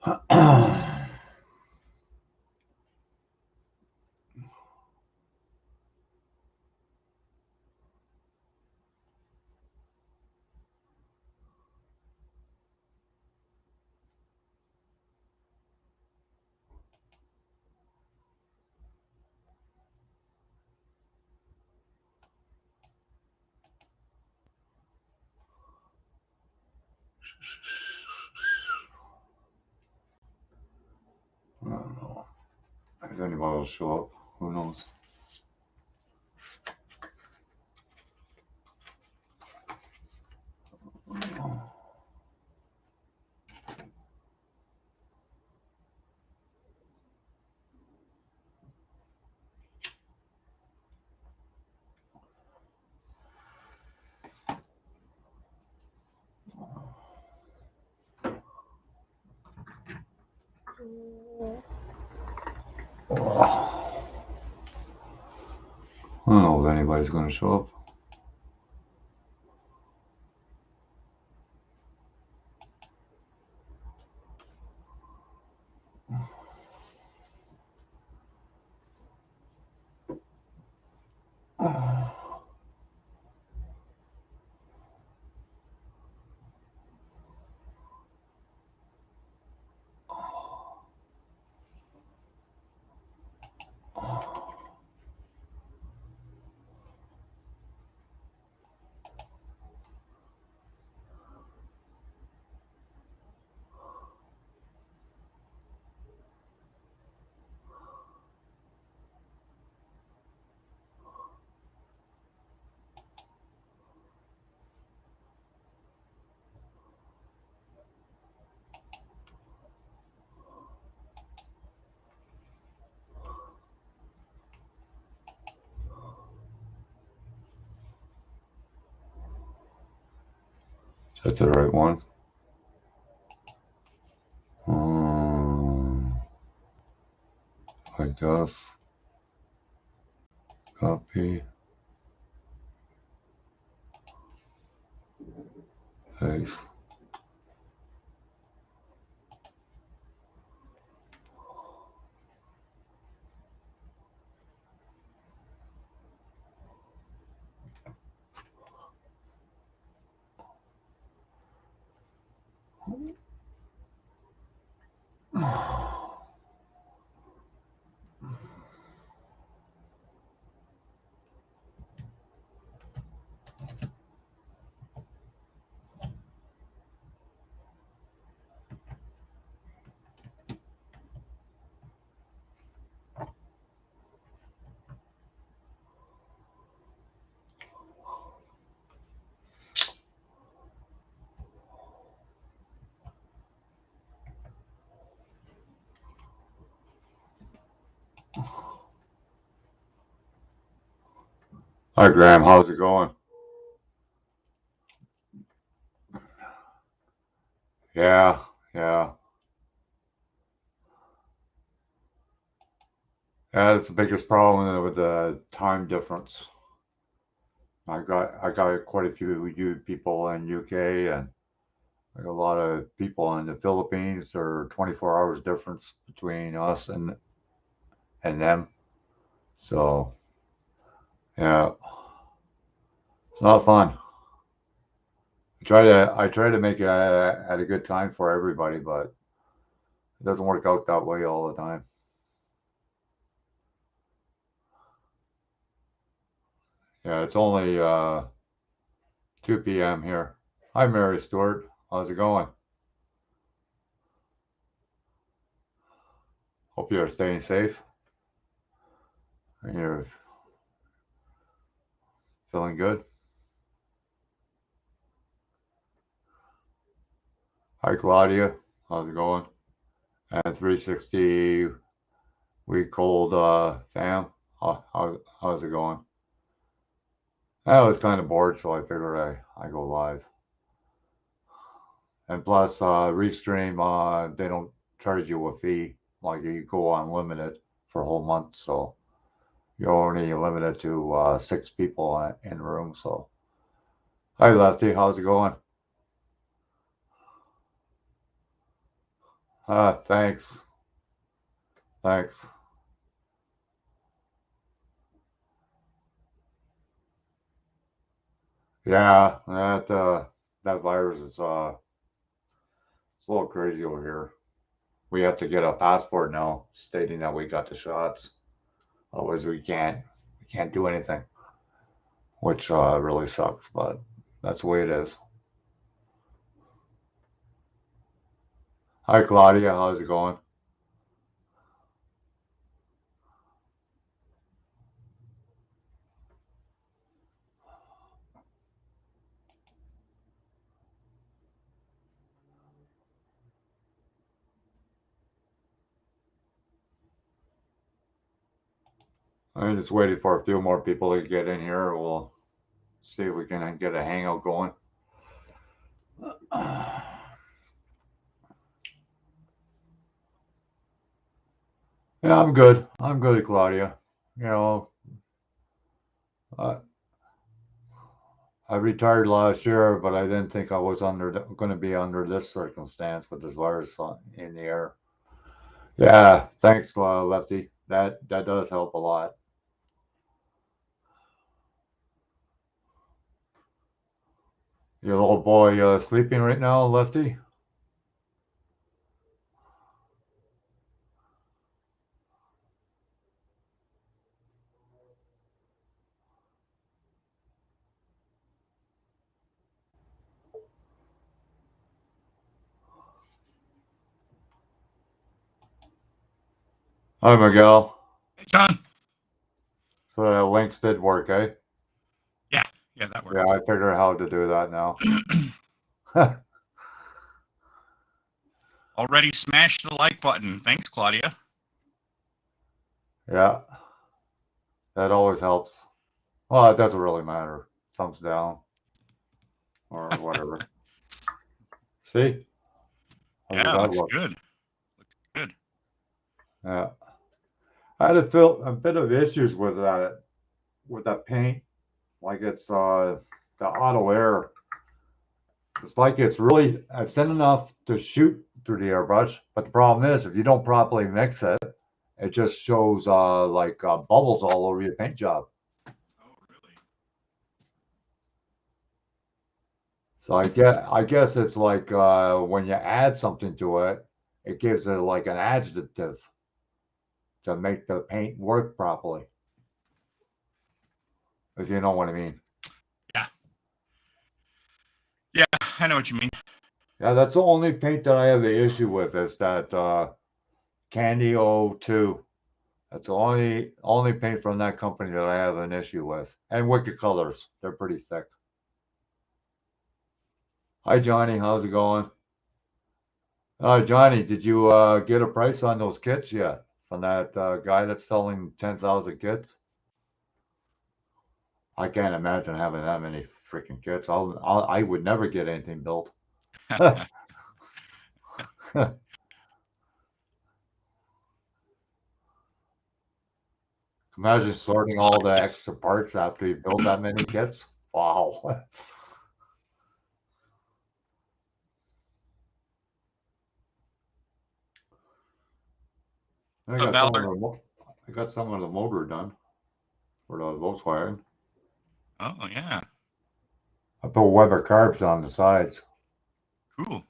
I don't know if anybody will show up. Who knows? I don't know if anybody's going to show up. Is that the right one? I guess. Copy. Paste. Hi, Graham. How's it going? Yeah, yeah. Yeah, that's the biggest problem with the time difference. I got quite a few people in UK and like a lot of people in the Philippines. There are 24 hours difference between us and them. So yeah, it's not fun. I try to make it at a good time for everybody, but it doesn't work out that way all the time. Yeah, it's only 2 p.m. here. Hi, Mary Stewart. How's it going? Hope you're staying safe and you're feeling good. Hi, Claudia. How's it going? And 360 week old fam. How's it going? I was kind of bored, so I figured I go live. And plus, Restream, they don't charge you a fee. Like you go unlimited for a whole month, so you're only limited to 6 people in the room. So, hi, Lefty. How's it going? Thanks. Thanks. Yeah, that virus is it's a little crazy over here. We have to get a passport now stating that we got the shots. Otherwise we can't do anything, which really sucks, but that's the way it is. Hi Claudia, how's it going? I'm just waiting for a few more people to get in here. We'll see if we can get a hangout going. Yeah, I'm good. I'm good, Claudia. You know, I, I retired last year, but I didn't think I was going to be under this circumstance with this virus in the air. Yeah, thanks, Lefty. That does help a lot. Your little boy sleeping right now, Lefty? Hi, Miguel. Hey, John. So the links did work, eh? Yeah, yeah, that Yeah, worked. I figured out how to do that now. Already smashed the like button. Thanks, Claudia. Yeah, that always helps. Well, it doesn't really matter. Thumbs down or whatever. See? How does Yeah, that looks look? good. Looks good. Yeah. I had to feel a bit of issues with that paint. Like it's the auto air. It's like it's really thin enough to shoot through the airbrush, but the problem is if you don't properly mix it, it just shows like bubbles all over your paint job. Oh, really? So I guess it's like when you add something to it, it gives it like an adjective to make the paint work properly. If you know what I mean. Yeah, yeah, I know what you mean. Yeah, that's the only paint that I have the issue with is that Candy O2. That's the only paint from that company that I have an issue with. And Wicked Colors, they're pretty thick. Hi Johnny, how's it going? Johnny, did you get a price on those kits yet from that guy that's selling 10,000 kits? I can't imagine having that many freaking kits. I would never get anything built. Imagine sorting It's a lot all of the kids. extra parts after you build that many kits. Wow. I got some of Ballard. the I got some of the motor done for the Volkswagen. Oh, yeah. I put Weber carbs on the sides. Cool.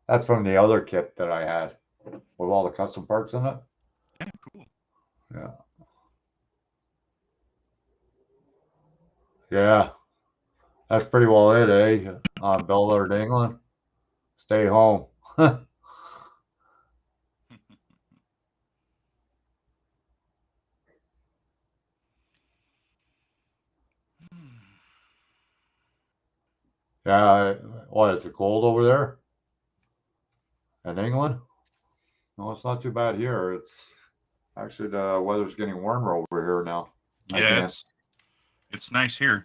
That's from the other kit that I had with all the custom parts in it. Yeah, cool. Yeah. Yeah. That's pretty well it, eh? Bellard, England. Stay home. Yeah. What? It's a cold over there in England? No, it's not too bad here. It's actually the weather's getting warmer over here now. Yeah, Again. it's nice here.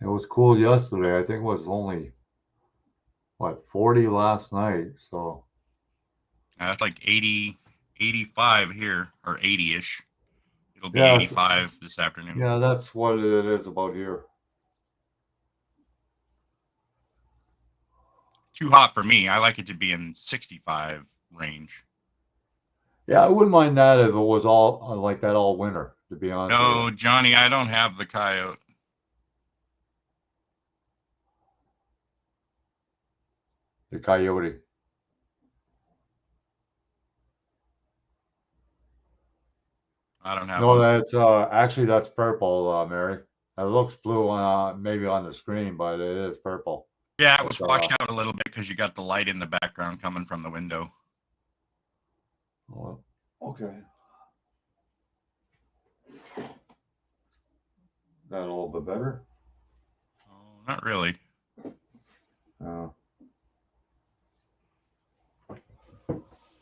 It was cool yesterday. I think it was only what 40 last night. So It's like 80, 85 here, or 80-ish. It'll be yeah, 85 this afternoon. yeah, that's what it is about here. too hot for me. I like it to be in 65 range. Yeah, I wouldn't mind that if it was all like that all winter, to be honest with you. No, Johnny, I don't have the coyote. The coyote. I don't have No, one. that's actually that's purple, Mary. It looks blue on maybe on the screen, but it is purple. Yeah, it It's was washed out a little bit because you got the light in the background coming from the window. oh, okay. That a little bit better. Oh, not really. Uh,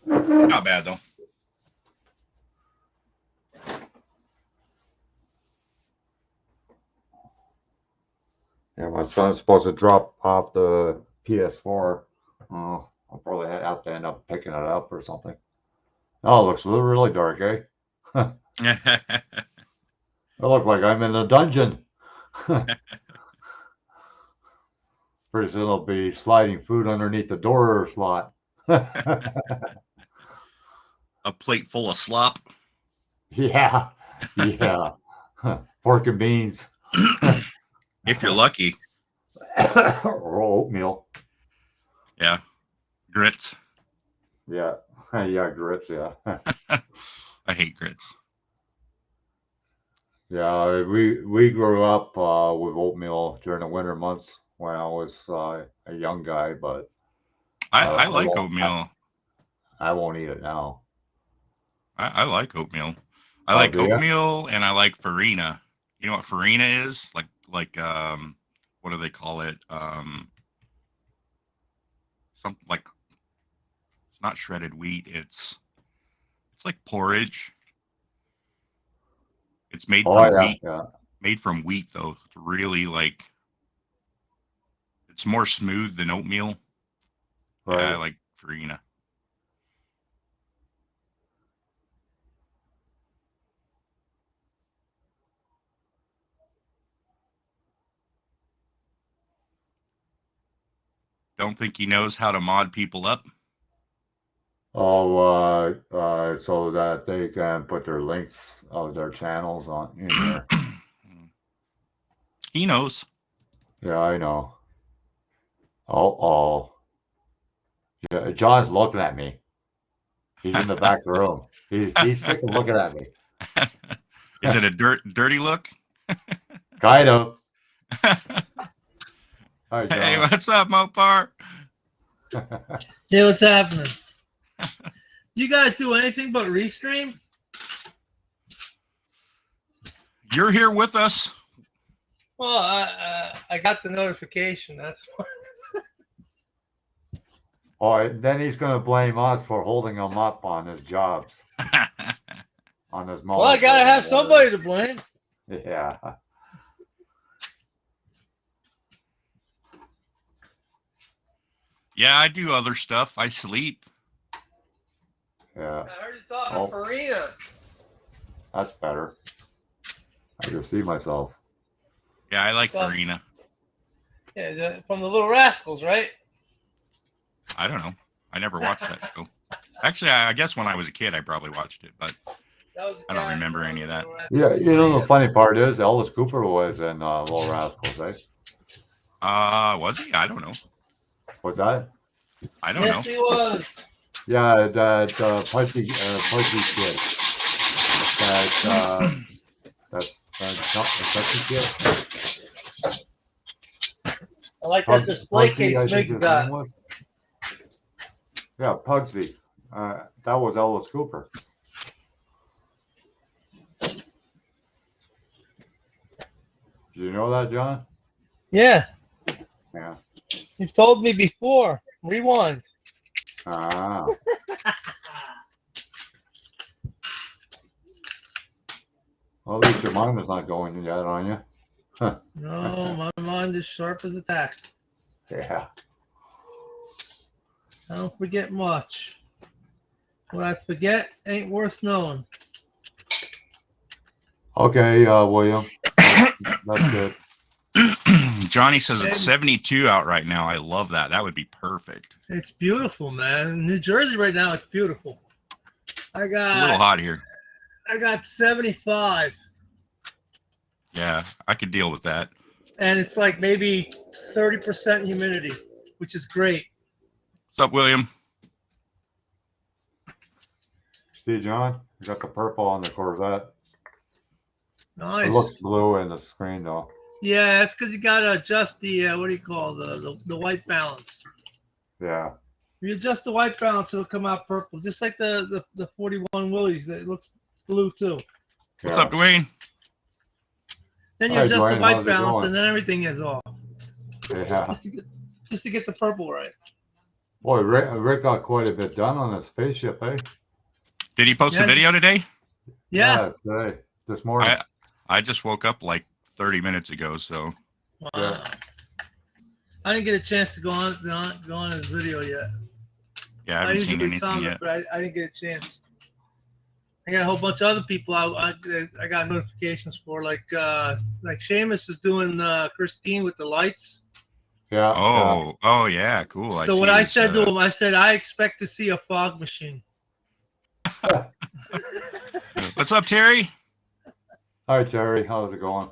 Not bad though. yeah, my son's supposed to drop off the PS4. I'll probably have to end up picking it up or something. Oh, it looks really dark, eh? It looks like I'm in a dungeon. Pretty soon there'll be sliding food underneath the door slot. A plate full of slop. Yeah, yeah. Pork and beans. If you're lucky. Or oatmeal. Yeah. Grits. Yeah, yeah, grits. Yeah, I hate grits. yeah. We grew up with oatmeal during the winter months when I was a young guy, but I I like won't. oatmeal. I won't eat it now. I like oatmeal. I Oh, like do you? oatmeal and I like farina. You know what farina is? Like what do they call it? Something like it's not shredded wheat. It's like porridge. It's made Oh, from yeah, wheat. yeah. Made from wheat though. It's really like it's more smooth than oatmeal. Yeah, I Right. like farina. Don't think he knows how to mod people up. Oh, so that they can put their links of their channels on in here. He knows. Yeah, I know. Oh, yeah, John's looking at me. He's in the back room. He's freaking looking at me. Is it a dirty look? Kind of. Hi, Hey, John. what's up, Mopar? Hey, what's happening? You guys do anything but Restream? You're here with us. Well, I got the notification. That's why. Oh, then he's going to blame us for holding him up on his jobs, on his Well, I gotta have somebody to blame. Yeah. Yeah, I do other stuff. I sleep. Yeah. I heard you talking Oh. Farina. That's better. I can see myself. Yeah, I like Well, farina. Yeah, from the Little Rascals, right? I don't know. I never watched that show. Actually, I guess when I was a kid, I probably watched it, but That was I don't remember any of that. Yeah, you know the funny part is Ellis Cooper was in Little Rascals, eh? Was he? I don't know. Was that? I don't Yes, know. he was. Yeah, that pudgy kid. That pudgy kid. I like that display Pugsy, case I think Mick his got. name was. Yeah, Pugsy. That was Ellis Cooper. Did you know that, John? Yeah, Yeah. you've told me before. Rewind. Ah. Well, at least your mind is not going yet on you. No, my mind is sharp as a tack. Yeah. I don't forget much. What I forget ain't worth knowing. Okay, William. That's good. Johnny says it's And 72 out right now. I love that. That would be perfect. it's beautiful, man. New Jersey right now, it's beautiful. It's a little hot here. I got 75, Yeah, I could deal with that. and it's like maybe 30% humidity, which is great. What's up, William? See, John, you got the purple on the Corvette. Nice. It looks blue in the screen, though. Yeah, it's because you gotta adjust the what do you call the white balance. Yeah. If you adjust the white balance, it'll come out purple, just like the 41 Willys. It looks blue too. What's Yeah. up, Dwayne? Then you Hi, adjust the Dwayne. white How's it balance, going? and then everything is off. Yeah. Just to get the purple right. Boy, Rick got quite a bit done on his spaceship, eh? Did he post a Yes. video today? Yeah. Today, this morning. I just woke up like 30 minutes ago, so. Wow. Yeah. I didn't get a chance to go on his video yet. Yeah, I haven't seen usually anything comment, yet. but I didn't get a chance. I got a whole bunch of other people I got notifications for, like Seamus is doing Christine with the lights. Yeah. Oh yeah, cool. So what I said to him, I said I expect to see a fog machine. What's up, Terry? Hi, Terry. How's it going?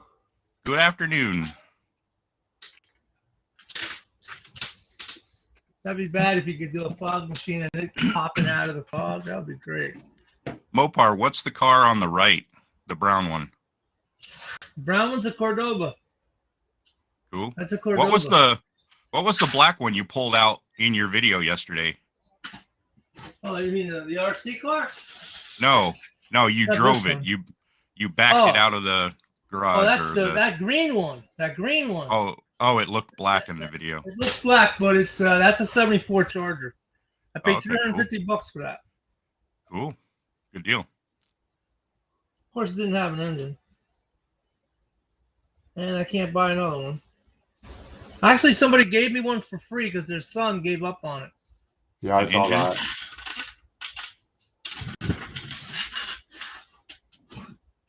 Good afternoon. That'd be bad if you could do a fog machine and it popping out of the fog. That would be great. Mopar, what's the car on the right? The brown one. Brown one's a Cordoba. Cool. That's a Cordoba. What was the black one you pulled out in your video yesterday? Oh, you mean the RC car? No, you Not drove this it. one. You backed it out of the garage. Oh, that's that green one. That green one. Oh, it looked black in the video. It looks black, but it's that's a 74 Charger. I paid Okay, $350 for that. Cool. Good deal. Of course, it didn't have an engine. And I can't buy another one. Actually, somebody gave me one for free because their son gave up on it. Yeah, I An saw engine? that.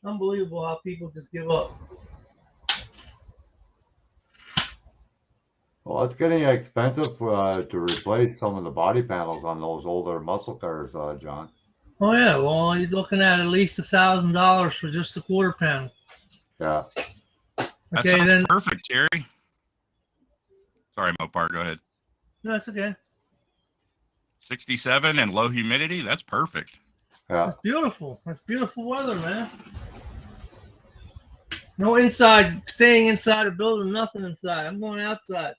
Unbelievable how people just give up. Well, it's getting expensive to replace some of the body panels on those older muscle cars, John. Oh yeah, well you're looking at least $1,000 for just the quarter panel. Yeah. That Okay, sounds then. perfect, Terry. Sorry, Mopar, go ahead. No, that's okay. 67 and low humidity, that's perfect. Yeah. That's beautiful. That's beautiful weather, man. No inside, staying inside a building, nothing inside. I'm going outside.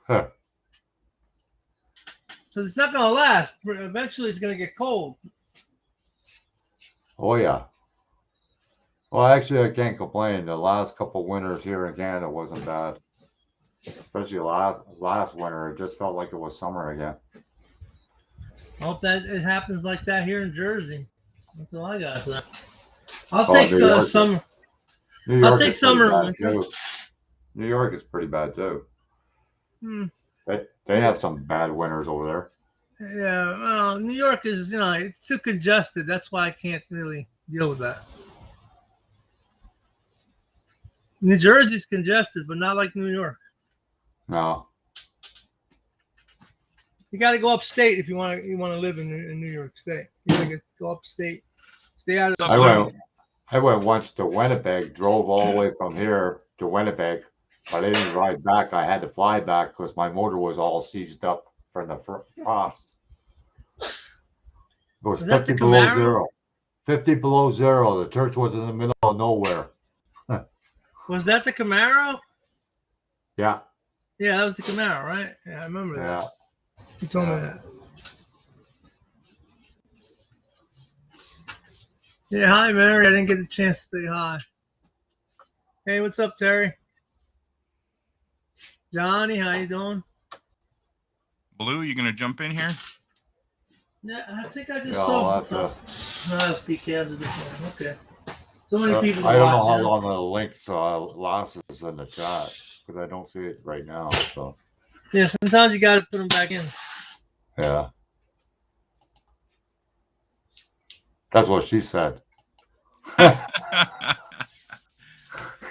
Huh. Because it's not going to last. Eventually, it's going to get cold. Oh, yeah. Well, actually, I can't complain. The last couple winters here in Canada wasn't bad. Especially last winter, it just felt like it was summer again. I hope that it happens like that here in Jersey. That's all I got. So I'll Oh, take New York. summer. New York I'll take is pretty summer bad, and winter. too. New York is pretty bad too. Hmm. They have some bad winters over there. Yeah, well, New York is, it's too congested. That's why I can't really deal with that. New Jersey's congested, but not like New York. No. You got to go upstate if you want to live in New York State. You got to go upstate. Stay out of the I went once to Winnipeg, drove all the way from here to Winnipeg, but I didn't ride back. I had to fly back because my motor was all seized up from the frost. It was 50 below zero. 50 below zero. The church was in the middle of nowhere. Was that the Camaro? Yeah. Yeah, that was the Camaro, right? Yeah, I remember that. Yeah. You told me that. Yeah, hi, Mary. I didn't get a chance to say hi. Hey, what's up, Terry? Johnny, how you doing? Blue, you gonna jump in here? Yeah, I think I just Yeah, saw. I'll have to. No, PKs are different. Okay. So many people. I don't know how watching. long the link lasts in the chat because I don't see it right now. So. Yeah, sometimes you got to put them back in. Yeah. That's what she said. Good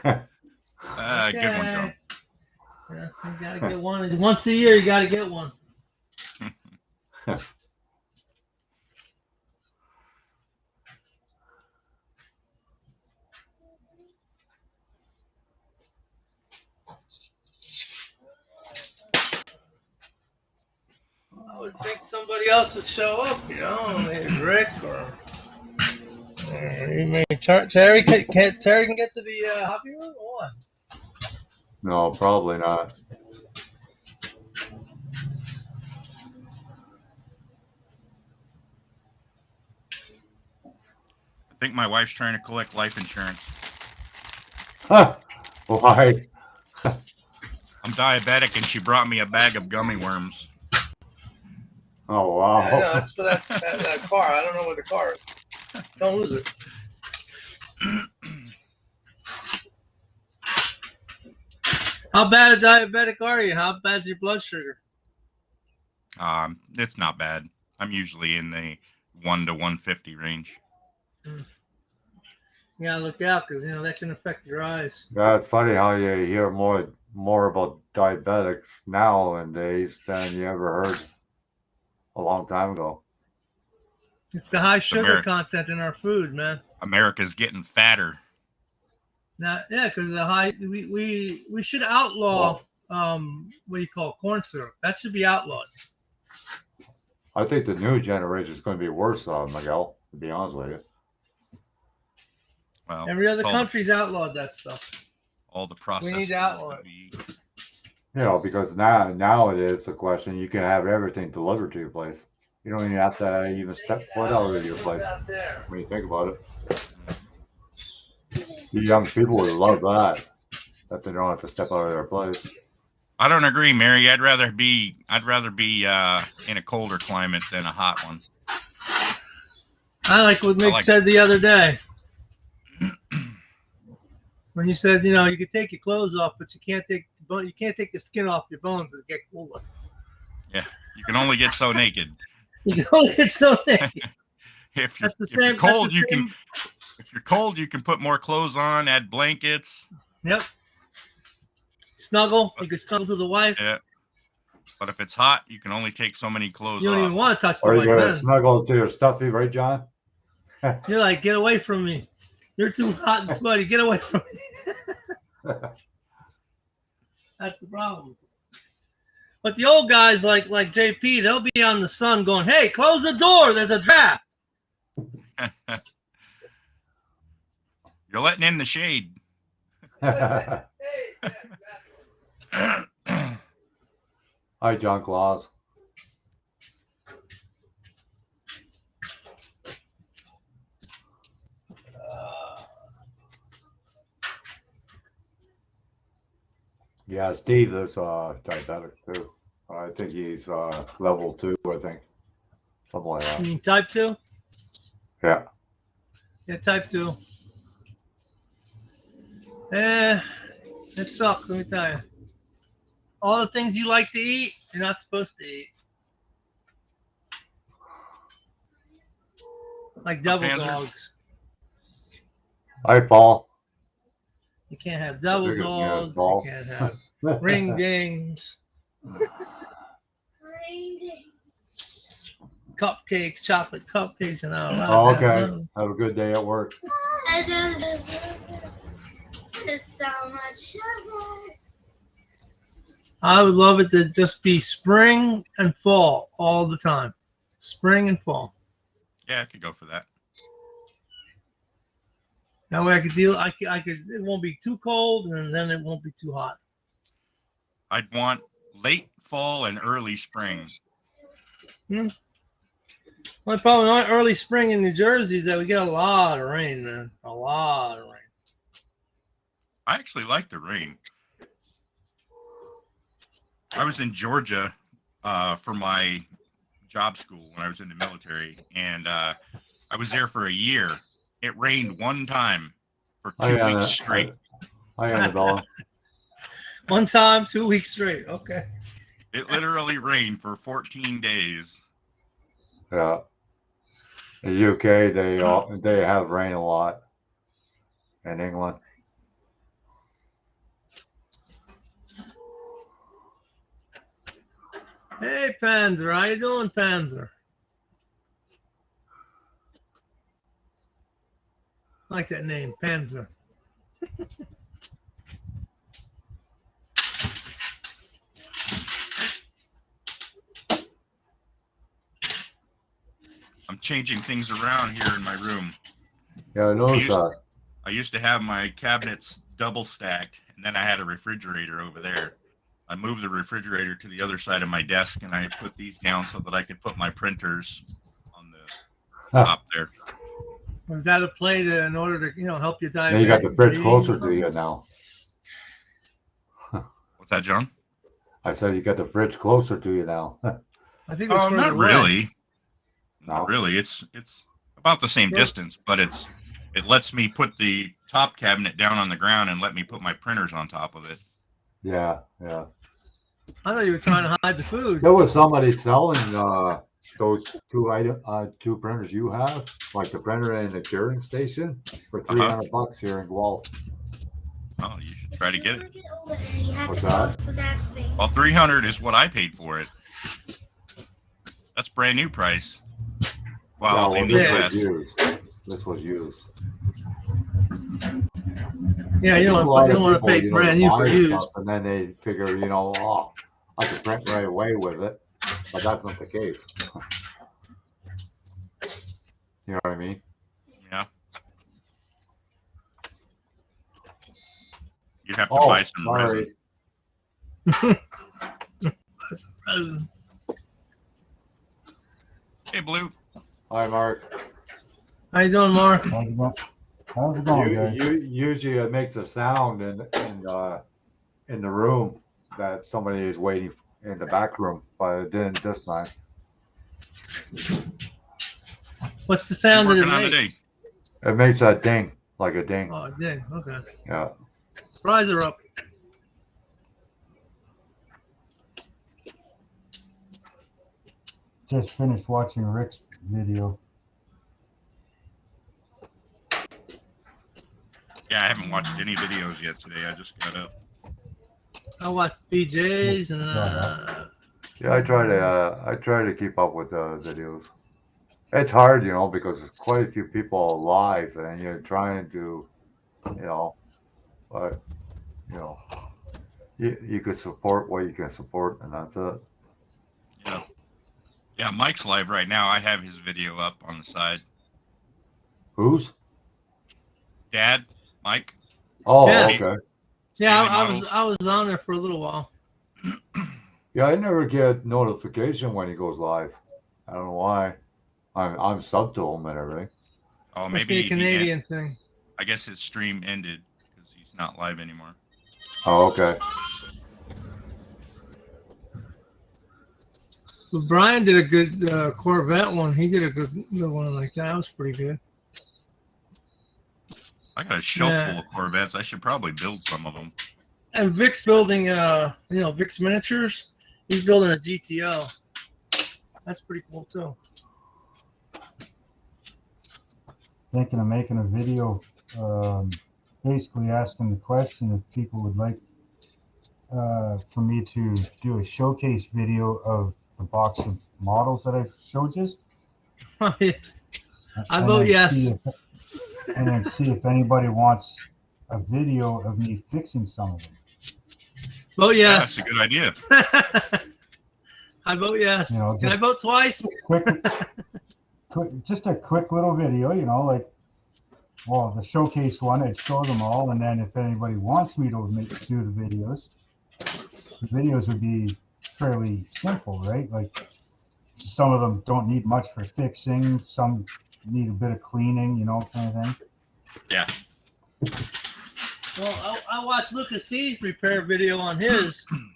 one, John. You gotta get one. Once a year, you gotta get one. I would think somebody else would show up, you know, maybe Rick or maybe Terry. Terry can get to the hobby room or what? No, probably not. I think my wife's trying to collect life insurance. Why? I'm diabetic, and she brought me a bag of gummy worms. Oh, wow. Yeah, I know, that's for that car. I don't know where the car is. Don't lose it. How bad a diabetic are you? How bad's your blood sugar? It's not bad. I'm usually in the 1 to 150 range. You gotta look out because you know that can affect your eyes. Yeah, it's funny how you hear more about diabetics nowadays than you ever heard a long time ago. It's the high sugar Ameri- content in our food, man. America's getting fatter. Now, yeah, because the high we should outlaw what do you call corn syrup? That should be outlawed. I think the new generation is going to be worse, Miguel, to be honest with you. Well, Every other it's country's outlawed that stuff. all the processed We need to foods outlaw that it. we eat. You know, because now it is a question. You can have everything delivered to your place. You don't even have to even step foot out of your place when you think about it. You young people would love that they don't have to step out of their place. I don't agree, Mary. I'd rather be in a colder climate than a hot one. I like what Mick said the other day. When you said, you know, you can take your clothes off, but you can't take the skin off your bones and get cooler. Yeah, you can only get so naked. You can only get so naked. If you're cold, you can put more clothes on, add blankets. Yep. Snuggle. You can snuggle to the wife. Yeah. But if it's hot, you can only take so many clothes You don't off. even want to touch the Or wife. you gotta Then. snuggle to your stuffy, right, John? You're like, get away from me. You're too hot and sweaty. Get away from me. That's the problem. But the old guys like JP, they'll be on the sun going, hey, close the door. There's a draft. You're letting in the shade. Hi, John Claus. Yeah, Steve is diabetic too. I think he's level 2, I think. Something like that. You mean type 2? Yeah. Yeah, type 2. It sucks, let me tell you. All the things you like to eat, you're not supposed to eat. Like double dogs. Hi, Paul. You can't have double dogs. You can't have ring dings. Cupcakes, chocolate cupcakes, and all that. Oh, okay. Have a good day at work. It's so much sugar. I would love it to just be spring and fall all the time. Spring and fall. Yeah, I could go for that. That way I could deal. I could. It won't be too cold, and then it won't be too hot. I'd want late fall and early spring. Well, probably not early spring in New Jersey is that we get a lot of rain, man. A lot of rain. I actually like the rain. I was in Georgia for my job school when I was in the military, and I was there for a year. It rained one time for 2 weeks straight. Hi, Annabella. One time, 2 weeks straight. Okay. It literally rained for 14 days. Yeah. In the UK, they have rain a lot. In England. Hey, Panzer. How you doing, Panzer? I like that name, Panzer. I'm changing things around here in my room. Yeah, I noticed that. I used to have my cabinets double stacked, and then I had a refrigerator over there. I moved the refrigerator to the other side of my desk, and I put these down so that I could put my printers on the top there. Was that a play to, in order to, help you dive Now you got the fridge closer to you now. What's that, John? I said you got the fridge closer to you now. I think it's further not away. really. No? Not really. It's about the same distance, but it lets me put the top cabinet down on the ground and let me put my printers on top of it. Yeah, yeah. I thought you were trying to hide the food. There was somebody selling those two printers you have, like the printer and the curing station, for $300 here in Guelph. Oh, you should try to get it. What's that? Well, $300 is what I paid for it. That's brand new price. Well, in the US. This was used. Yeah, you don't want to pay brand new for used. And then they figure, I could print right away with it, but that's not the case. You know what I mean? Yeah. You have to buy some resin. That's a present. Hey, Blue. Hi, Mark. How you doing, Mark? How's it going, guys? Usually it makes a sound in the room that somebody is waiting in the back room, but it didn't this time. What's the sound that it makes? It makes that ding, like a ding. Oh, a ding. Okay. Yeah. Fries are up. Just finished watching Rick's video. Yeah, I haven't watched any videos yet today. I just got up. I watched BJ's and Yeah, I try to keep up with the videos. It's hard, because there's quite a few people live, and you're trying to, but you could support what you can support, and that's it. Yeah. Yeah, Mike's live right now. I have his video up on the side. Whose? Dad, Mike. Oh, Yeah. okay. Yeah, I was on there for a little while. Yeah, I never get notification when he goes live. I don't know why. I'm sub to him and everything. Oh, Must maybe be a Canadian thing. I guess his stream ended because he's not live anymore. Oh, okay. But Brian did a good Corvette one. He did a good one like that. That was pretty good. I got a shelf full of Corvettes. I should probably build some of them. And Vic's building, Vic's Miniatures. He's building a GTO. That's pretty cool too. Thinking of making a video, basically asking the question if people would like for me to do a showcase video of the box of models that I've showed you. I vote yes. And then see if anybody wants a video of me fixing some of them. Vote yes. Yeah, that's a good idea. I vote yes. Can I vote twice? Just a quick little video, the showcase one, I'd show them all, and then if anybody wants me to do the videos would be fairly simple, right? Like some of them don't need much for fixing, some need a bit of cleaning, kind of thing. Yeah. Well, I watched Lucas C's repair video on his, and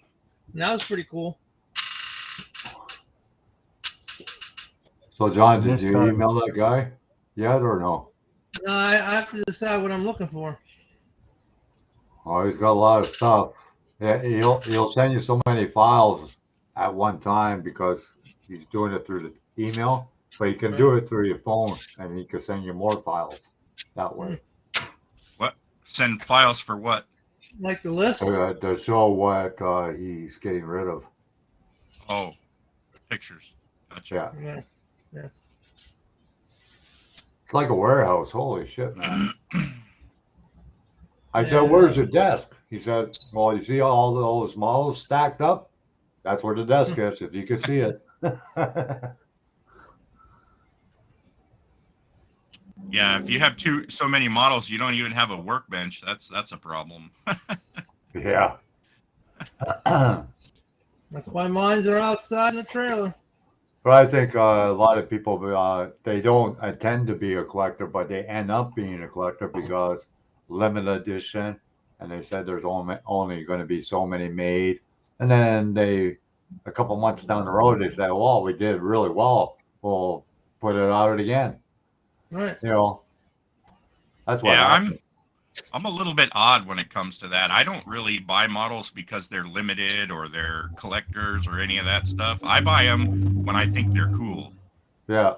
that was pretty cool. So, John, did you email that guy yet or no? No, I have to decide what I'm looking for. Oh, he's got a lot of stuff. Yeah, he'll send you so many files at one time because he's doing it through the email, but he can do it through your phone, and he can send you more files that way. What? Send files for what? Like the list? To show what he's getting rid of. Oh, Pictures. Gotcha. Yeah. Yeah. Yeah. It's like a warehouse. Holy shit, man. I said, Yeah. where's your desk? He said, well, you see all those models stacked up? That's where the desk is, if you could see it. Yeah, if you have so many models, you don't even have a workbench. That's a problem. Yeah. That's why mines are outside in the trailer. But I think a lot of people, they don't intend to be a collector, but they end up being a collector because limited edition, and they said there's only going to be so many made. And then a couple months down the road, they say, well, we did really well. We'll put it out again. Right. You know, that's what Yeah, happens. I'm a little bit odd when it comes to that. I don't really buy models because they're limited or they're collectors or any of that stuff. I buy them when I think they're cool. Yeah.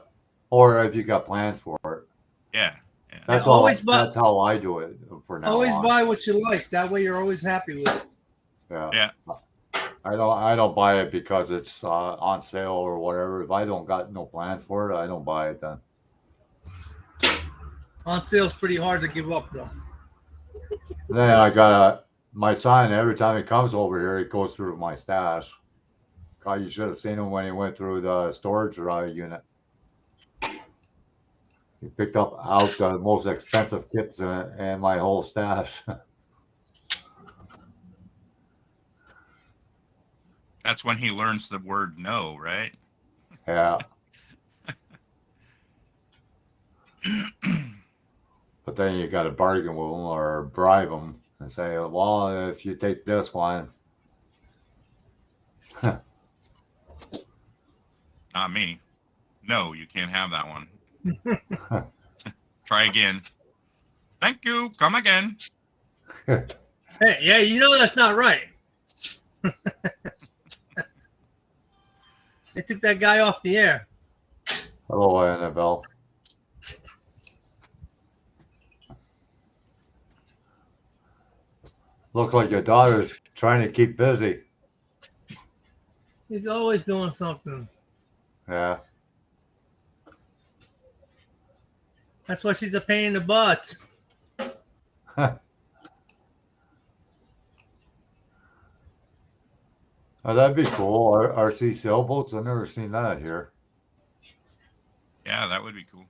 Or if you got plans for it. Yeah. Yeah. That's Yeah, all. always buy- That's how I do it for now Always on. buy what you like. That way you're always happy with it. Yeah. Yeah. I don't buy it because it's on sale or whatever. If I don't got no plans for it, I don't buy it then. On sale's pretty hard to give up though. Then I got my son. Every time he comes over here, he goes through my stash. God, you should have seen him when he went through the storage unit. He picked up out the most expensive kits in my whole stash. That's when he learns the word no, right? Yeah. But then you got to bargain with them or bribe them and say, well, if you take this one. Not me. No, you can't have that one. Try again. Thank you. Come again. Hey, yeah, you know that's not right. They took that guy off the air. Hello, Annabelle. Look like your daughter's trying to keep busy. He's always doing something. Yeah. That's why she's a pain in the butt. Oh, that'd be cool. RC sailboats. I've never seen that here. Yeah, that would be cool.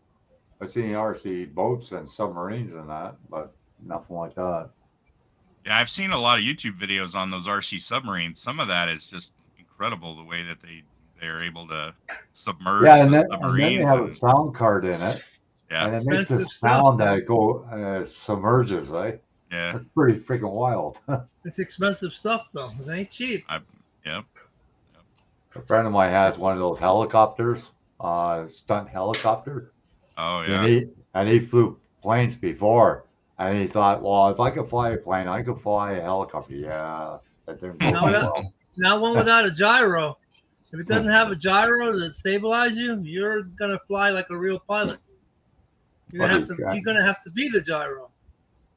I've seen RC boats and submarines and that, but nothing like that. Yeah, I've seen a lot of YouTube videos on those RC submarines. Some of that is just incredible, the way that they're able to submerge Yeah, the then submarines. they have a sound card in it, Yeah, and it makes Expensive this stuff, sound though. that submerges, eh? yeah, That's pretty freaking wild. It's expensive stuff though. It ain't cheap. yep. A friend of mine has one of those helicopters, stunt helicopter, Oh yeah. and he flew planes before, and he thought, well, if I could fly a plane, I could fly a helicopter. Yeah, that didn't go Now, too that- well. Not one without a gyro. If it doesn't have a gyro to stabilize you, you're gonna fly like a real pilot. You're gonna have to be the gyro.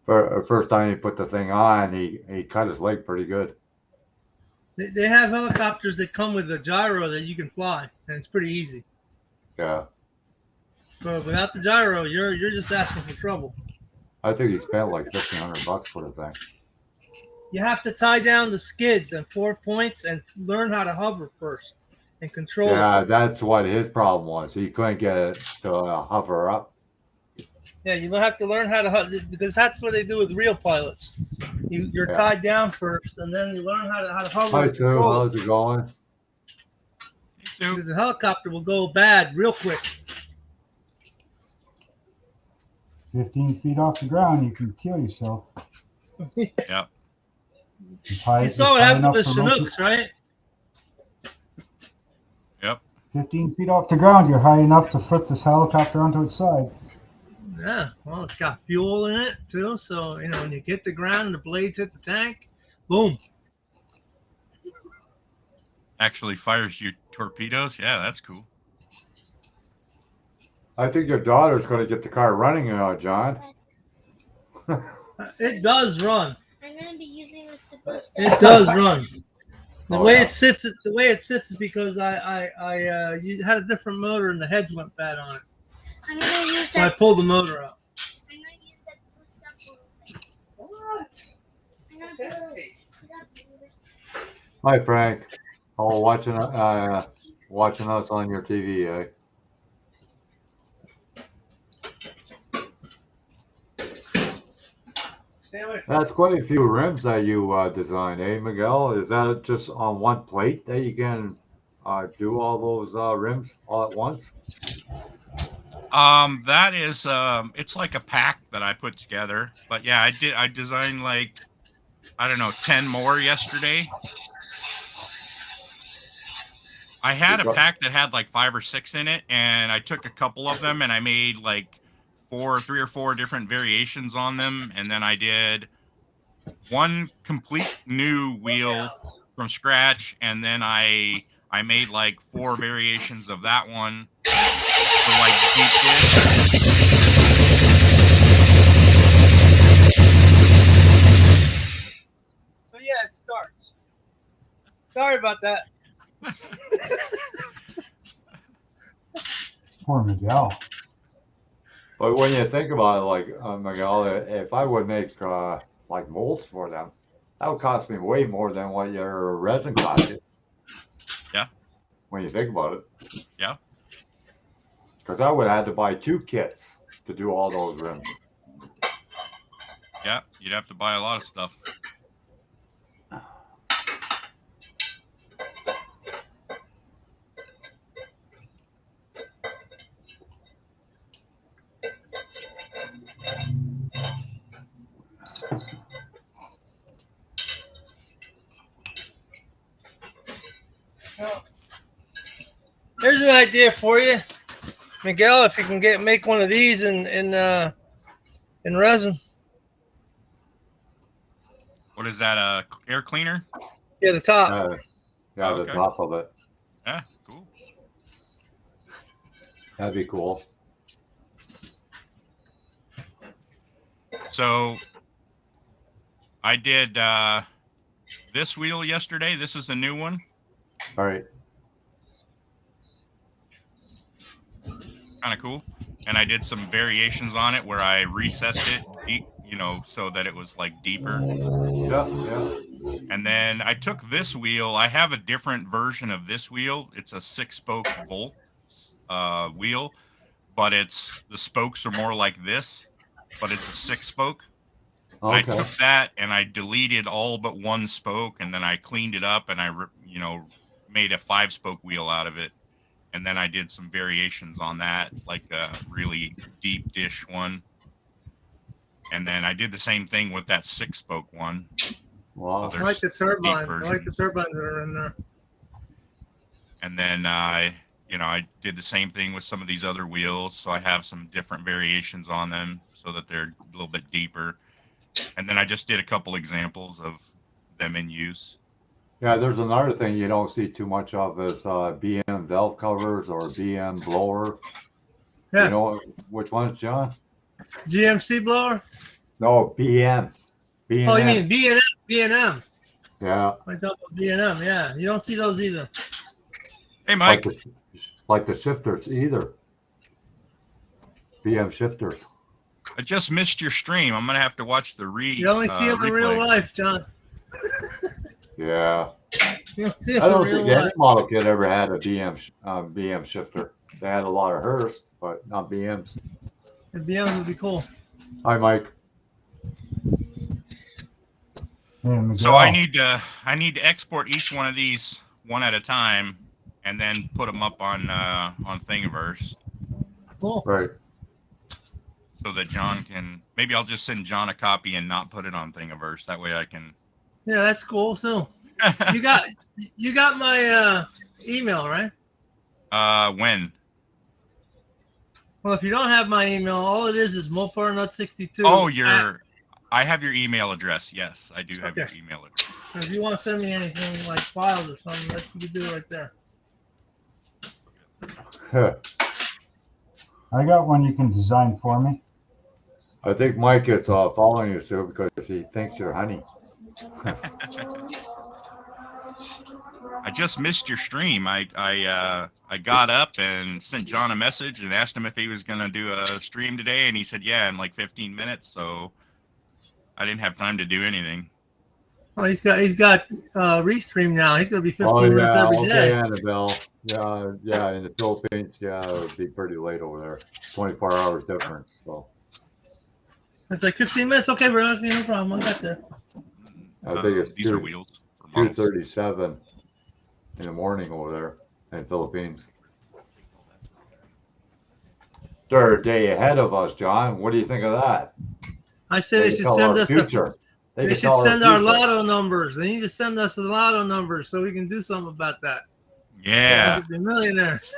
First time he put the thing on, he cut his leg pretty good. They have helicopters that come with a gyro that you can fly, and it's pretty easy. Yeah, But without the gyro, you're just asking for trouble. I think he spent like $1,500 for the thing. You have to tie down the skids and 4 points and learn how to hover first and control Yeah, it. that's what his problem was. He couldn't get it to hover up. Yeah, you have to learn how to hover because that's what they do with real pilots. You're Yeah. tied down first, and then you learn how to hover. Hi, and Sue. control it. How's it going? Hey, Sue. Because the helicopter will go bad real quick. 15 feet off the ground, you can kill yourself. Yeah. You saw what happened to the Chinooks, right? Yep. 15 feet off the ground, you're high enough to flip this helicopter onto its side. Yeah, well, it's got fuel in it too, so when you hit the ground and the blades hit the tank, boom. Actually fires you torpedoes. Yeah, that's cool. I think your daughter's going to get the car running now, John. It does run. I'm going to be using this to post It does run. The Oh, way yeah. it sits, is because I you had a different motor and the heads went bad on it. I'm gonna use So I that. pulled the motor out. I'm gonna use that to boost up a little bit. What? I'm gonna Okay. boost it up a little bit. Hi, Frank. Oh, watching us on your TV, eh? Stay away. That's quite a few rims that you designed, eh, Miguel? Is that just on one plate that you can do all those rims all at once? That is it's like a pack that I put together. But yeah, I designed like, I don't know, 10 more yesterday. I had a pack that had like 5 or 6 in it, and I took a couple of them and I made like 3 or 4 different variations on them, and then I did one complete new wheel from scratch, and then I made like 4 variations of that one for like deep dish. So yeah, it starts. Sorry about that. Poor Miguel. But when you think about it, like Miguel, if I would make like molds for them, that would cost me way more than what your resin cost you. Yeah. When you think about it. Yeah. Because I would have had to buy 2 kits to do all those rims. Yeah, you'd have to buy a lot of stuff. Here's an idea for you, Miguel. If you can make one of these in resin. What is that? Air cleaner? Yeah, the top. Yeah, Oh, the okay. top of it. Yeah, cool. That'd be cool. So I did this wheel yesterday. This is a new one. All right. Kind of cool. And I did some variations on it where I recessed it deep, so that it was like deeper. Yeah. And then I took this wheel. I have a different version of this wheel. It's a 6-spoke Volt wheel, but the spokes are more like this, but it's a 6-spoke. Okay. I took that and I deleted all but one spoke, and then I cleaned it up and I made a 5-spoke wheel out of it. And then I did some variations on that, like a really deep dish one. And then I did the same thing with that 6-spoke one. Wow. So I like the turbines. I like the turbines that are in there. And then I did the same thing with some of these other wheels. So I have some different variations on them so that they're a little bit deeper. And then I just did a couple examples of them in use. Yeah, there's another thing you don't see too much of is BM valve covers or BM blower. Yeah. You know which ones, John? GMC blower? No, BM. Oh, you mean B&M? B&M. Yeah. I thought about B&M. Yeah, you don't see those either. Hey, Mike. Like the shifters either. BM shifters. I just missed your stream. I'm gonna have to watch the You only see them in real life, John. Yeah. You don't see them I don't in real think any life. model kit ever had a BM shifter. They had a lot of hers, but not BMs. The BMs would be cool. Hi, Mike. Hey, So I Miguel. need to export each one of these one at a time, and then put them up on Thingiverse. Cool. Right. So that John can, maybe I'll just send John a copy and not put it on Thingiverse. That way I can. Yeah, that's cool. So you got my email, right? When? Well, if you don't have my email, all it is mofarnut62. Oh, I have your email address. Yes, I do have your email address. If you want to send me anything like files or something, that's what you can do right there. I got one you can design for me. I think Mike is following you, Sue, because he thinks you're honey. I just missed your stream. I got up and sent John a message and asked him if he was gonna do a stream today, and he said yeah in like 15 minutes. So I didn't have time to do anything. Oh, he's got Restream now. He's gonna be 15 Oh minutes yeah, every okay, day. Annabelle. Yeah, yeah. In the Philippines, yeah, it would be pretty late over there. 24 hours difference. So It's like 15 minutes. Okay, bro. Okay, no problem. I got there. I think it's These are wheels for models. 2:37 in the morning over there in the Philippines. They're a day ahead of us, John. What do you think of that? I say they should tell send our us future. They can should tell send our future. lotto numbers. They need to send us the lotto numbers so we can do something about that. Yeah. We could be millionaires.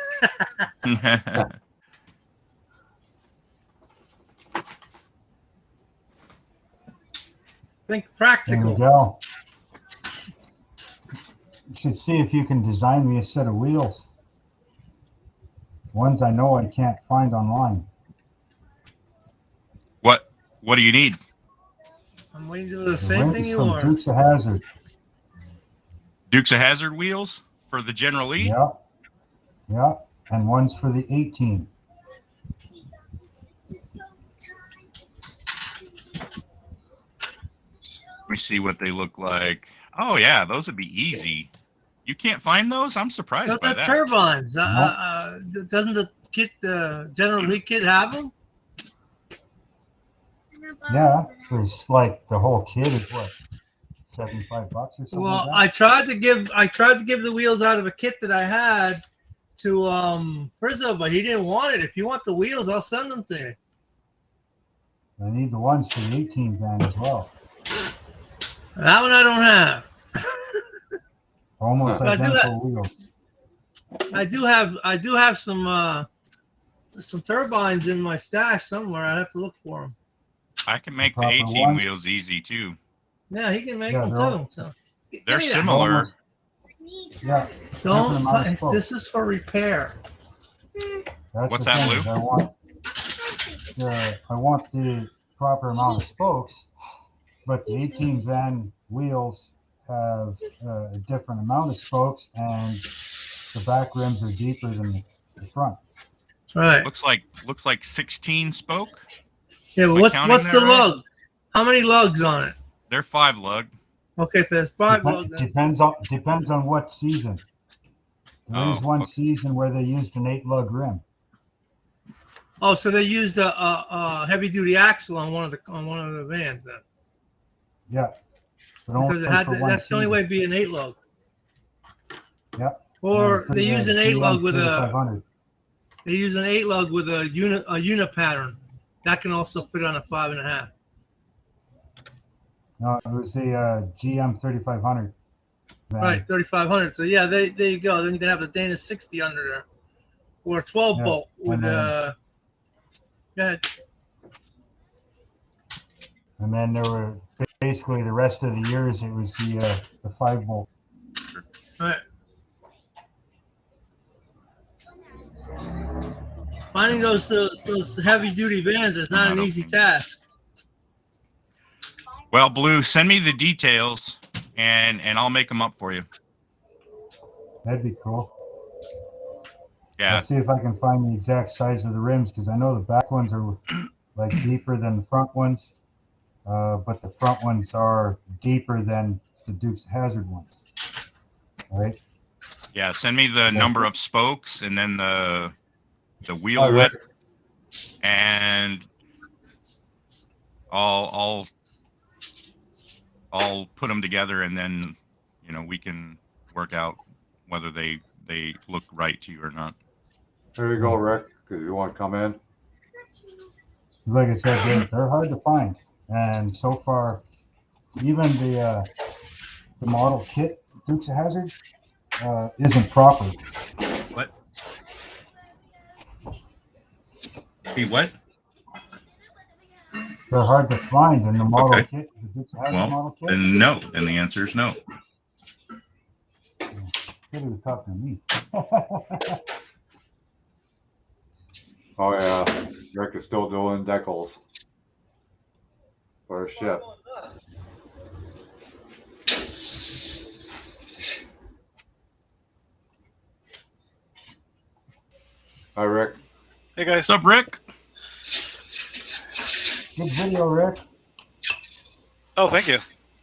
Think There practical. you go. You should see if you can design me a set of wheels. Ones I know I can't find online. What do you need? I'm waiting to do the The same thing rims you from are. Dukes of Hazzard. Dukes of Hazzard wheels for the General E? Yeah. Yeah. And ones for the 18. Let me see what they look like. Oh yeah, those would be easy. You can't find those? I'm surprised Those by are that. turbines. No. Doesn't the kit, the General Lee kit, have them? Yeah. There's like the whole kit is what, $75 or something Well, like that? I tried to give the wheels out of a kit that I had to Frizzle, but he didn't want it. If you want the wheels, I'll send them to you. I need the ones for the 18 van as well. That one I don't have. Almost But I do identical wheels. I do have some turbines in my stash somewhere. I have to look for them. I can make the Proper 18 ones. wheels easy too. Yeah, he can make Yeah, them they're too. So They're give me that. similar. Almost, yeah. Don't. different amount of spokes. This is for repair. That's What's the that, thing, is Lou? I want the proper amount of spokes, but the 18 van wheels have a different amount of spokes, and the back rims are deeper than the front. Right. Looks like 16 spoke. Yeah, but Am I counting what's that the right? lug? How many lugs on it? They're 5 lug. Okay, if there's 5 lugs. Depends on what season. There is Oh, one okay. season where they used an 8-lug rim. Oh, so they used a heavy duty axle on one of the vans then, Yeah, but only because it had for to, one that's the only season. way it'd be an 8 lug. Yep. Or For they the use an 8 lug GM with a 3500. they use an 8 lug with a unit pattern that can also fit on a 5.5. No, it was the GM 3500. van. Right, 3500. So yeah, there you go. Then you can have the Dana 60 under there, or a 12 Yeah, bolt with and then- Go ahead. And then there were basically the rest of the years it was the 5-bolt. Right. Finding those heavy duty vans is not an easy task. Well, Blue, send me the details and I'll make them up for you. That'd be cool. Yeah. I'll see if I can find the exact size of the rims, because I know the back ones are like deeper than the front ones, but the front ones are deeper than the Dukes of Hazzard ones. All right. Yeah, send me the number of spokes and then the wheel All right. width, and I'll put them together, and then we can work out whether they look right to you or not. There you go, Rick. Because you want to come in. Like I said, they're hard to find, and so far, even the model kit Dukes of Hazzard isn't proper. What? Hey, what? They're hard to find in the model Okay. kit, the Dukes of Hazzard Well, model kit. then no. Then the answer is no. He was talking to me. Oh yeah, Rick is still doing decals for a ship. Hi, Rick. Hey guys. What's up, Rick? Good video, Rick. Oh, thank you.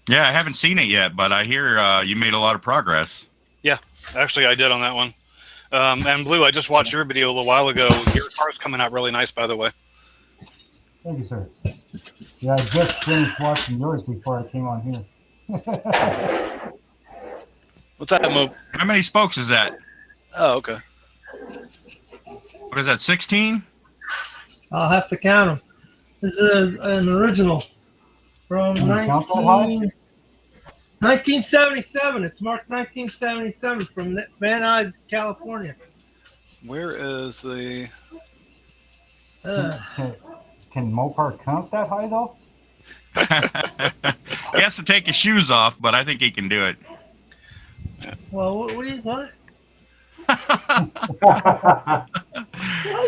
Yeah, I haven't seen it yet, but I hear you made a lot of progress. Actually, I did on that one. And Blue, I just watched your video a little while ago. Your car's coming out really nice, by the way. Thank you, sir. Yeah, I just finished watching yours before I came on here. What's that move? How many spokes is that? Oh, okay. What is that, 16? I'll have to count them. This is an original from Can you count that high? 1977. It's marked 1977 from Van Nuys, California. Where is the? Can Mopar count that high, though? He has to take his shoes off, but I think he can do it. Well, what are you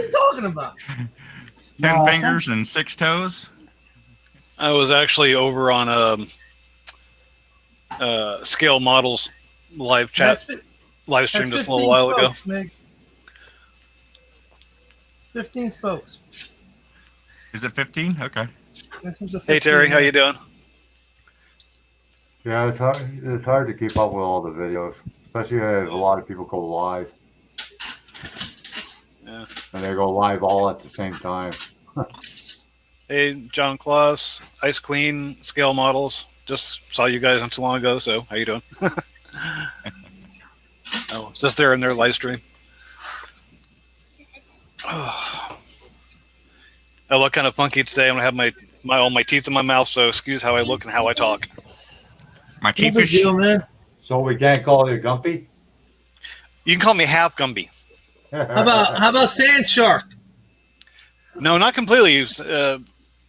talking about? 10 fingers and 6 toes? I was actually over on Scale Models live chat live stream just a little while ago. Meg. 15 spokes. Is it 15? Okay. Hey Terry, how you doing? Yeah, it's hard to keep up with all the videos, especially if a lot of people go live. Yeah. And they go live all at the same time. Hey, John Claus, Ice Queen, Scale Models. Just saw you guys not too long ago, so how you doing? Oh, just there in their live stream. Oh. I look kind of funky today. I'm gonna have all my teeth in my mouth, so excuse how I look and how I talk. My No teeth big is deal, man. So we can't call you Gumpy? You can call me Half Gumby. How about Sand Shark? No, not completely.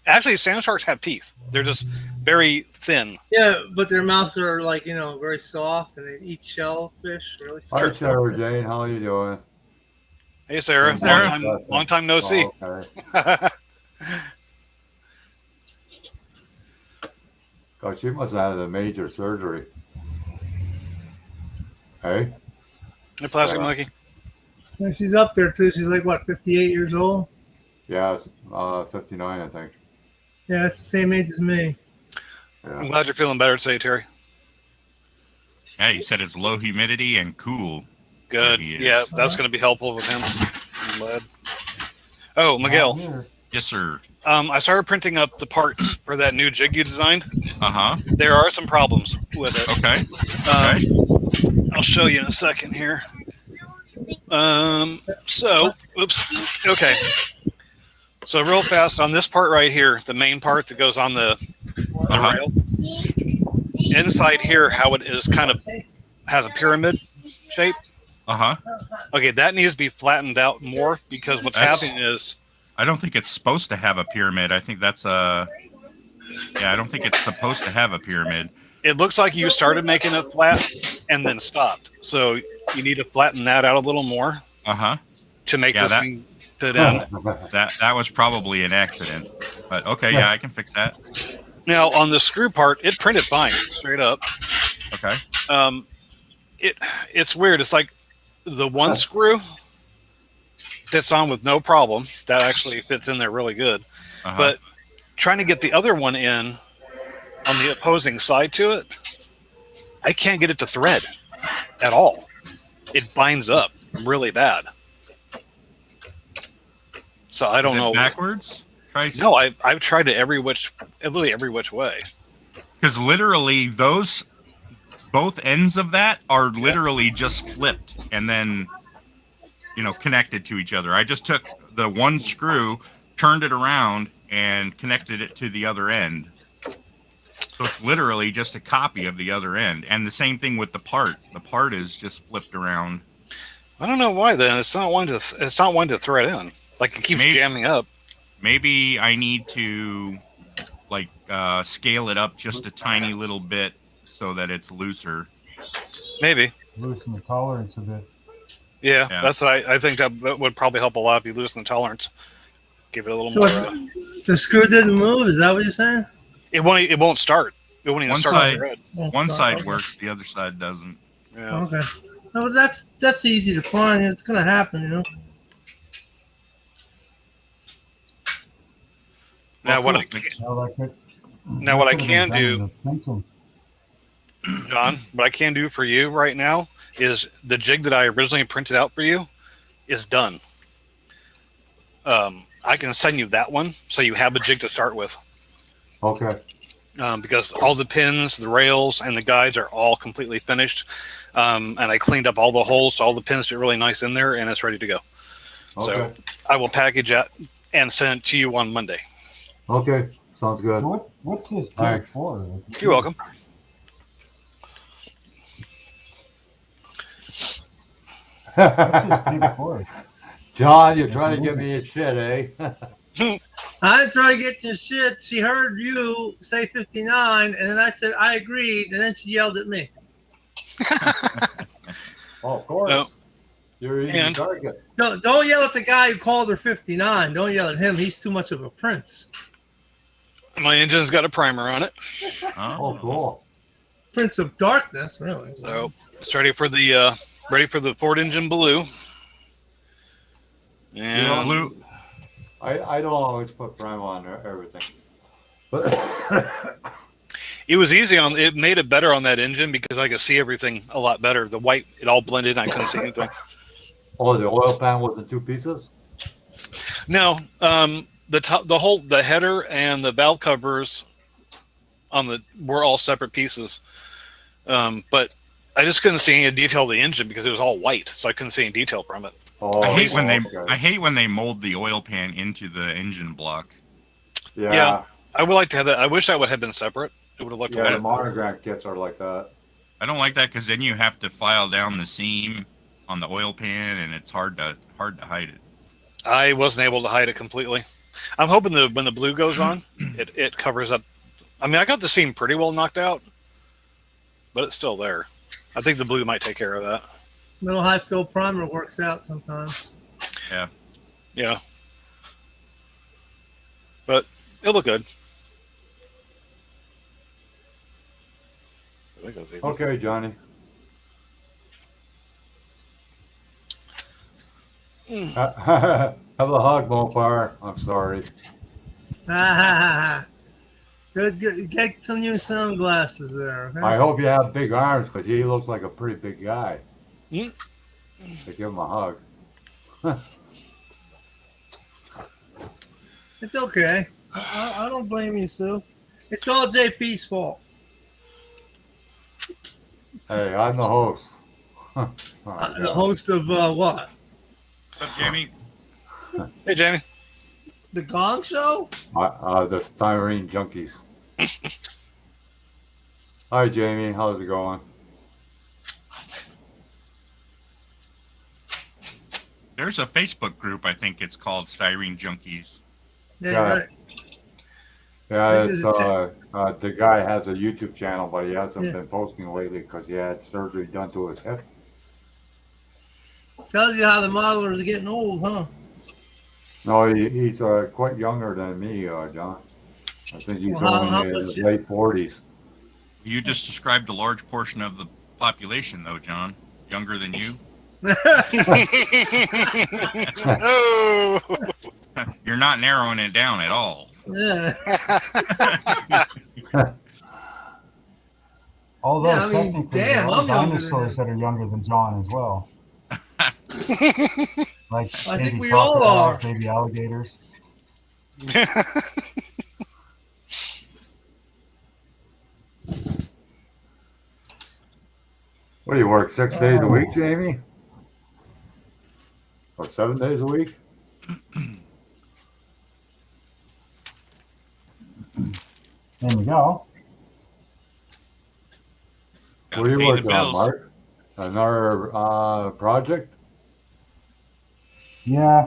Actually, sand sharks have teeth. They're just very thin. Yeah, but their mouths are like, very soft, and they eat shellfish. Really Hi, soft. Sarah Jane. How are you doing? Hey, Sarah. Sarah. Long time no see. Oh, okay. God, she must have had a major surgery. Hey? Hey, Plastic Monkey. And she's up there too. She's like what, 58 years old? Yeah, it's 59, I think. Yeah, that's the same age as me. I'm Yeah. glad you're feeling better today, Terry. Yeah, you said it's low humidity and cool. Good. He is. Yeah, that's going to be helpful with him. I'm glad. Oh, Miguel. Yes, sir. I started printing up the parts for that new jig you designed. Uh-huh. There are some problems with it. Okay. I'll show you in a second here. Oops. Okay. So real fast on this part right here, the main part that goes on the Uh-huh. rail. Inside here, how it is kind of has a pyramid shape. Uh-huh. Okay, that needs to be flattened out more because what's happening is I don't think it's supposed to have a pyramid. I think that's a... Yeah, I don't think it's supposed to have a pyramid. it looks like you started making it flat and then stopped. So you need to flatten that out a little more Uh-huh. to make Yeah, this that- thing fit in. That was probably an accident. But okay, yeah, I can fix that. Now on the screw part, it printed fine, straight up. Okay. It's weird. It's like the one screw fits on with no problem. That actually fits in there really good. Uh-huh. But trying to get the other one in on the opposing side to it, I can't get it to thread at all. It binds up really bad. So I don't Is it know. backwards? No, I've tried it literally every which way. Because literally those both ends of that are literally just flipped and then connected to each other. I just took the one screw, turned it around, and connected it to the other end. So it's literally just a copy of the other end. And the same thing with the part. The part is just flipped around. I don't know why then. It's not wanting to thread in. Like it keeps jamming up. Maybe I need to scale it up just a tiny little bit so that it's looser. Maybe. Loosen the tolerance a bit. Yeah. That's what I think that would probably help a lot if you loosen the tolerance. Give it a little more. The screw didn't move. Is that what you're saying? It won't start. It won't even start on the red. One side works, the other side doesn't. Yeah. Okay. No, but that's easy to find. It's gonna happen, Now, what cool. I can, Now, that could, now that what I could have been can done in do, the pencil. John, what I can do for you right now is the jig that I originally printed out for you is done. I can send you that one so you have a jig to start with. Okay. Because all the pins, the rails, and the guides are all completely finished. And I cleaned up all the holes, so all the pins fit really nice in there, and it's ready to go. Okay. So I will package it and send it to you on Monday. Okay. Sounds good. So what's this jig Thanks. for? Like, You're welcome. what's this jig for? John, you're trying to get me in shit, eh? I didn't try to get your shit. She heard you say 59, and then I said I agreed, and then she yelled at me. Oh, of course. No. You're easy And- target. Don't yell at the guy who called her 59. Don't yell at him. He's too much of a prince. My engine's got a primer on it, Oh, cool. Prince of darkness, really. so it's ready for the Ford engine blue. And Blue. I don't always put primer on everything. But it was easy on. It made it better on that engine because I could see everything a lot better. The white, it all blended. And I couldn't see anything. oh, the oil pan was in two pieces? No, the header and the valve covers were all separate pieces. But I just couldn't see any detail of the engine because it was all white, so I couldn't see any detail from it. Oh, I hate okay. when they mold the oil pan into the engine block. Yeah. I would like to have that. I wish that would have been separate. It would have looked Yeah, the better. monogram kits are like that. I don't like that because then you have to file down the seam on the oil pan, and it's hard to hide it. I wasn't able to hide it completely. I'm hoping when the blue goes on, it covers up. I mean, I got the seam pretty well knocked out, but it's still there. I think the blue might take care of that. Little high fill primer works out sometimes. Yeah. But it'll look good. Okay, Johnny. Have a hug, Mopar. I'm sorry. Good. Get some new sunglasses there. Okay? I hope you have big arms because he looks like a pretty big guy. Mm. So give him a hug. It's okay. I don't blame you, Sue. It's all JP's fault. Hey, I'm the host. The host of what? What's up, Jamie? Hey, Jamie. The Gong Show? The Styrene Junkies. Hi, Jamie. How's it going? There's a Facebook group, I think it's called Styrene Junkies. Yeah, Yeah. right. Yeah, This it's, is the guy has a YouTube channel, but he hasn't Yeah. been posting lately because he had surgery done to his hip. Tells you how the modelers are getting old, huh? No, he's quite younger than me, John. I think he's Well, how only in much his you- late 40s. You just described a large portion of the population, though, John. Younger than you. Oh. You're not narrowing it down at all. Yeah. Although Yeah, I mean, technically damn, there are I'm younger than dinosaurs that are younger than John as well. Like I think baby we all are. crocodiles, baby alligators. What do you work 6 days a week, Jamie? Or 7 days a week? There we go. Gotta What are you pay the working on, bills. Mark? Another project? Yeah.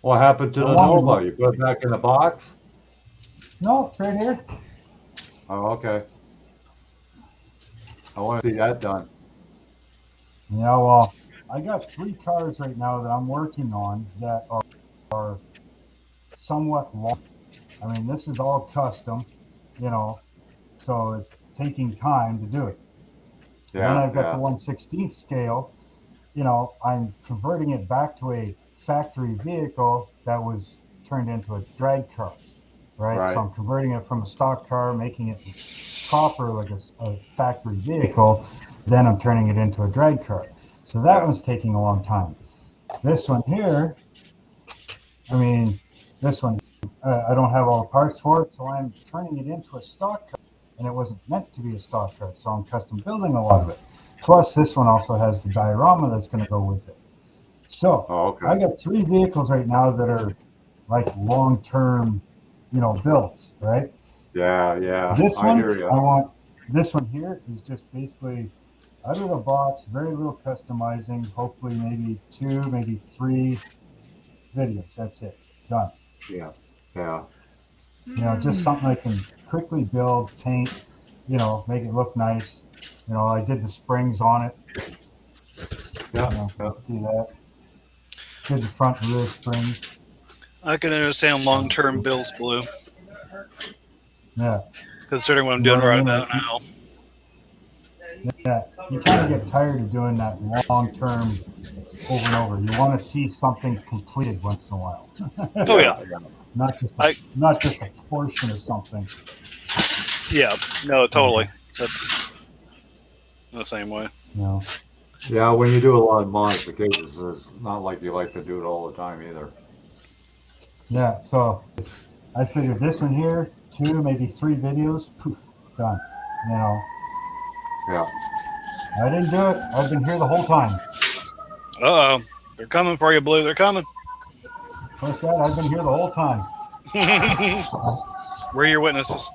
What happened to the I wanted Nova? to- You put it back in the box? No, it's right here. Oh, okay. I want to see that done. Yeah, well, I got 3 cars right now that I'm working on that are somewhat long. I mean, this is all custom, so it's taking time to do it. And then Yeah, I've got yeah. the 1/16th scale. I'm converting it back to a factory vehicle that was turned into a drag car. right? Right. So I'm converting it from a stock car, making it proper like a factory vehicle. Then I'm turning it into a drag car. So that Yeah. one's taking a long time. This one here, I mean, this one, I don't have all the parts for it, so I'm turning it into a stock car, and it wasn't meant to be a stock car, so I'm custom building a lot of it. Plus, this one also has the diorama that's going to go with it. So Oh, I okay. got 3 vehicles right now that are like long-term, builds, right? Yeah, yeah. This I one, hear you. I want, this one here is just basically out of the box, very little customizing, hopefully maybe 2, maybe 3 videos. That's it. Done. Yeah. Yeah. Just something I can quickly build, paint, make it look nice. I did the springs on it. Yeah. You Yeah. can see that. Did the front and rear springs. I can understand long-term builds, Blue, Yeah. considering what I'm You know doing what I right mean? about Like, now. yeah. You kind of get tired of doing that long term over and over. You want to see something completed once in a while. Oh yeah, Yeah. Yeah. not just I a portion of something. yeah, no, totally. Okay. That's the same way. You know. Yeah, when you do a lot of modifications, it's not like you like to do it all the time either. Yeah. So I figured this one here, 2, maybe 3 videos, poof, done. You know. Yeah. I didn't do it. I've been here the whole time. Uh oh, they're coming for you, Blue. They're coming. Plus that, I've been here the whole time. Where are your witnesses?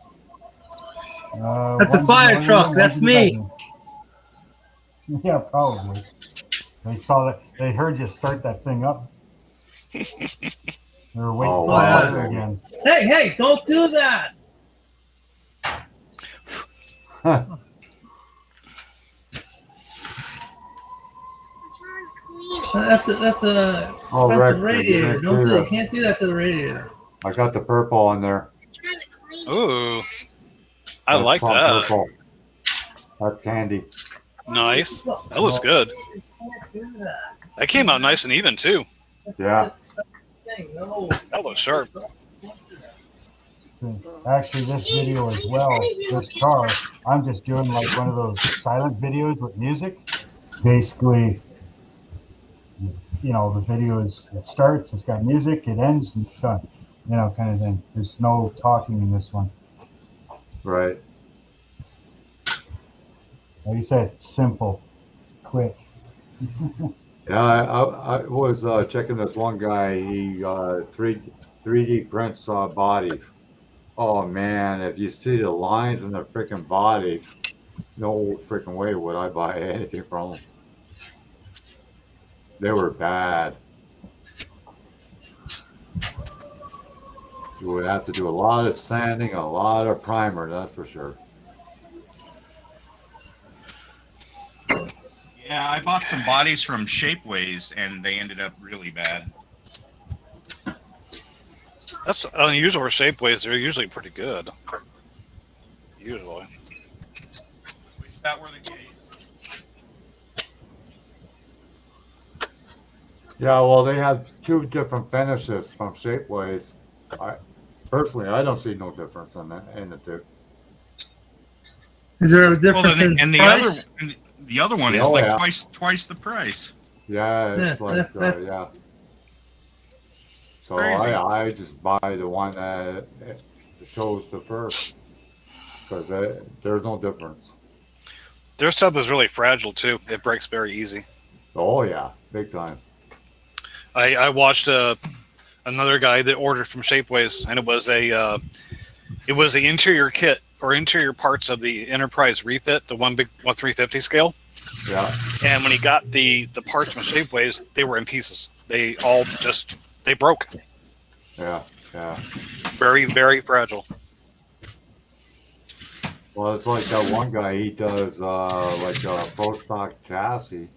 That's a One's in the fire living truck. room, one's That's in the me. bedroom. Yeah, probably. They saw that. They heard you start that thing up. They were waiting Oh, for wow. fire again. Hey, don't do that. I'm trying to clean it. That's a Oh, expensive Rex, you radiator. didn't Don't see do. You that. can't do that to the radiator. I got the purple on there. I'm trying to clean it. Ooh, I That's like plum that. purple. That's candy. Nice. That looks good. You can't do that. That came out nice and even too. Yeah. No. That looks sharp. Actually, this video as well, this car, I'm just doing like one of those silent videos with music. Basically, the video it starts, it's got music, it ends, and it's done. Kind of thing. There's no talking in this one. Right. Like you said, simple, quick. Yeah, I was checking this one guy. He 3D prints bodies. Oh man, if you see the lines in the freaking bodies, no freaking way would I buy anything from them. They were bad. You would have to do a lot of sanding, a lot of primer, that's for sure. Yeah, I bought some bodies from Shapeways, and they ended up really bad. That's unusual for Shapeways. They're usually pretty good. Usually. If that were the case. Yeah, well, they have 2 different finishes from Shapeways. Personally, I don't see no difference in the 2. Is there a Well, difference in and price? the other one is Oh, like yeah. twice the price. Yeah, it's Yeah, like that's- yeah. So Crazy. I just buy the one that shows the first because there's no difference. Their stuff is really fragile too. It breaks very easy. Oh yeah, big time. I watched another guy that ordered from Shapeways, and it was the interior kit or interior parts of the Enterprise refit, the one big 350 scale. Yeah. And when he got the parts from Shapeways, they were in pieces. They all they broke. Yeah. Yeah. Very, very fragile. Well, it's like that one guy. He does like a pro stock chassis.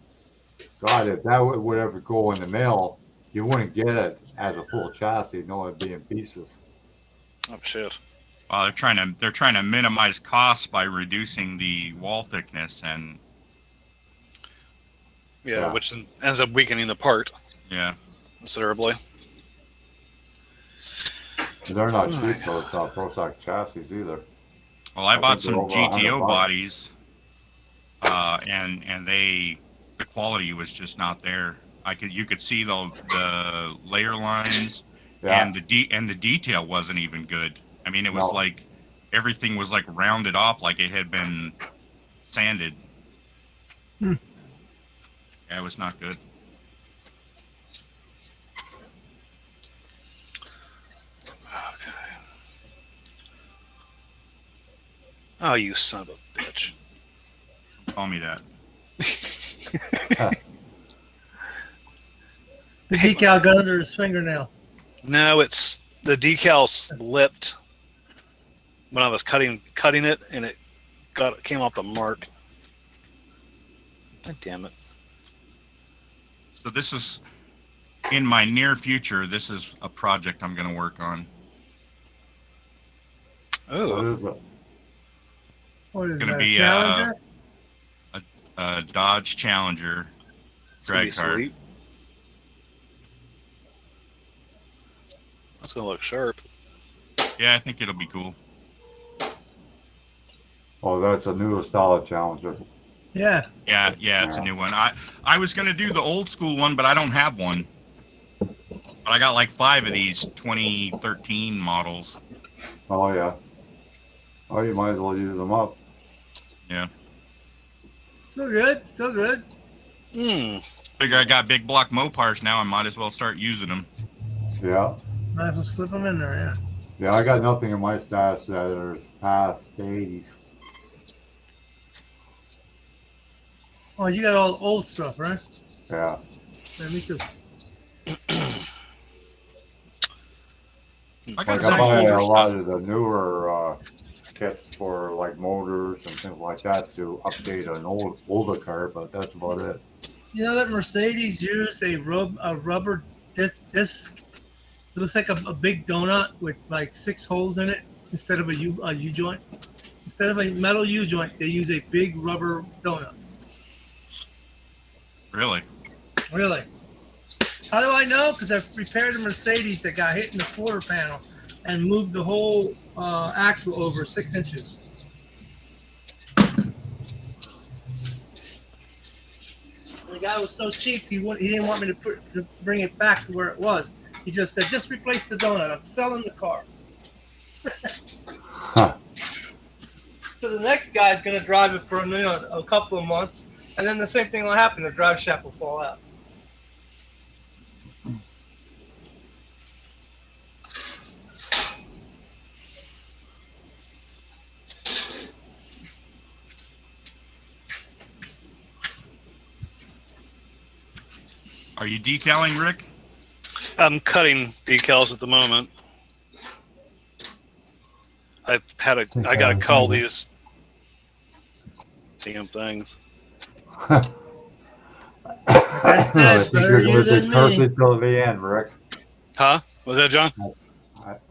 God, if that would ever go in the mail, you wouldn't get it as a full chassis. No, it'd be in pieces. Oh shit. They're trying to minimize costs by reducing the wall thickness, and Yeah, which ends up weakening the part yeah. considerably. They're not cheap, those Prozac chassis either. Well, I I bought think they're some over $100. GTO bodies, and the quality was just not there. You could see the layer lines, Yeah, and the detail wasn't even good. I mean, it was no. like everything was like rounded off, like it had been sanded. Hmm. Yeah, it was not good. Okay. Oh, you son of a bitch. Call me that. The decal got under his fingernail. No, it's the decal slipped when I was cutting it, and it came off the mark. God damn it! So this is in my near future. This is a project I'm going to work on. What Oh, is it? What is Gonna that? be, A Challenger? A Dodge Challenger it's gonna be drag car. sweet. That's gonna look sharp. Yeah, I think it'll be cool. Oh, that's a new style Challenger. Yeah. Yeah, it's a new one. I was gonna do the old school one, but I don't have one. But I got like 5 of these 2013 models. Oh, yeah. Oh, you might as well use them up. Yeah. Still good. Still good. Hmm. Figure I got big block Mopars now. I might as well start using them. Yeah. Might as well slip them in there, yeah. Yeah, I got nothing in my stash that are past the 80s. Oh, you got all old stuff, right? Yeah. Yeah, me too. I got Like some I buy older a lot stuff. of the newer kits for like motors and things like that to update an older car, but that's about it. You know that Mercedes used a rubber disc? It looks like a big donut with like 6 holes in it instead of a U joint. Instead of a metal U joint, they use a big rubber donut. Really? Really? How do I know? Because I've repaired a Mercedes that got hit in the quarter panel and moved the whole axle over 6 inches. The guy was so cheap, he didn't want me to bring it back to where it was. He just said, just replace the donut. I'm selling the car. Huh. So the next guy's going to drive it for a couple of months, and then the same thing will happen. The drive shaft will fall out. Are you decaling, Rick? I'm cutting decals at the moment. I gotta cut all these damn things. I think better you're you going to than be me. cursing till the end, Rick. Huh? Was that John?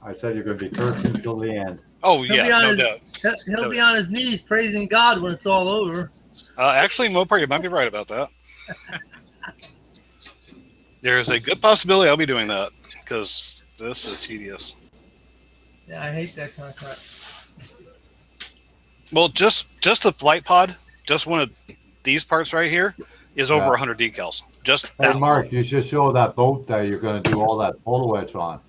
I said you're going to be cursing till the end. Oh He'll yeah, be on no his- doubt. He'll be on his knees praising God when it's all over. Actually, Mopar, you might be right about that. There's a good possibility I'll be doing that because this is tedious. Yeah, I hate that kind of crap. Well, just the flight pod, just one of these parts right here, is over Yeah. 100 decals. Just Hey, that Mark, one. you should show that boat that you're going to do all that photo etch on.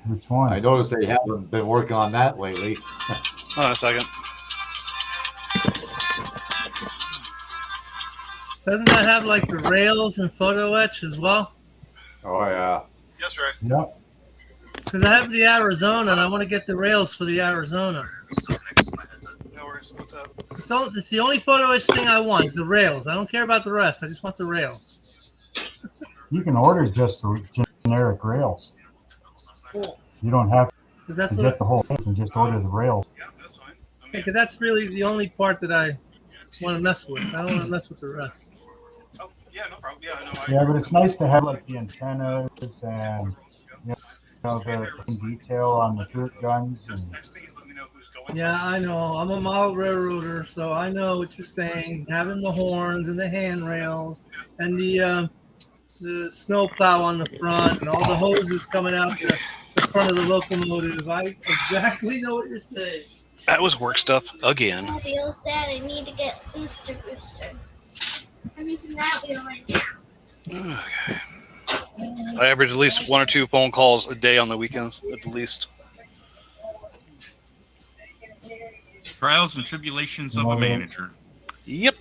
Which one? I noticed that you haven't been working on that lately. Hold on a second. Doesn't that have like the rails and photo etch as well? Oh, yeah. Yes, right. Yep. Because I have the Arizona and I want to get the rails for the Arizona. No worries. What's up? So it's the only photo etch thing I want, the rails. I don't care about the rest. I just want the rails. You can order just the generic rails. Cool. You don't have 'Cause that's to what get the whole thing. You can just order the rails. Yeah, that's fine. because that's really the only part that I want to mess with. I don't want to mess with the rest. Oh, yeah, no problem. Yeah, I know. Yeah, but it's nice to have like the antennas and you know the detail on the turret guns. And Next thing is let me know who's going. Yeah, I know. I'm a model railroader, so I know what you're saying. Having the horns and the handrails and the the snow plow on the front and all the hoses coming out the front of the locomotive. I exactly know what you're saying. That was work stuff again. Oh, wheels, Dad. I need to get booster. I'm using that wheel right now. I average at least 1 or 2 phone calls a day on the weekends, at the least. Trials and tribulations of a manager. Yep.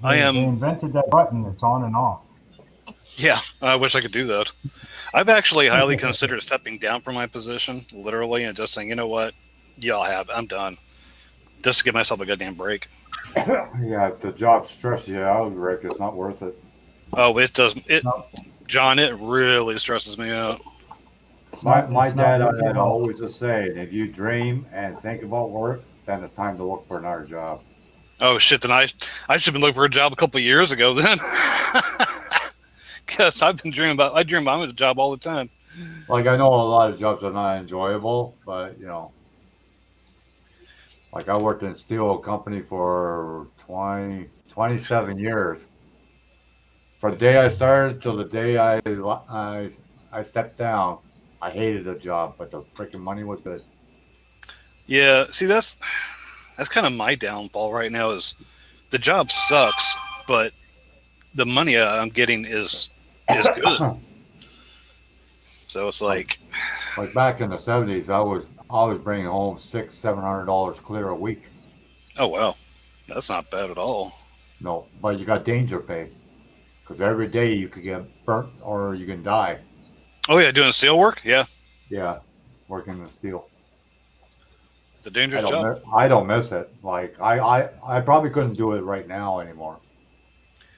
They am. invented that button that's on and off. Yeah, I wish I could do that. I've actually highly considered stepping down from my position, literally, and just saying, you know what, I'm done. Just to give myself a goddamn break. Yeah, if the job stresses you out, Rick, it's not worth it. Oh, it does. No. John, it really stresses me out. My It's dad not worth it had at all. always a saying, if you dream and think about work, then it's time to look for another job. Oh shit! Then I should have been looking for a job a couple of years ago then, because I dream about a job all the time. Like, I know a lot of jobs are not enjoyable, but, you know, like I worked in a steel company for 27 years. From the day I started till the day I stepped down, I hated the job, but the freaking money was good. Yeah, see that's kind of my downfall right now. Is the job sucks, but the money I'm getting is good. So it's like back in the 70s, I was bringing home $600-700 clear a week. oh wow, that's not bad at all. No, but you got danger pay because every day you could get burnt or you can die. Oh yeah, doing steel work, yeah, Yeah, working in steel. it's a dangerous job. I don't miss it. Like I probably couldn't do it right now anymore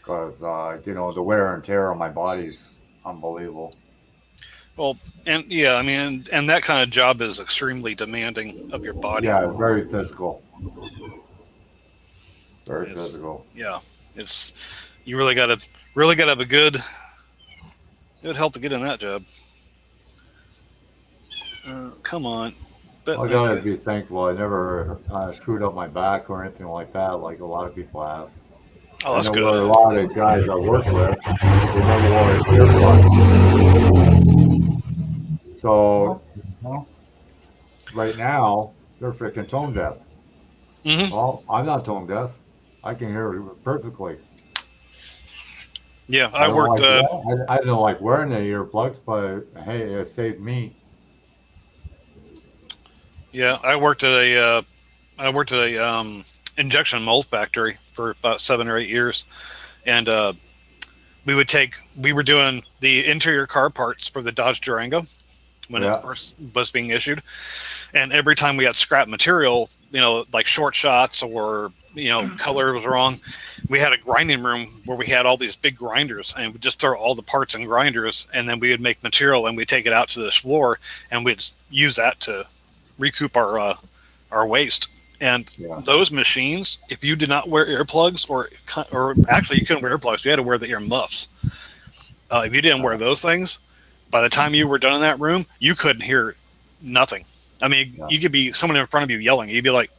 because you know, the wear and tear on my body is unbelievable. Well, and yeah, I mean, and that kind of job is extremely demanding of your body. Yeah, very physical. Very Yes. physical. Yeah, it's you really gotta have a good health to get in that job. Come on. But I gotta be thankful I never screwed up my back or anything like that, like a lot of people have. Oh, that's I know good. where a lot of guys I work with, they never wore earplugs. So Well, right now, they're freaking tone deaf. Hmm. Well, I'm not tone deaf. I can hear it perfectly. Yeah, I worked. I don't like wearing the earplugs, but hey, it saved me. Yeah, I worked at a injection mold factory for about 7 or 8 years, and we were doing the interior car parts for the Dodge Durango when Yeah. it first was being issued, and every time we had scrap material, you know, like short shots or color was wrong, we had a grinding room where we had all these big grinders, and we'd just throw all the parts in grinders, and then we would make material, and we'd take it out to this floor, and we'd use that to recoup our waste. And Yeah. those machines, if you did not wear earplugs, or actually you couldn't wear earplugs, you had to wear the ear muffs. If you didn't wear those things, by the time you were done in that room, you couldn't hear nothing. I mean, Yeah. you could be someone in front of you yelling, you'd be like,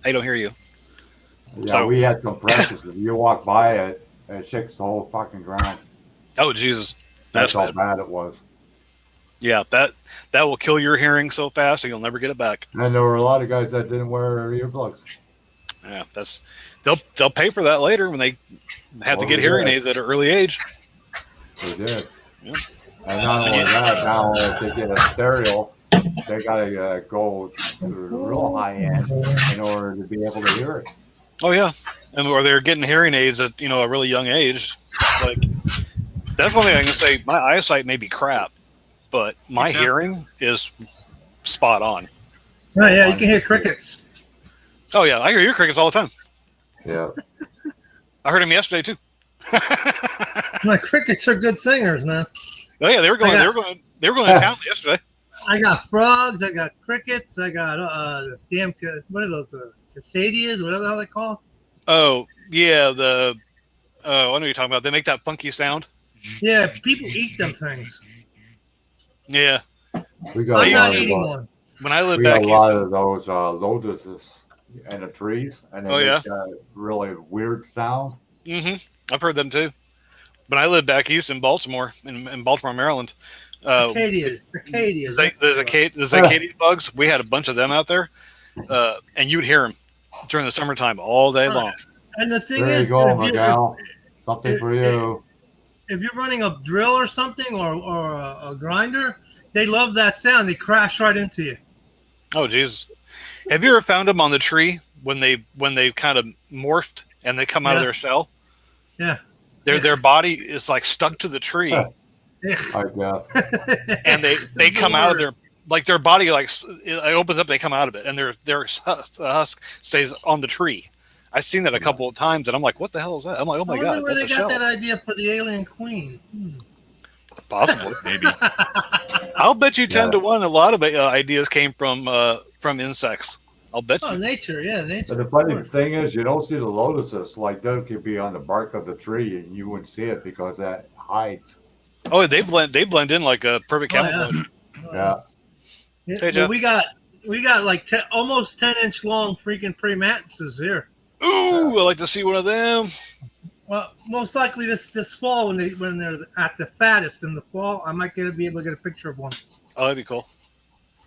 I don't hear you. Yeah, So- we had compressors. If you walk by it, it shakes the whole fucking ground. Oh Jesus, That's that's how bad. bad it was. Yeah, that will kill your hearing so fast, and you'll never get it back. And there were a lot of guys that didn't wear earplugs. Yeah, they'll pay for that later when they have to Well, get they hearing did. aids at an early age. They did. Yep. And not only that, now if they get a stereo, they gotta go to the real high end in order to be able to hear it. Oh yeah, or they're getting hearing aids at a really young age. It's like that's one thing I can say. My eyesight may be crap, but my Exactly. hearing is spot on. Oh, yeah, you can hear crickets. Oh yeah, I hear your crickets all the time. Yeah. I heard them yesterday too. My crickets are good singers, man. Oh yeah, they were going to town yesterday. I got frogs. I got crickets. I got damn. What are those? Casadias, whatever the hell they call. Oh yeah, I know what you're talking about. They make that funky sound. Yeah, people eat them things. Yeah, We got I'm a not lot eating of one. when I lived we got back a lot east. of those lotuses in the trees, and they Oh, make yeah? that really weird sound. Mm-hmm. I've heard them too. When I lived back east in Baltimore, in Baltimore, Maryland, Acadias. the Acadian bugs. We had a bunch of them out there, and you'd hear them during the summertime all day long. And the thing There is, you go, Miguel. Something for you. if you're running a drill or something or a grinder, they love that sound. They crash right into you. Oh, Jesus. Have you ever found them on the tree when they kind of morphed and they come out of their shell? Yeah. Their body is like stuck to the tree, I guess. and they come out of their body it opens up, they come out of it, and their husk stays on the tree. I've seen that a couple of times, and I'm like, what the hell is that? I'm like, oh my I god, wonder where that's they a got shell. that idea for the alien queen. Possibly. Maybe. I'll bet you 10 to 1 a lot of ideas came from insects. I'll bet you. Oh, nature, nature. But the funny thing is, you don't see the lotuses like that. Could be on the bark of the tree, and you wouldn't see it because that hides. Oh, they blend in like a perfect camouflage. Yeah. Hey, Well, Jeff. we got like almost 10-inch long freaking praying mantises here. Ooh, I like to see one of them. Well, most likely this fall when they're at the fattest in the fall, I might be able to get a picture of one. Oh, that'd be cool.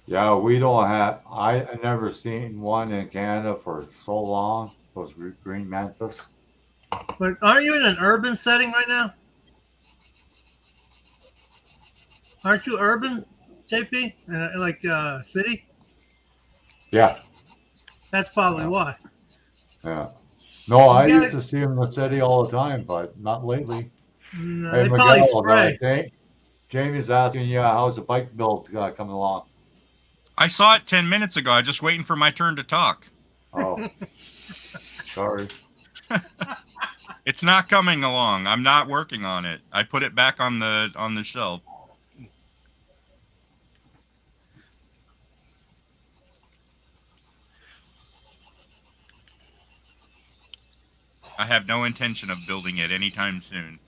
Yeah, we don't have. I never seen one in Canada for so long. Those green mantis. But aren't you in an urban setting right now? Aren't you urban, JP? Like city? Yeah. That's probably why. Yeah. No, I gotta- used to see them in the city all the time, but not lately. No, Hey, they probably Miguel, spray. Jamie's asking you how's the bike build coming along? I saw it 10 minutes ago. I'm just waiting for my turn to talk. Oh, sorry. It's not coming along. I'm not working on it. I put it back on the shelf. I have no intention of building it anytime soon.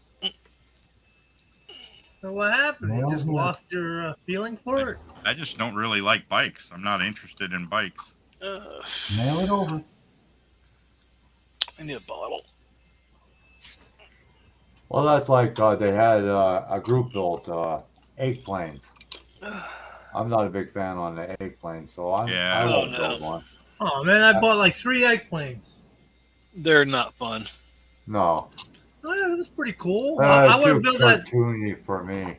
So what happened? You just Yeah. lost your feeling for it? I just don't really like bikes. I'm not interested in bikes. Nail it over. I need a bottle. Well, that's like they had a group built egg planes. I'm not a big fan on the egg planes, so I won't build one. Oh man, I bought like 3 egg planes. They're not fun. No. Oh yeah, that was pretty cool. I Too want to build that. cartoony for me.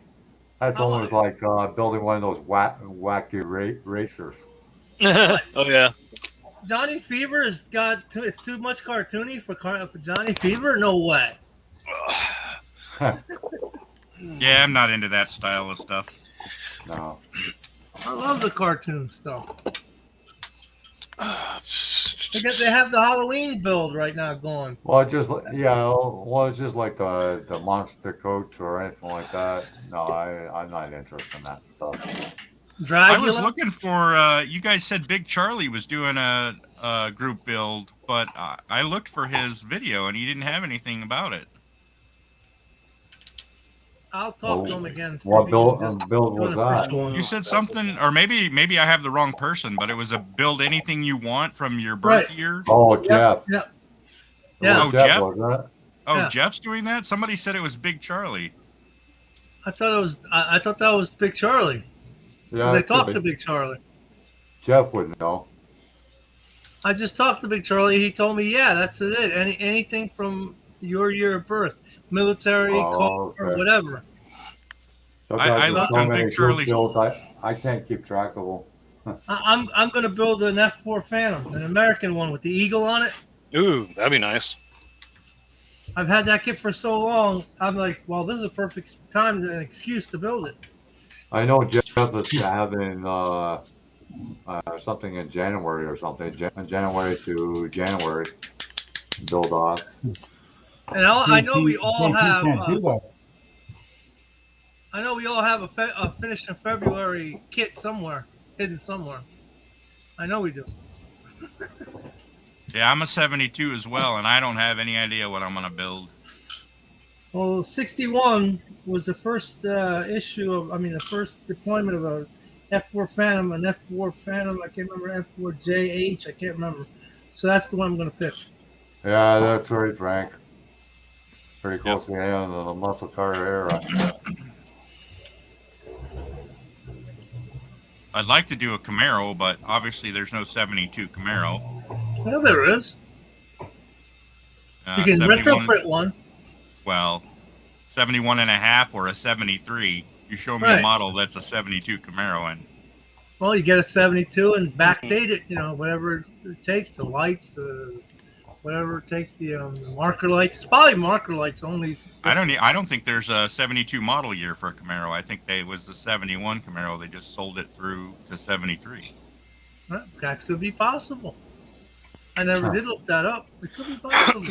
That's I almost like building one of those wacky racers. Oh yeah. Johnny Fever has got it's too much cartoony for Johnny Fever. No way. Yeah, I'm not into that style of stuff. No. I love the cartoon stuff. They have the Halloween build right now going. Well, it's just like the Monster Coach or anything like that. No, I'm not interested in that stuff. Dragula? I was looking for. You guys said Big Charlie was doing a group build, but I looked for his video and he didn't have anything about it. I'll talk to him again. What build was that? You said something, or maybe I have the wrong person, but it was a build anything you want from your birth year. Oh, Jeff. Yeah. Oh, Jeff? Was that? Oh, Yeah. Jeff's doing that? Somebody said it was Big Charlie. I thought it was. I thought that was Big Charlie. Yeah. I talked to Big Charlie. Jeff would know. I just talked to Big Charlie. He told me, yeah, that's it. Anything from your year of birth, military, call, or whatever. I looked on Big Charlie's. I can't keep track of them. I'm going to build an F4 Phantom, an American one with the eagle on it. Ooh, that'd be nice. I've had that kit for so long. I'm like, well, this is a perfect time, an excuse to build it. I know Jeff is having something in January or something. January to January. Build off. And I know we all have. Can't do that. I know we all have a finished in February kit somewhere, hidden somewhere. I know we do. Yeah, I'm a 72 as well, and I don't have any idea what I'm going to build. Well, 61 was the first the first deployment of a F4 Phantom, an F4 Phantom. I can't remember F4JH. I can't remember. So that's the one I'm going to pick. Yeah, that's right, Frank. pretty close to the end of the muscle car era. I'd like to do a Camaro, but obviously there's no 72 Camaro. Well, there is. You can 71, retrofit one. well, 71 and a half or a 73. You show me a Right. model that's a 72 Camaro, and Well, you get a 72 and backdate it, whatever it takes, the lights, whatever it takes, the marker lights. It's probably marker lights only. I don't think there's a 72 model year for a Camaro. I think it was the 71 Camaro. They just sold it through to 73. Well, that could be possible. I never did look that up. It could be possible.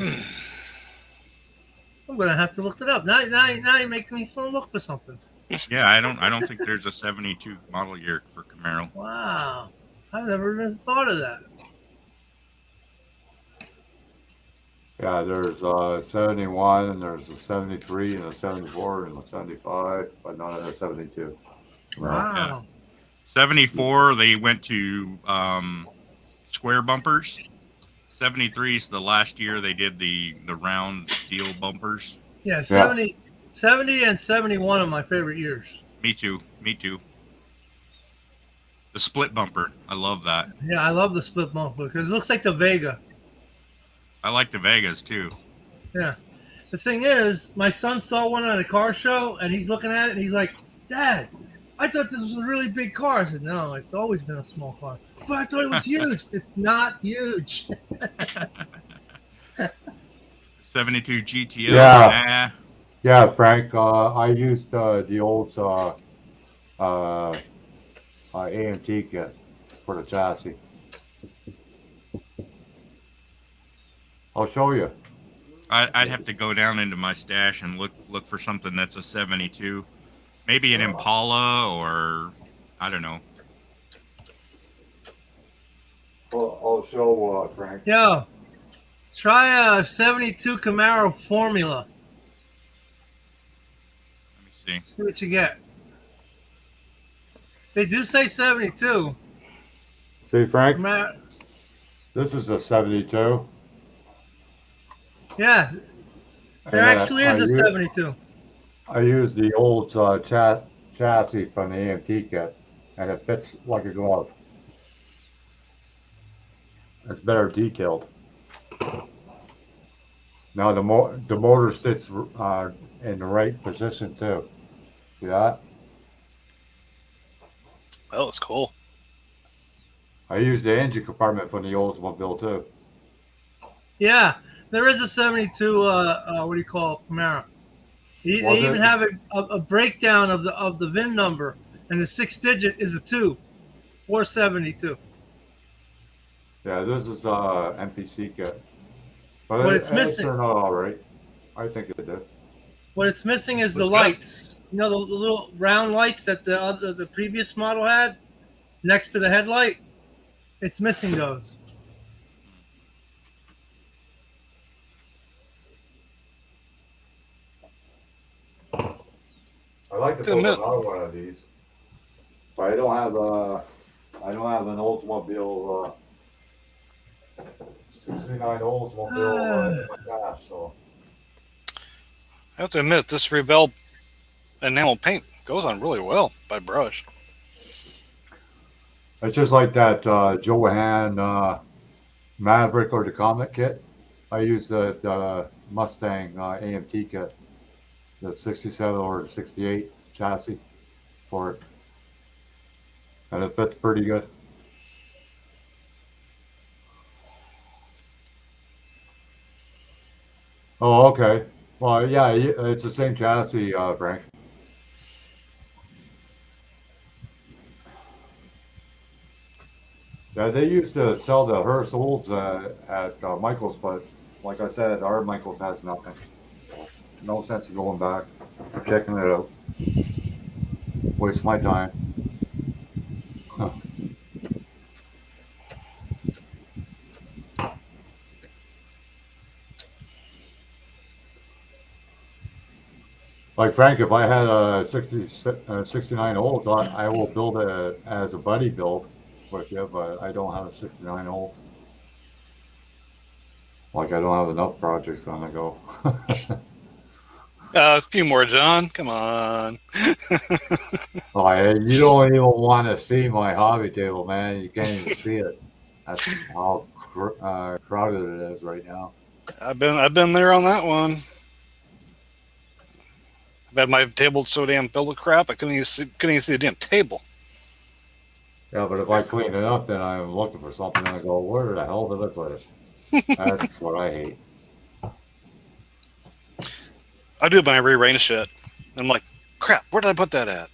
I'm gonna have to look it up. Now you're making me feel look for something. Yeah, I don't think there's a 72 model year for Camaro. Wow, I've never even thought of that. Yeah, there's 71, and there's a 73, and a 74, and a 75, but not a 72. Wow. 74, they went to square bumpers. 73 is the last year they did the round steel bumpers. Yeah, 70 and 71 are my favorite years. Me too. The split bumper, I love that. Yeah, I love the split bumper because it looks like the Vega. I like the Vegas too. Yeah. The thing is, my son saw one at a car show, and he's looking at it, and he's like, "Dad, I thought this was a really big car." I said, "No, it's always been a small car." But I thought it was huge. It's not huge. 72 GTO. Yeah. Yeah, Frank. I used the old AMT kit for the chassis. I'll show you. I'd have to go down into my stash and look for something that's a 72. Maybe an Impala, or I don't know. I'll show Frank. Yo, try a 72 Camaro Formula. Let me see. See what you get. They do say 72. See, Frank? Camaro. This is a 72. Yeah, there actually is a 72. I used the old chassis from the AMT kit, and it fits like a glove. It's better detailed. Now the motor sits in the right position too. See that? Oh, it's cool. I used the engine compartment from the Oldsmobile too. Yeah, there is a 72. What do you call it, Camaro? They even have a breakdown of the VIN number, and the 6-digit is a 2, 472. Yeah, this is MPC kit. But What it's missing. It turned out all right. I think it did. What it's missing is the What's that? lights. You know the little round lights that the previous model had next to the headlight. It's missing those. I like to build another one of these, but I don't have an Oldsmobile 69 Oldsmobile in my dash, so. I have to admit, this Rebel enamel paint goes on really well by brush. It's just like that Johan Maverick or the Comet kit. I use the Mustang AMT kit, the 67 or the 68 chassis for it. And it fits pretty good. Oh, okay. Well, yeah, it's the same chassis, Frank. Yeah, they used to sell the Hearst Olds at Michael's, but like I said, our Michael's has nothing. No sense in going back, checking it out. Waste my time. Huh. Like Frank, if I had a 69 Olds, I will build it as a buddy build with you, but I don't have a 69 Olds. Like I don't have enough projects on the go. A few more, John. Come on. You don't even want to see my hobby table, man. You can't even see it. That's how crowded it is right now. I've been there on that one. I've had my table so damn filled with crap I couldn't even see the damn table. Yeah, but if I clean it up, then I'm looking for something and I go, where the hell did I put it? That's what I hate. I do it when I rearrange shit. I'm like, crap, where did I put that at?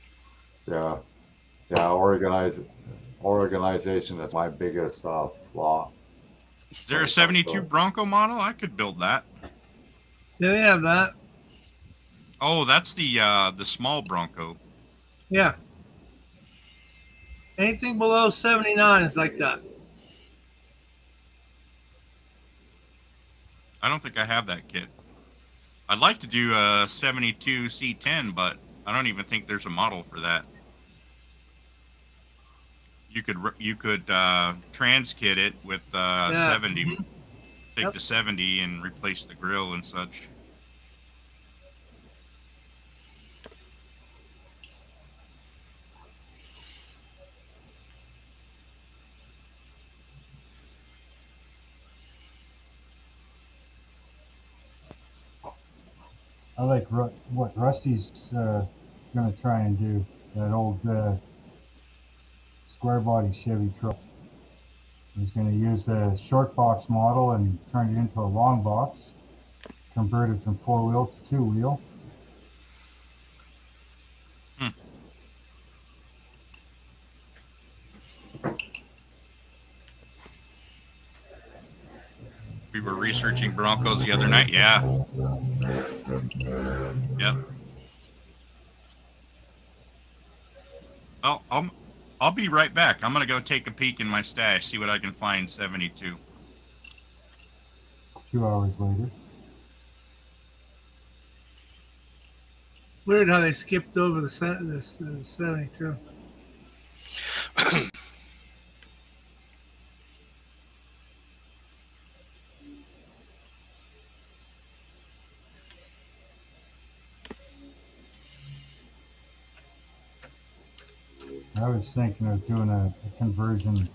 Yeah, yeah, organization is my biggest flaw. Is there a 72 Bronco model? I could build that. Yeah, they have that. Oh, that's the small Bronco. Yeah. Anything below 79 is like that. I don't think I have that kit. I'd like to do a 72 C10, but I don't even think there's a model for that. You could trans-kit it with 70. Take the 70 and replace the grill and such. I like what Rusty's going to try and do. That old square body Chevy truck. He's going to use the short box model and turn it into a long box. Convert it from 4-wheel to 2-wheel. We were researching Broncos the other night. Yeah. Yep. Well, I'll be right back. I'm gonna go take a peek in my stash, see what I can find 72. 2 hours later. Weird how they skipped over the 72. I was thinking of doing a conversion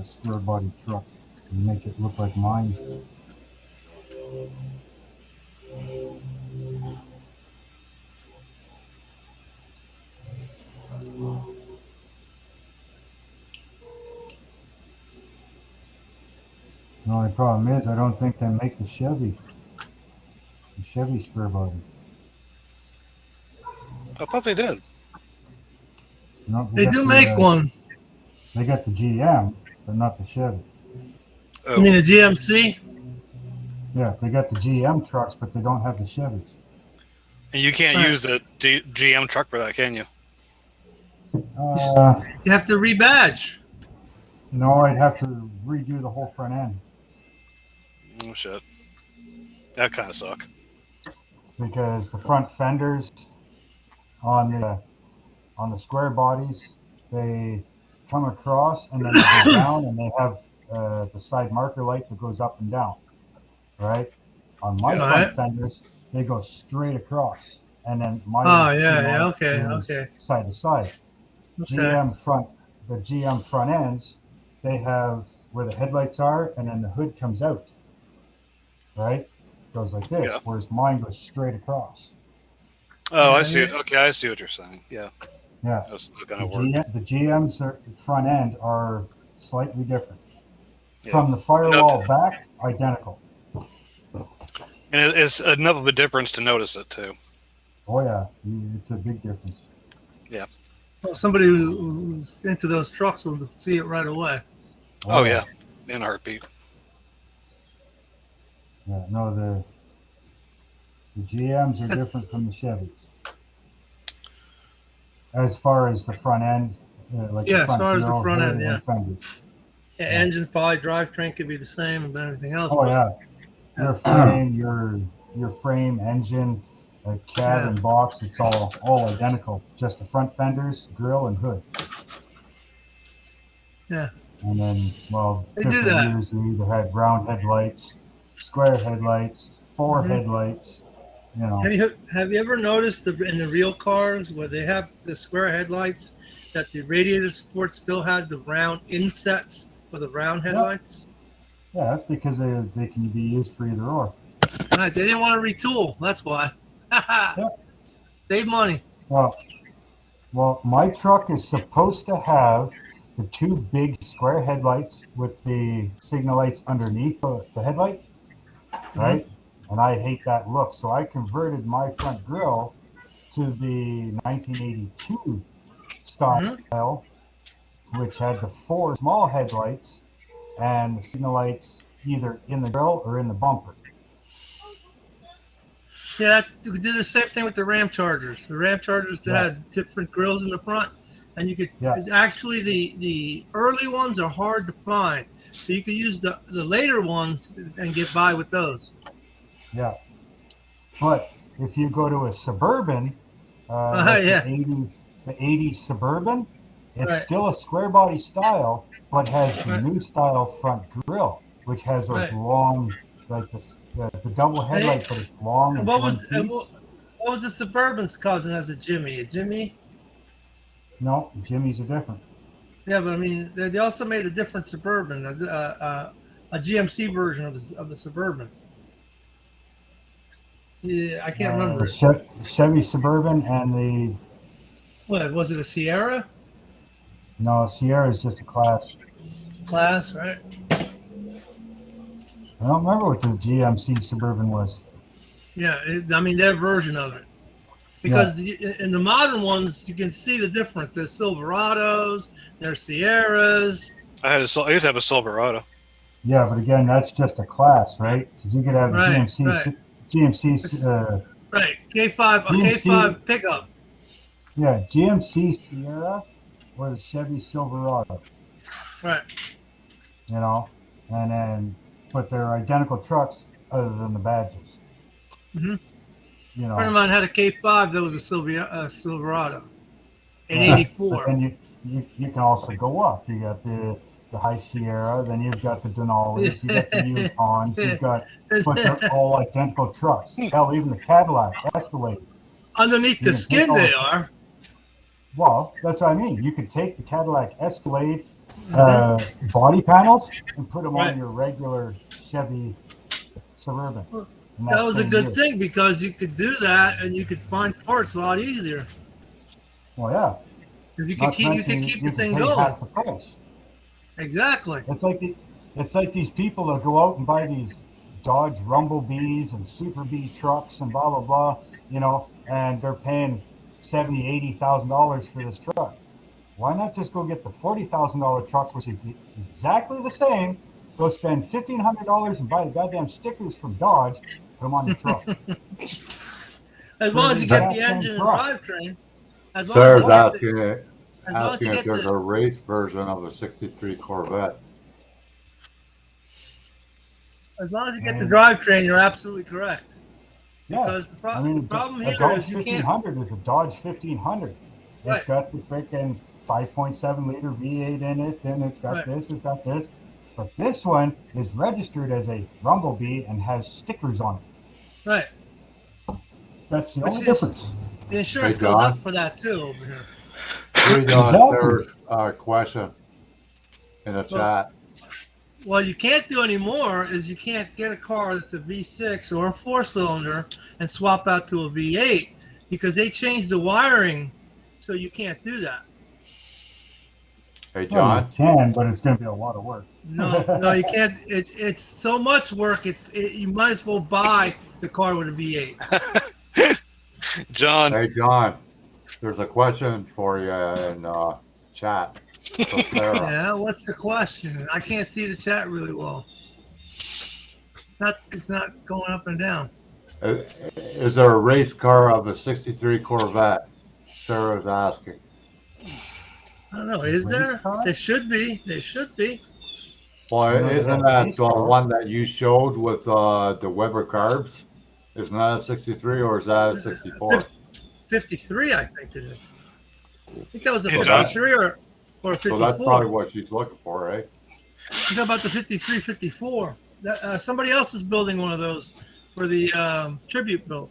square body truck and make it look like mine. The only problem is I don't think they make the Chevy square body. I thought they did. No, They do make one. They got the GM, but not the Chevy. Oh. You mean the GMC? Yeah, they got the GM trucks, but they don't have the Chevys. And you can't use the GM truck for that, can you? You have to rebadge. No, I'd have to redo the whole front end. Oh shit. That kind of suck. Because the front fenders on the square bodies, they come across and then they go down, and they have the side marker light that goes up and down. Right? On my front fenders, they go straight across, and then my okay. side to side. Okay. The GM front ends, they have where the headlights are, and then the hood comes out. Right? Goes like this, whereas mine goes straight across. Oh, I see it. Okay, I see what you're saying. Yeah. Yeah. The GM's front end are slightly different. Yeah. From the firewall back, identical. And it's enough of a difference to notice it too. Oh yeah, it's a big difference. Yeah. Well, somebody who's into those trucks will see it right away. Oh yeah, in a heartbeat. Yeah, no, the GMs are different from the Chevys. As far as the front end, as far as the front end, yeah. Fenders. Yeah, engines, probably drivetrain could be the same, but everything else. Oh yeah, your frame, your frame, engine, cab and box, it's all identical. Just the front fenders, grill, and hood. Yeah. And then, they do that. Years, we either had round headlights, square headlights, 4 headlights, You know. Have you ever noticed in the real cars where they have the square headlights that the radiator support still has the round insets for the round headlights? Yeah, that's because they can be used for either or. Right, they didn't want to retool. That's why. Yeah. Save money. Well, my truck is supposed to have the two big square headlights with the signal lights underneath the headlight, right? And I hate that look, so I converted my front grille to the 1982 style, which had the four small headlights and the signal lights either in the grille or in the bumper. Yeah, we did the same thing with the Ram Chargers. The Ram Chargers that Yeah. had different grills in the front, and you could Yeah. actually the early ones are hard to find, so you could use the later ones and get by with those. Yeah. But if you go to a Suburban, Yeah. the 80s Suburban, it's Right. still a square body style, but has the Right. new style front grille, which has those Right. long, like the double headlight, but it's long And and what one was and piece. what was the Suburban's cousin as a Jimmy? A Jimmy? No, Jimmy's are different. Yeah, but I mean, they also made a different Suburban, a GMC version of the Suburban. Yeah, I can't remember. The Chevy Suburban and the What was it? A Sierra Sierra is just a class. class, right? I don't remember what the GMC Suburban was. Yeah, I mean their version of it. Because in the modern ones, you can see the difference. There's Silverados, there's Sierras. I used to have a Silverado. Yeah, but again, that's just a class, right? Because you could have Right, GMC, right. GMC, Right, K5, a GMC. K5 pickup. yeah, GMC Sierra or the Chevy Silverado, Right. you know, and then, but they're identical trucks other than the badges. Mhm. You A friend of know, mine had a K5 that was a Silverado in Yeah. '84. and you can also go up. You got the High Sierra, then you've got the Denali's, you got the Yukons, you've got, but they're all identical trucks. Hell, even the Cadillac Escalade. Underneath the You can skin, take all they the- are. Well, that's what I mean. You could take the Cadillac Escalade body panels and put them Right. on your regular Chevy Suburban. And That was a same good year. thing because you could do that and you could find parts a lot easier. Well, yeah. 'Cause you Not could to keep the mention thing pay going. half the price. Exactly. It's like these people that go out and buy these Dodge Rumblebees and Super Bee trucks and blah blah blah, you know, and they're paying $70,000-$80,000 for this truck. Why not just go get the $40,000 truck, which is exactly the same? Go spend $1,500 and buy the goddamn stickers from Dodge, put them on your truck. As long as you get the Exact same engine and truck. drivetrain. As long Sarah's as you get asking, as long as you if get there's the a race version of a '63 Corvette. as long as you get the And- drivetrain, you're absolutely correct. Yeah. Because the problem a here Dodge is you can't. 1500 is a Dodge 1500. Right. It's got the freaking 5.7 liter V8 in it, and it's got Right. this, it's got this. But this one is registered as a Rumblebee and has stickers on it. Right. That's the Which only is- difference. The insurance Hey, goes John? up for that too over here. Read Sarah's question in the chat. What you can't do anymore is you can't get a car that's a V6 or a 4-cylinder and swap out to a V8 because they changed the wiring, so you can't do that. Hey, Well, John. you can, but it's going to be a lot of work. No, you can't. It's so much work. You might as well buy the car with a V8. John, Hey, John. There's a question for you in chat. For Sarah. Yeah, what's the question? I can't see the chat really well. It's not going up and down. Is there a race car of a '63 Corvette? Sarah's asking. I don't know. Is there? There should be. There should be. Well, isn't Yeah, that race the car. one that you showed with the Weber carbs? Isn't that a '63 or is that a '64? 53, I think it is. I think that was a Hey, 53 or a So 54. that's probably what she's looking for, eh? You know about the 53, 54. Somebody else is building one of those for the tribute build.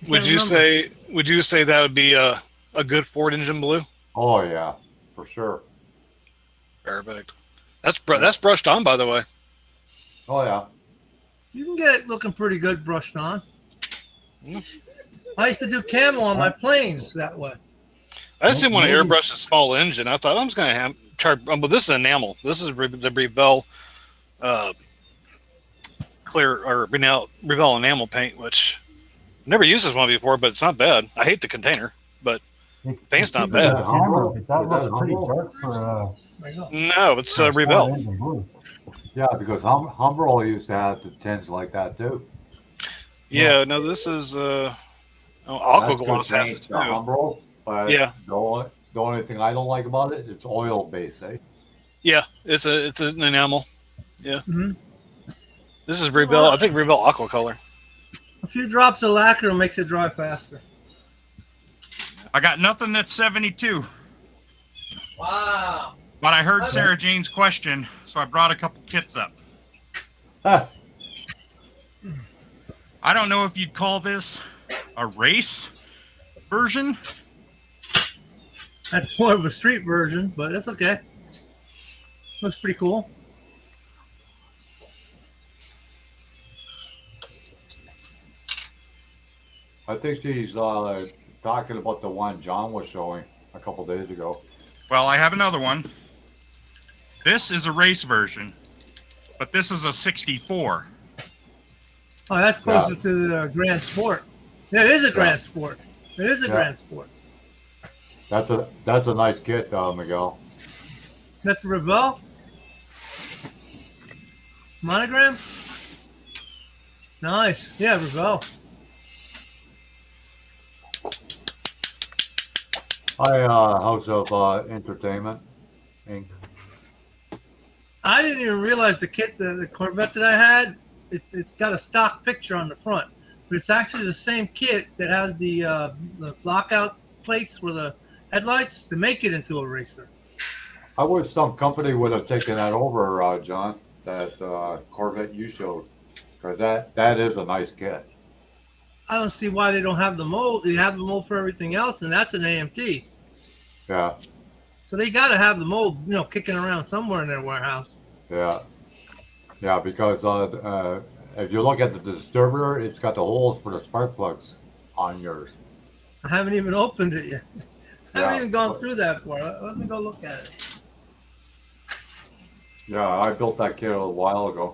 Would you say that would be a good Ford engine blue? Oh yeah, for sure. Perfect. That's brushed on, by the way. Oh yeah. You can get it looking pretty good brushed on. Mm. I used to do camo on my planes that way. I just didn't want to Maybe- airbrush a small engine. I thought I'm just going to try. But this is enamel. This is the Revell clear or Revell enamel paint, which I never used this one before, but it's not bad. I hate the container, but paint's not bad. The hammer, but that Is that looks pretty Humbrol? dark for There you go. No, it's a Revell. small engine blue. Yeah, because Humbrol used to have the tints like that too. Yeah, no, this is Aqua That's Gloss good has paint, it the too. Humbrol, but Yeah. the only thing I don't like about it, it's oil based, eh? Yeah, it's an enamel. Yeah. Mhm. This is Revell. I think Revell Aqua Color. A few drops of lacquer makes it dry faster. I got nothing that's 72. Wow. But I heard Sarah Jane's question, so I brought a couple kits up. Ah, I don't know if you'd call this a race version. That's more of a street version, but that's okay. Looks pretty cool. I think she's talking about the one John was showing a couple days ago. Well, I have another one. This is a race version, but this is a 64. Oh, that's closer to the Grand Sport. Yeah, it is a Grand Sport. It is a Grand Sport. That's a nice kit, Miguel. That's a Revell monogram. Nice. Yeah, Revell. Hi, House of Entertainment, Inc. I didn't even realize the kit, the Corvette that I had, it's got a stock picture on the front, but it's actually the same kit that has the lockout plates for the headlights to make it into a racer. I wish some company would have taken that over, John, that Corvette you showed, because that is a nice kit. I don't see why they don't have the mold. They have the mold for everything else, and that's an AMT. Yeah, So they got to have the mold, kicking around somewhere in their warehouse. yeah, because if you look at the distributor, it's got the holes for the spark plugs on yours. I haven't even opened it yet. I haven't Yeah. even gone through that far. Let me go look at it. Yeah, I built that kit a while ago.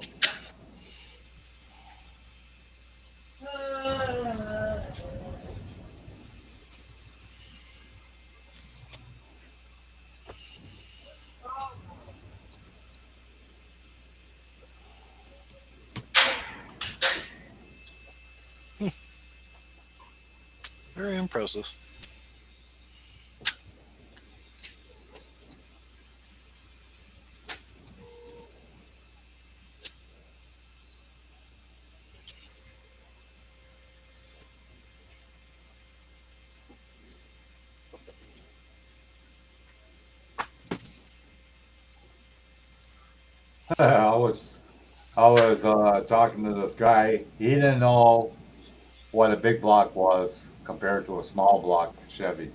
Very impressive. I was talking to this guy. He didn't know what a big block was compared to a small block Chevy.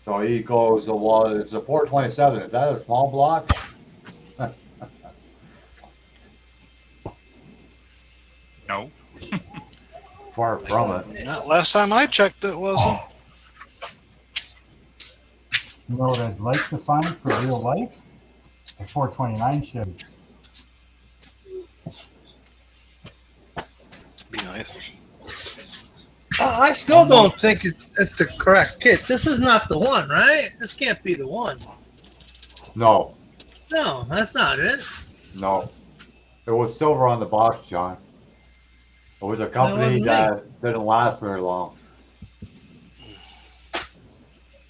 So he goes, well, it's a 427. Is that a small block? No. Far from it. Not last time I checked, it wasn't. You know what I'd like to find for real life? A 429 Chevy. Be nice. I still don't think it's the correct kit. This is not the one, right? This can't be the one. No, No, that's not it. no. It was silver on the box, John. It was a company wasn't that didn't last very long.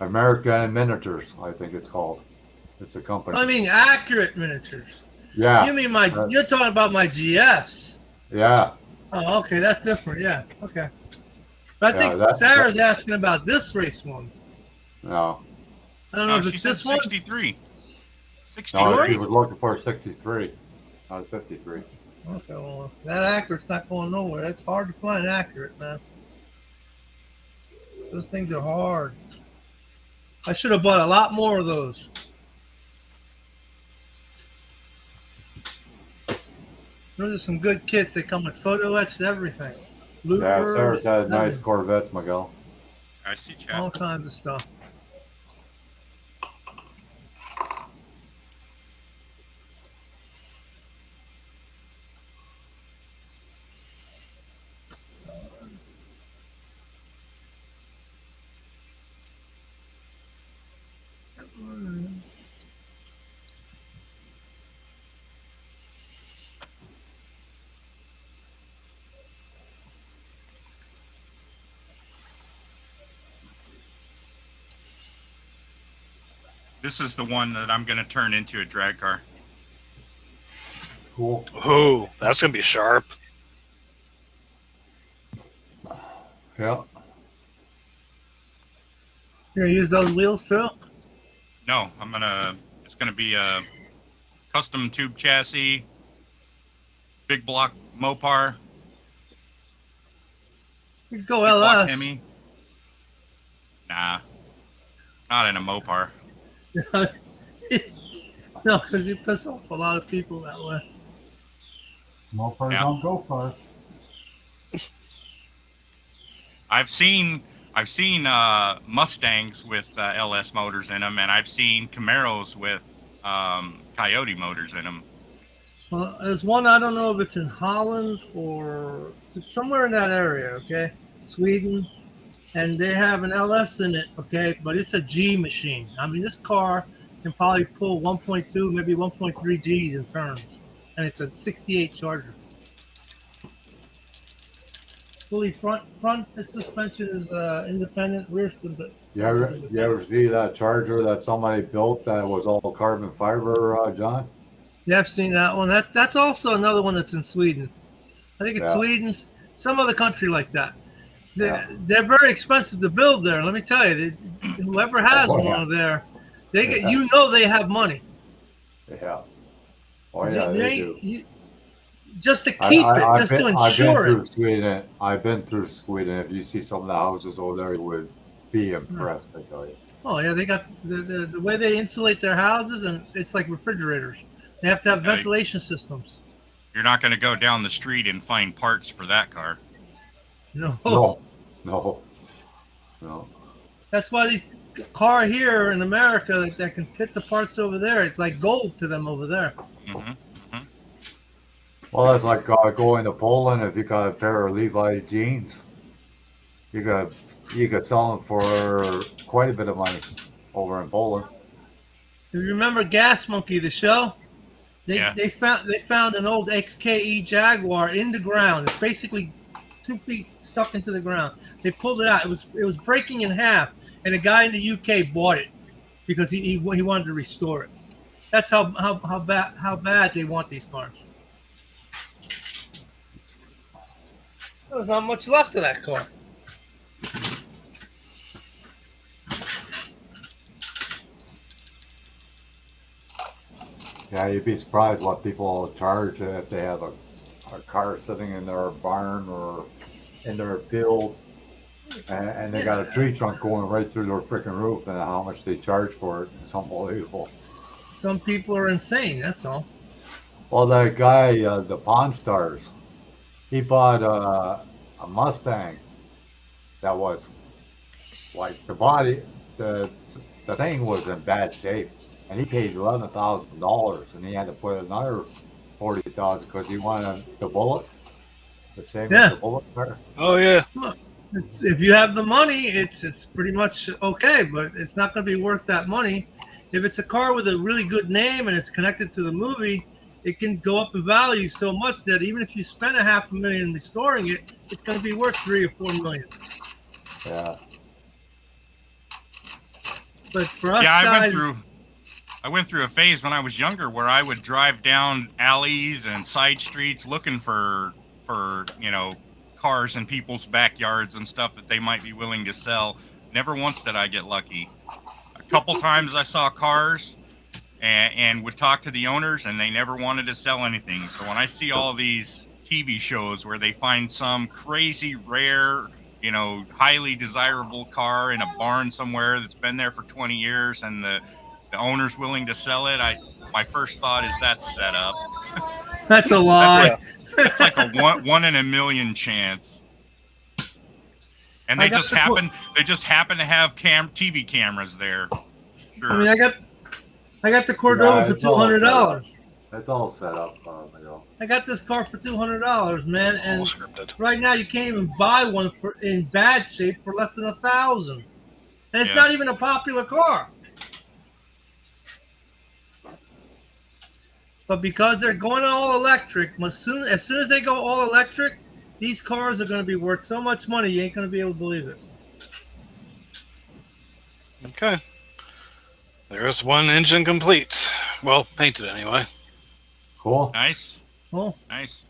American Miniatures, I think it's called. It's a company. I mean, accurate miniatures. Yeah. You mean you're talking about my GS. Yeah. Oh, okay, that's different. Yeah, okay. But I think that's- Sarah's asking about this race one. No. I don't know No, if she it's said this one. 63. No, 63. he was looking for a 63, not a 53. Okay, well, that accurate's not going nowhere. It's hard to find accurate, man. Those things are hard. I should have bought a lot more of those. Those are some good kits. They come with photo etched everything. Yeah, Sarah's Loopers, had nice everything. Corvettes, Miguel. I see chat. All kinds of stuff. This is the one that I'm going to turn into a drag car. Cool. Ooh, that's gonna be sharp. Yeah. You gonna use those wheels too? No, it's going to be a custom tube chassis, big block Mopar, You could go big block LS. Hemi. Nah, not in a Mopar. No, because you piss off a lot of people that way. Mopars Yeah. don't go far. I've seen Mustangs with LS motors in them, and I've seen Camaros with Coyote motors in them. Well, there's one, I don't know if it's in Holland or it's somewhere in that area, okay? Sweden. And they have an LS in it, okay? But it's a G machine. I mean, this car can probably pull 1.2, maybe 1.3 Gs in turns. And it's a 68 Charger. Fully front suspension is independent, rear suspension. You ever see that Charger that somebody built that was all carbon fiber, John? Yeah, I've seen that one. That's also another one that's in Sweden. I think it's Yeah. Sweden, some other country like that. Yeah. They're very expensive to build there. Let me tell you, whoever has Oh, yeah. one there, they get, Yeah. you know, they have money. Yeah. Oh yeah, they do. Just to keep it, just to insure it. Sweden. I've been through Sweden. If you see some of the houses over there, you would be impressed. I tell you. Oh yeah, they got the way they insulate their houses, and it's like refrigerators. They have to have Yeah, ventilation systems. You're not going to go down the street and find parts for that car. No. No. That's why these car here in America that can fit the parts over there, it's like gold to them over there. Mm-hmm. Well, that's like going to Poland. If you got a pair of Levi jeans, you could sell them for quite a bit of money over in Poland. You remember Gas Monkey, the show? Yeah. They found an old XKE Jaguar in the ground. It's basically 2 feet stuck into the ground. They pulled it out. It was breaking in half, and a guy in the UK bought it because he wanted to restore it. That's how bad they want these cars. There's not much left of that car. Yeah, you'd be surprised what people charge if they have a car sitting in their barn or in their field, and they got a tree trunk going right through their freaking roof, and how much they charge for it. It's unbelievable. Some people are insane, that's all. Well, that guy, the Pawn Stars, he bought a Mustang that was like the thing was in bad shape, and he paid $11,000, and he had to put another $40,000 because he wanted the Bullet, the same as the Bullet car. Oh yeah. If you have the money, it's pretty much okay, but it's not going to be worth that money. If it's a car with a really good name and it's connected to the movie, it can go up in value so much that even if you spend $500,000 restoring it, it's going to be worth $3 or $4 million. Yeah. But for us Yeah, guys, I went through a phase when I was younger where I would drive down alleys and side streets looking for cars in people's backyards and stuff that they might be willing to sell. Never once did I get lucky. A couple times I saw cars and would talk to the owners, and they never wanted to sell anything. So when I see all these TV shows where they find some crazy rare highly desirable car in a barn somewhere that's been there for 20 years and the owner's willing to sell it, my first thought is that's set up. That's a That's lie. like that's like a one in a million chance. And I they got just the happen to have TV cameras there. Sure. I mean, I got the Cordova for it's all set $200. up. It's all set up. I got this car for $200, man, All and scripted. right now you can't even buy one in bad shape for less than $1,000, and it's Yeah. not even a popular car. But because they're going all electric, as soon as they go all electric, these cars are going to be worth so much money you ain't going to be able to believe it. Okay. There's one engine complete. Well, painted anyway. Cool. Nice. Oh, Nice.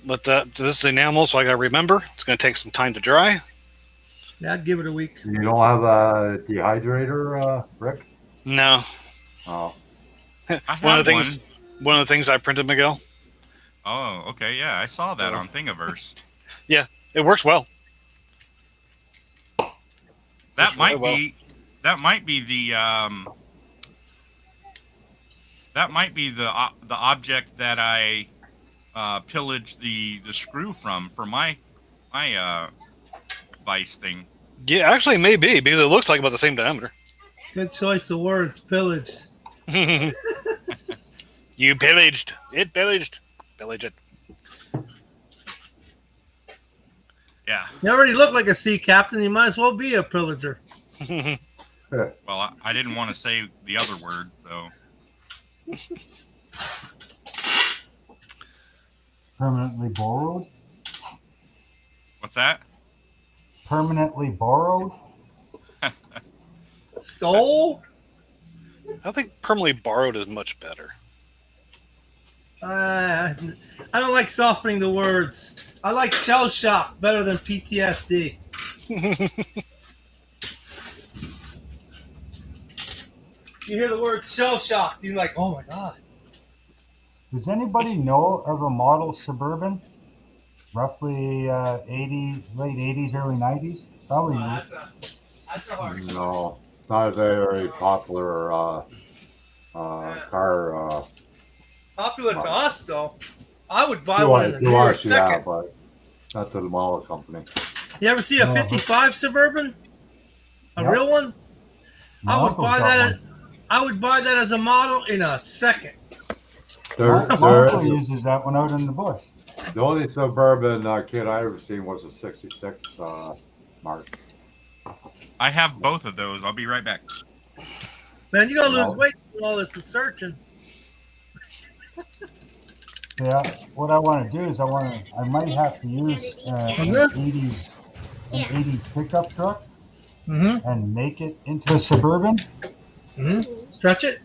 But this is enamel, so I got to remember. It's going to take some time to dry. yeah, I'd give it a week. You don't have a dehydrator, Rick? No. Oh, I One have of the things. One of the things I printed, Miguel. Oh, okay. Yeah, I saw that on Thingiverse. It works well. That Works might really well. be that might be the the object that I pillaged the screw from for my vice thing. Yeah, actually, it may be because it looks like about the same diameter. Good choice of words, pillaged. You pillaged. It pillaged. Pillage it. Yeah. You already look like a sea captain. You might as well be a pillager. Well, I didn't want to say the other word, so. Permanently borrowed? What's that? Permanently borrowed? Stole? I think permanently borrowed is much better. I don't like softening the words. I like shell shock better than PTSD. You hear the word shell shock, you're like, oh my god. Does anybody know of a model Suburban? Roughly 80s, late 80s, early 90s? Probably not. That's a hard no. It's not a very popular car. Popular to us, though. I would buy To one in a to us, yeah, second. but not to the model company. You ever see a No, but- 55 Suburban? A Yep. real one? My I would uncle's buy got that. one. I would buy that as a model in a second. There, My uncle there, uses that one out in the bush. the only Suburban kid I ever seen was a 66 Mark. I have both of those. I'll be right back. Man, you're gonna No. lose weight with all this searching. Yeah, what I want to do is I might have to use an 80s pickup truck Mm-hmm. and make it into a Suburban. Mm-hmm. Stretch it.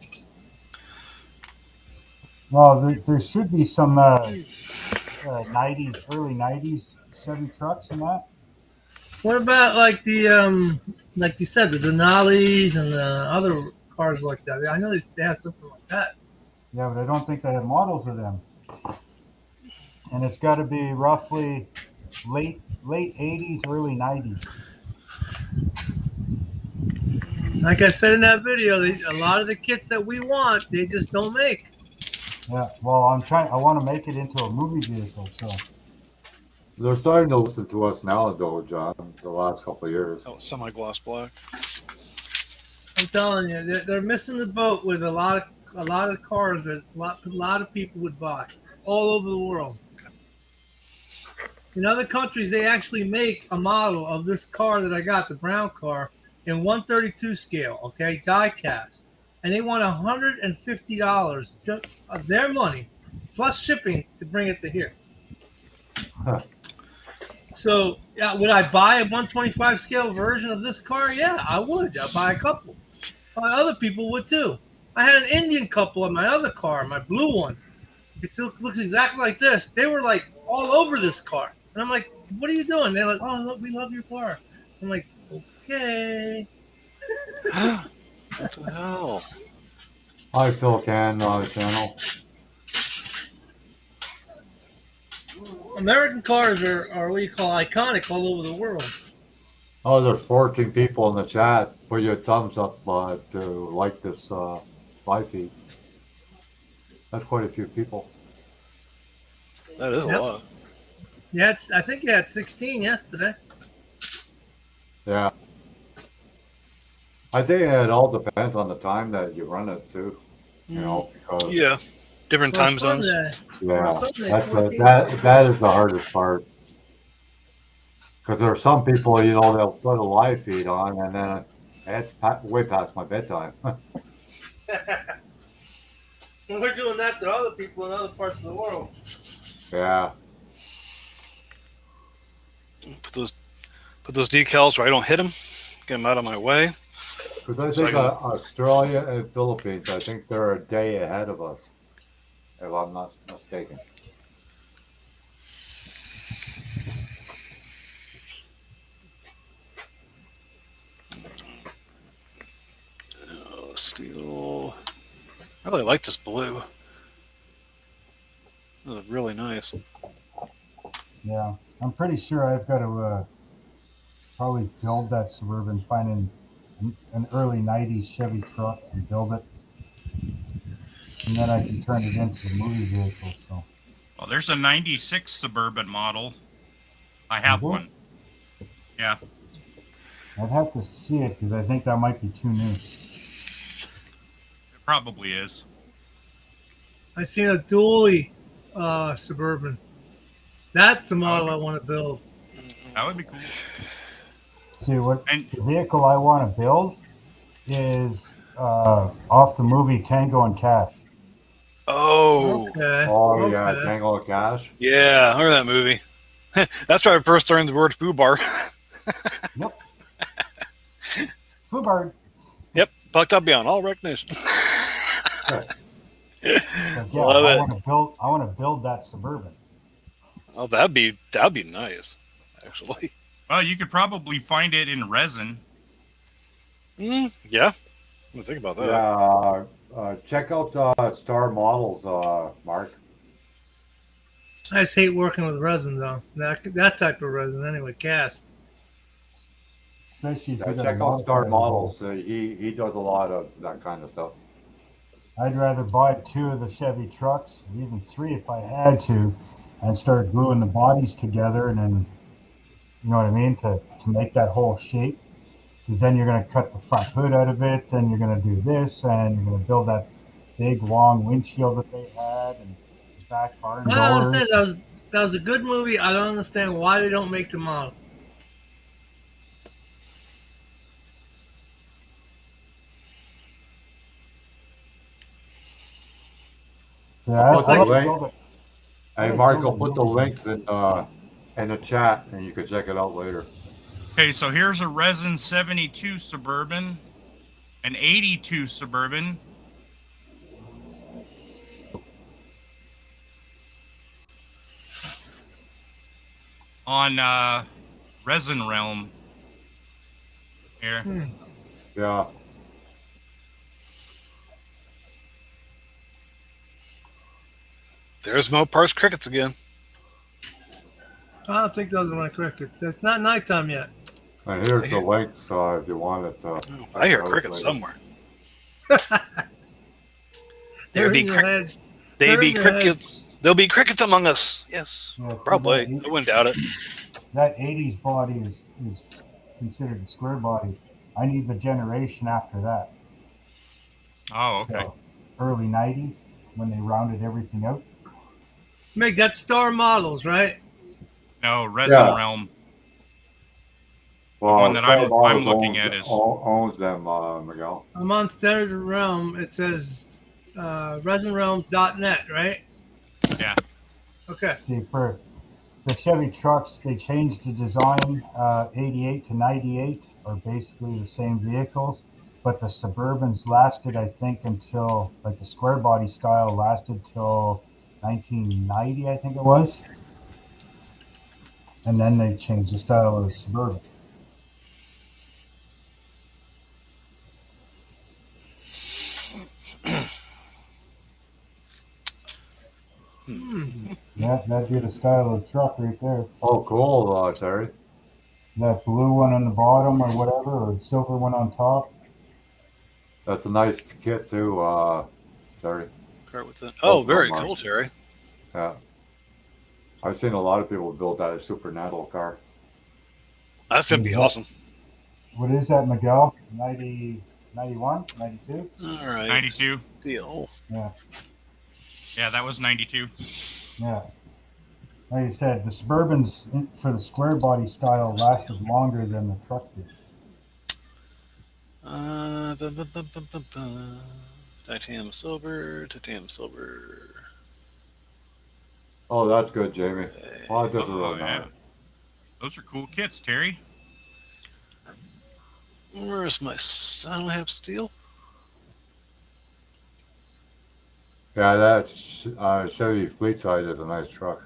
Well, there should be some 90s, early 90s Chevy trucks in that. What about like the like you said, the Denali's and the other cars like that? I know they have something like that. Yeah, but I don't think they have models of them. And it's got to be roughly late 80s, early 90s. Like I said in that video, a lot of the kits that we want, they just don't make. Yeah, well, I want to make it into a movie vehicle, so. They're starting to listen to us now, though, John. The last couple of years. Oh, semi-gloss black. I'm telling you, they're missing the boat with a lot of cars that a lot of people would buy all over the world. In other countries, they actually make a model of this car that I got, the brown car, in 132 scale, okay, die cast, and they want $150 just of their money plus shipping to bring it to here. Huh. So, would I buy a 125 scale version of this car? Yeah, I would. I'd buy a couple. Other people would too. I had an Indian couple in my other car, my blue one. It still looks exactly like this. They were like all over this car. And I'm like, what are you doing? They're like, oh, look, we love your car. I'm like, okay. What the hell? Hi, Phil Can on the channel. American cars are what you call iconic all over the world. Oh, there's 14 people in the chat. Put your thumbs up to like this live feed. That's quite a few people. That is a Yep. lot. Yeah, I think you had 16 yesterday. Yeah. I think it all depends on the time that you run it too. You know, because Yeah, different For a time zones. Sunday, yeah, Sunday, that's 14. that is the hardest part. Because there are some people, you know, they'll put a live feed on, and then it's way past my bedtime. We're doing that to other people in other parts of the world. Yeah. Put those decals where I don't hit them. Get them out of my way. Because I So I think can- Australia and Philippines, I think they're a day ahead of us, if I'm not mistaken. Steel. I really like this blue. This is really nice. Yeah, I'm pretty sure I've got to probably build that Suburban, find an early 90s Chevy truck and build it. And then I can turn it into a movie vehicle. So, Well, there's a 96 Suburban model. I have Mhm. one. Yeah. I'd have to see it because I think that might be too new. It probably is. I seen a dually Suburban. That's the model I want to build. That would be cool. See, what And the vehicle I want to build is off the movie Tango and Cash. Oh, Okay. Oh yeah, Okay. Tango and Cash. yeah. I remember that movie. That's where I first learned the word foobar. Yep. Foobar. Yep, bucked up beyond all recognition. But yeah, Love I it. want to build that Suburban. Oh, that'd be nice, actually. well, you could probably find it in resin. Yeah. I'm gonna think about that. Yeah. Check out Star Models, Mark. I just hate working with resin though. That type of resin anyway. Cast. Especially if Yeah, you got check a out Star modifier. Models. He does a lot of that kind of stuff. I'd rather buy 2 of the Chevy trucks, even 3 if I had to, and start gluing the bodies together, and then, you know what I mean, to make that whole shape. Because then you're going to cut the front hood out of it, then you're going to do this, and you're going to build that big long windshield that they had, and back barn I don't doors. understand. That was a good movie. I don't understand why they don't make the model. Yeah, I'll It's put I the like like to link. build it. Hey, Mark, I'll put the links in the chat, and you can check it out later. Okay, so here's a resin 72 Suburban, an 82 Suburban, on Resin Realm. Here. Yeah. There's Mo Parks crickets again. I don't think those are my crickets. It's not nighttime yet. And here's the links if you want it. I hear check it out crickets later. somewhere. They're There'd be in your crickets. head. They'd They're be in your head. crickets. There'll be crickets among us. Yes, Yeah, see, probably. I wouldn't doubt it. that 80s body is considered a square body. I need the generation after that. Oh, okay. So, early 90s, when they rounded everything out. Meg, that's Star Models, right? No, Resin Yeah. Realm. Well, one that Star I'm Models looking at is- owns them, Miguel. I'm on Standard Realm. It says resinrealm.net, right? Yeah. Okay. See, for the Chevy trucks, they changed the design. 88 to 98 are basically the same vehicles, but the Suburbans lasted, I think, until, like the square body style lasted till 1990, I think it was. And then they changed the style of the Suburban. Yeah, that'd be the style of truck right there. Oh, cool, Terry. That blue one on the bottom or whatever, or the silver one on top. That's a nice kit too, Terry. Car with the, oh, very Mark. cool, Terry. Yeah. I've seen a lot of people build that Super Natal car. That's gonna be Yeah. awesome. What is that, Miguel? 90, 91, 92? All right. 92. Deal. Yeah, Yeah, that was 92. yeah. Like I said, the Suburbans for the square body style lasted longer than the truck did. Titanium silver, titanium silver. Oh, that's good, Jamie. Well, it doesn't Oh, really yeah. matter. Those are cool kits, Terry. Where's my? I don't have steel. Yeah, that Chevy Fleetside is a nice truck.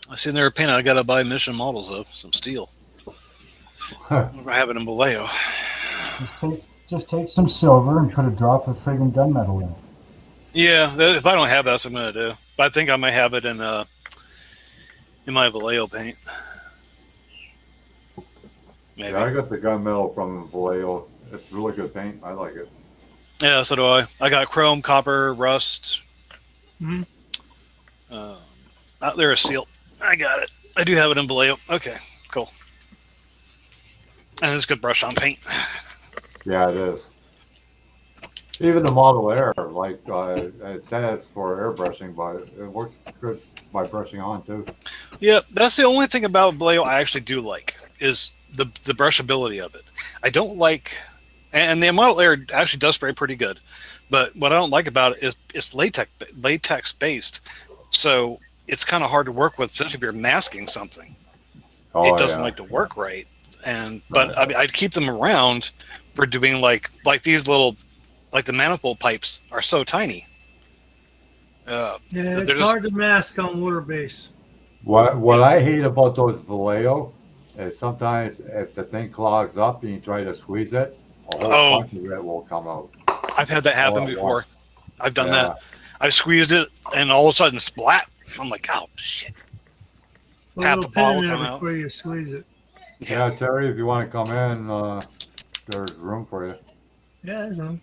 I see they're painted. I gotta buy mission models of some steel. I have it in Vallejo. Just take some silver and put a drop of friggin' gunmetal in it. Yeah, if I don't have that, that's what I'm gonna do. But I think I might have it in my Vallejo paint. Maybe. Yeah, I got the gunmetal from Vallejo. It's really good paint. I like it. Yeah, so do I. I got chrome, copper, rust. Mhm. Out there is seal. I got it. I do have it in Vallejo. Okay, cool. And it's good brush on paint. Yeah, it is. Even the Model Air, like it says for airbrushing, but it works good by brushing on too. Yep, that's the only thing about Vallejo I actually do like is the brushability of it. I don't like, and the Model Air actually does spray pretty good, but what I don't like about it is it's latex based, so it's kind of hard to work with, especially if you're masking something. Oh, It doesn't yeah. like to work right, but I mean, I'd keep them around for doing like these little, like the manifold pipes are so tiny. Yeah, they're it's just- hard to mask on water base. What I hate about those Vallejo is sometimes if the thing clogs up and you try to squeeze it, a whole Oh. bunch of it will come out. I've had that happen at before. once. I've done Yeah. that. I squeezed it, and all of a sudden, splat. I'm like, oh shit! Put a Half little the pin bottle in there come out. before you squeeze it. Yeah, Terry, if you want to come in, there's room for you. Yeah, I know.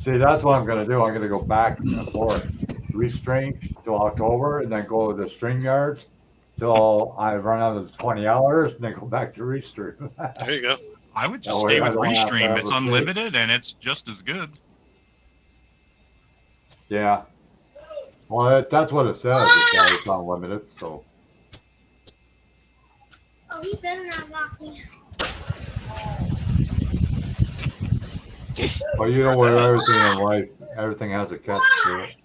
See, that's what I'm going to do. I'm going to go back and forth. Restring till October, and then go to the string yards till I run out of the 20 hours, and then go back to Restream. There you go. I would just That way stay I with don't have to Restream. have It's a fee. unlimited and it's just as good. Yeah. Well, that's what it says. It's unlimited, so. Oh, he better not knock me. But you know, with everything in life, everything has a catch to it.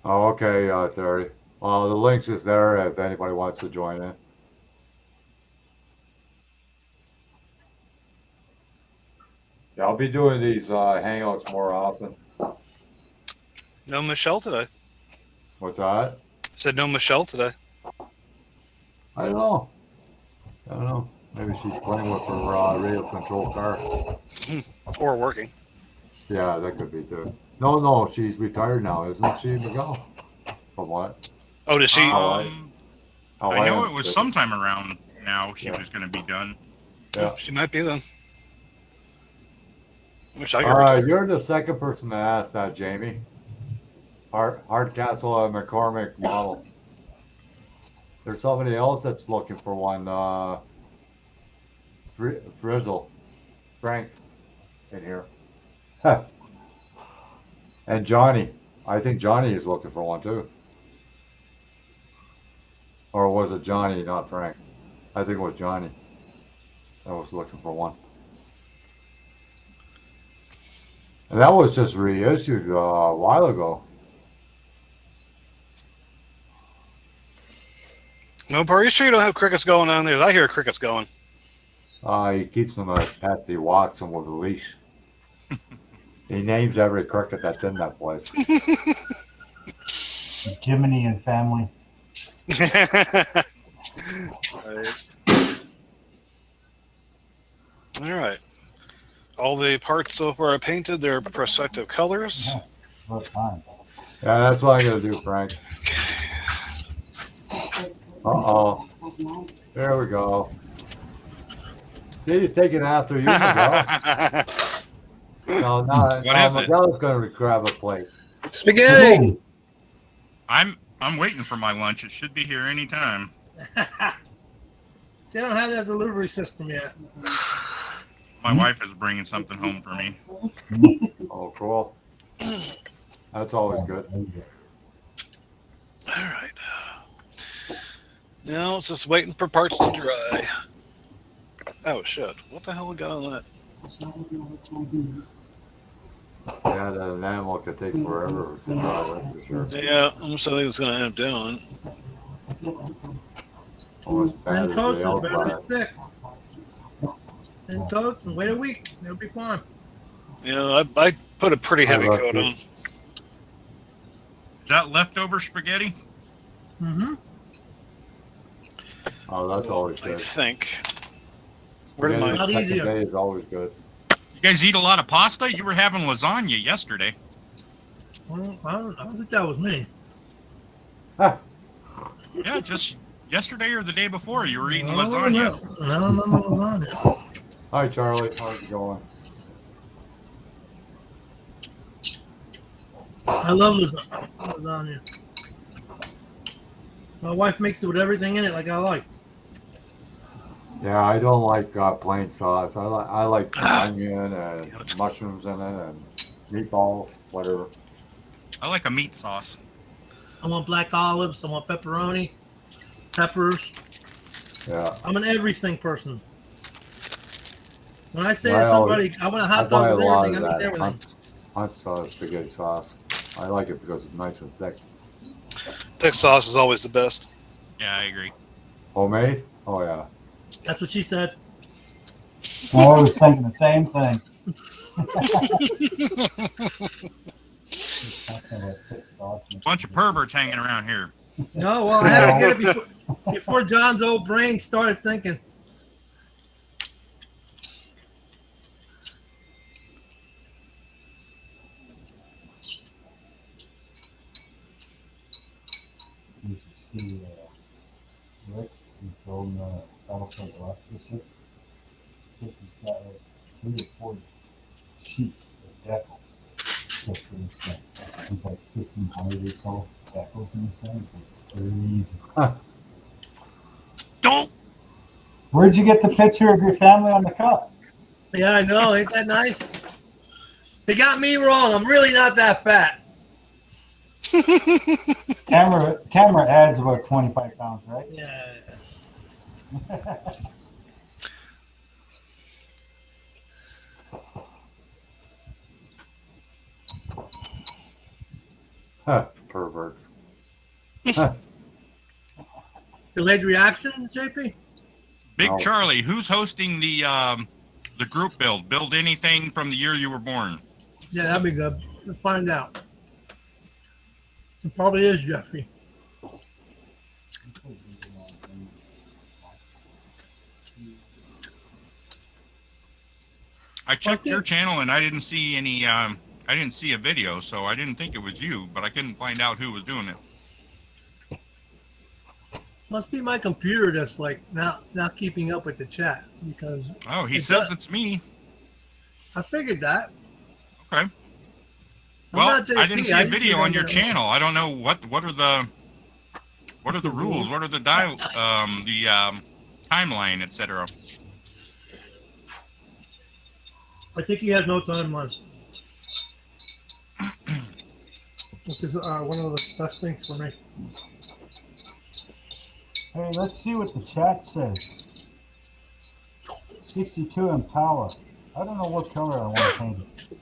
Oh, okay, Terry. Well, the links is there if anybody wants to join in. Yeah, I'll be doing these hangouts more often. No Michelle today. What's that? Said no Michelle today. I don't know. I don't know. Maybe she's playing with her radio control car. Or working. Yeah, that could be too. No, she's retired now, isn't she, Miguel? From what? Oh, does she? Um, How I know am it was thinking. sometime around now she Yeah. was going to be done. Yeah. She might be then. Wish I could. You're the second person to ask that, Jamie. Hardcastle McCormick model. There's somebody else that's looking for one. Frizzle, Frank, in here. And Johnny. I think Johnny is looking for one too. Or was it Johnny, not Frank? I think it was Johnny that was looking for one. And that was just reissued a while ago. No, are you sure you don't have crickets going on there? I hear crickets going. He keeps them at the walks and with a leash. He names every cricket that's in that place. Jiminy and family. All right. All the parts so far are painted. They're prospective colors. Yeah, about time. Yeah, that's what I gotta do, Frank. Uh-oh. There we go. See, he's taking after you, Miguel. No, What is it? Miguel's gonna grab a plate. Spaghetti. I'm waiting for my lunch. It should be here any time. They don't have that delivery system yet. My wife is bringing something home for me. Oh, cool. That's always good. All right. Now it's just waiting for parts to dry. Oh shit! What the hell we got on that? Yeah, that enamel could take forever to dry, that's for sure. Yeah, I'm just thinking it's gonna end up doing. Almost bad And as coats the are elk better fire. be thick. And coats and wait a week. It'll be fine. You know, I put a pretty heavy love coat on. this. Is that leftover spaghetti? Mm-hmm. Oh, that's always I good. think. Where did Spaghetti my? Not second easier. day is always good. You guys eat a lot of pasta? You were having lasagna yesterday. Well, I don't think that was me. Ah, Yeah, just yesterday or the day before you were eating No, lasagna. no, lasagna. hi, Charlie. How's it going? I love lasagna. My wife makes it with everything in it like I like. Yeah, I don't like plain sauce. I like onion and mushrooms in it and meatballs, whatever. I like a meat sauce. I want black olives. I want pepperoni, peppers. Yeah, I'm an everything person. When I say to Well, somebody, I want a I hot buy a dog with lot everything, of I mean that everything. hunt sauce, spaghetti sauce. I like it because it's nice and thick. Thick sauce is always the best. Yeah, I agree. Homemade? Oh yeah. That's what she said. I was thinking the same thing. Bunch of perverts hanging around here. No, well, I had to get it before John's old brain started thinking. You should see Rick. He told him Battlefield Electricity. He's got like 3 or 4 sheets of decals just for this thing. He's like 1,500 or so decals in this thing. It's very easy. Don't. Where'd you get the picture of your family on the cup? Yeah, I know. Ain't that nice? They got me wrong. I'm really not that fat. Camera adds about 25 pounds, right? Yeah. Huh, pervert. Huh. Delayed reaction, JP? Big No. Charlie, who's hosting the group build? Build anything from the year you were born. Yeah, that'd be good. Let's find out. It probably is Jeffrey. I checked your channel and I didn't see any. I didn't see a video, so I didn't think it was you. But I couldn't find out who was doing it. Must be my computer that's like not keeping up with the chat because Oh, he It says does. it's me. I figured that. Okay. I'm Well, not JP. I didn't see a usually video don't on your get it. channel. I don't know what are the rules, what are the timeline, etc. I think he has no timeline. Which is one of the best things for me. Hey, let's see what the chat says. 62 in power. I don't know what color I want to paint it.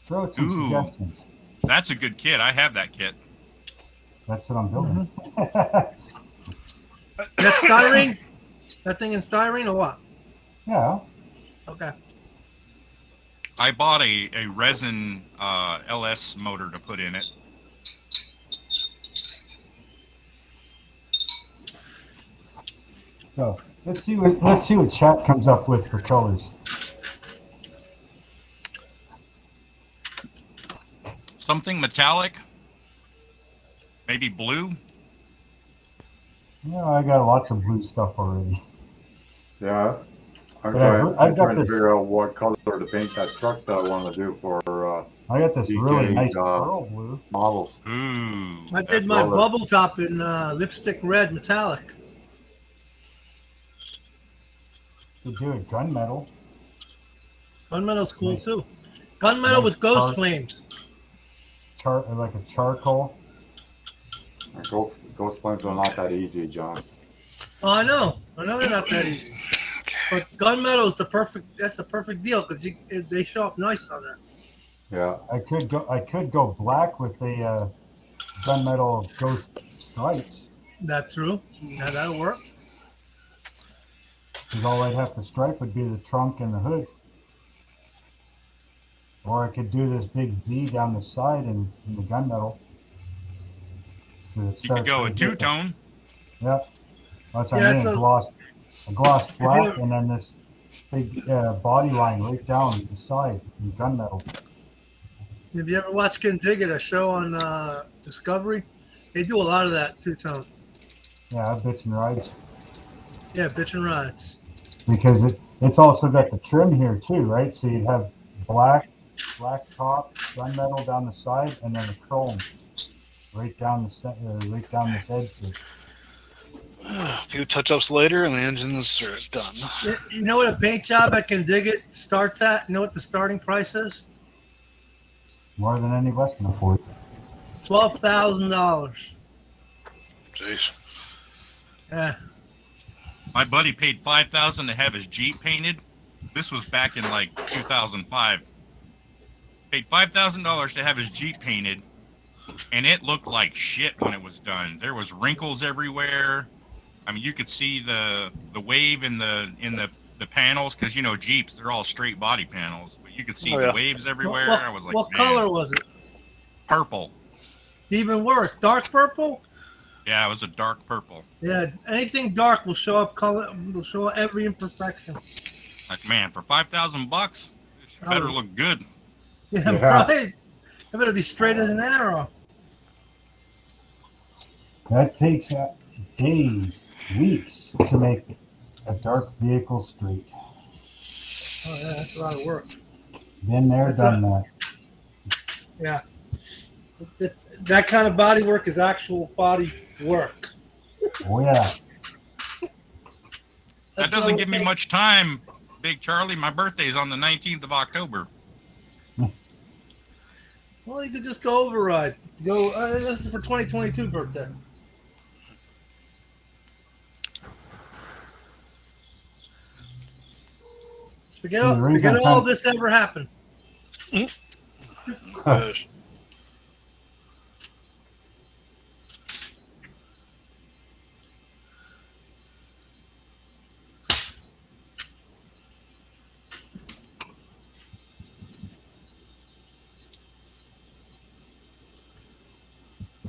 Throw out some Ooh. suggestions. That's a good kit. I have that kit. That's what I'm building. That's styrene? That thing is styrene or what? Yeah. Okay. I bought a resin LS motor to put in it. So let's see what chat comes up with for colors. Something metallic, maybe blue. Yeah, I got lots of blue stuff already. Yeah. I'm But trying, I've I'm got trying to this. figure out what color to paint that truck that I want to do for I got this really DK's nice pearl blue. models. Ooh. I did that's my well, bubble top in lipstick red metallic. Could do it gunmetal. Gunmetal's cool Nice. too. Gunmetal Nice with ghost char- flames. Like a charcoal. Ghost flames are not that easy, John. Oh, I know they're not that easy. But gunmetal is that's the perfect deal because they show up nice on there. Yeah. I could go black with a gunmetal ghost stripes. That's true. Yeah, that'll work. Because all I'd have to stripe would be the trunk and the hood. Or I could do this big V down the side in the gunmetal. You could go a two-tone. Yeah, that's what Yeah, I mean. it's A gloss black, you- and then this big body line right down the side in gunmetal. If you ever watch Can Dig It, a show on Discovery, they do a lot of that two-tone. Yeah, bitch and rides. Yeah, bitch and rides. Because it's also got the trim here too, right? So you'd have black top, gunmetal down the side, and then the chrome right down this edge. A few touch-ups later, and the engines are done. You know what a paint job at Can Dig It starts at? You know what the starting price is? More than any of us can afford. $12,000. Jeez. Yeah. My buddy paid $5,000 to have his Jeep painted. This was back in like 2005. Paid $5,000 to have his Jeep painted, and it looked like shit when it was done. There was wrinkles everywhere. I mean, you could see the wave in the panels because Jeeps, they're all straight body panels, but you could see the waves everywhere. I was like, what man, color was it? Purple. Even worse, dark purple. Yeah, it was a dark purple. Yeah, anything dark will show up color. Will show every imperfection. Like, man, for $5,000, it better look good. Yeah, Yeah. right. It better be straight as an arrow. That takes days, weeks to make a dark vehicle straight. Oh yeah, that's a lot of work. Been there, That's done that. Yeah. That kind of body work is actual body work. Oh yeah. That doesn't give me much time, Big Charlie. My birthday's on the 19th of October. Well, you could just go override. Go. This is for 2022 birthday. Forget all this ever happened. Gosh.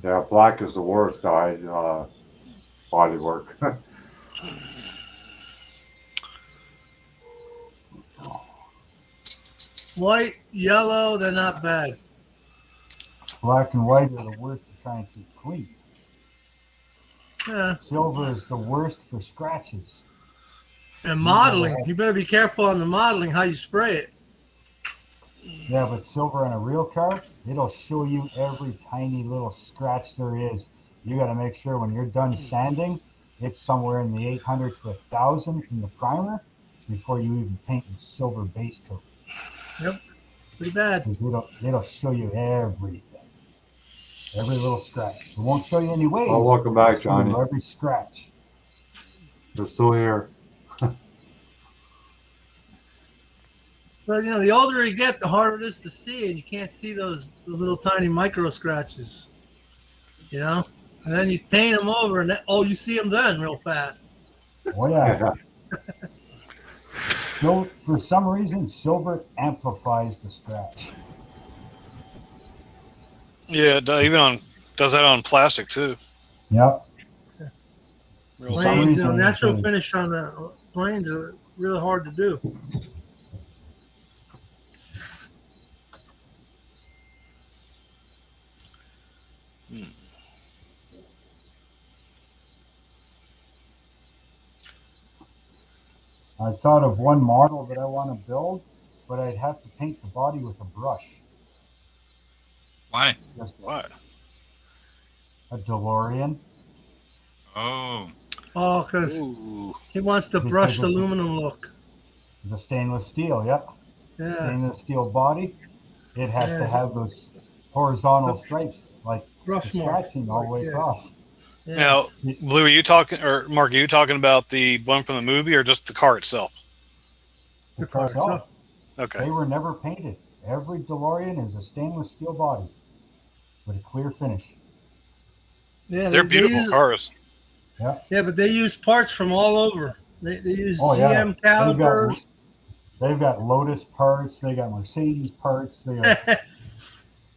Yeah, black is the worst body work. White, yellow, they're not bad. Black and white are the worst to try and keep clean. Yeah. Silver is the worst for scratches. And modeling, you better be careful on the modeling how you spray it. Yeah, but silver on a real car, it'll show you every tiny little scratch there is. You got to make sure when you're done sanding, it's somewhere in the 800 to 1,000 from the primer before you even paint the silver base coat. Yep, pretty bad. Because it'll show you everything, every little scratch. It won't show you any waves. Well, welcome back, It'll show you Johnny. every scratch. We're still here. But the older you get, the harder it is to see, and you can't see those little tiny micro scratches. And then you paint them over, and you see them then real fast. Oh yeah. For some reason, silver amplifies the scratch. Yeah, does that on plastic too. Yep. Real For some good. Planes, reason, natural it's finish on the planes are really hard to do. I thought of one model that I want to build, but I'd have to paint the body with a brush. Why? Just What? a DeLorean. Oh, Oh, because Ooh. he wants the Because brushed it's aluminum look. the stainless steel, yep. Yeah, Stainless steel body. It has to yeah. have those horizontal The stripes, like the brush marks. scratching all the way Yeah, across. yeah. Now, Blue, are you talking, or Mark, are you talking about the one from the movie or just the car itself? The car itself. Okay. They were never painted. Every DeLorean is a stainless steel body with a clear finish. Yeah, They're they beautiful use, cars. yeah, but they use parts from all over. They use Oh yeah, GM calipers. they've got Lotus parts. They got Mercedes parts.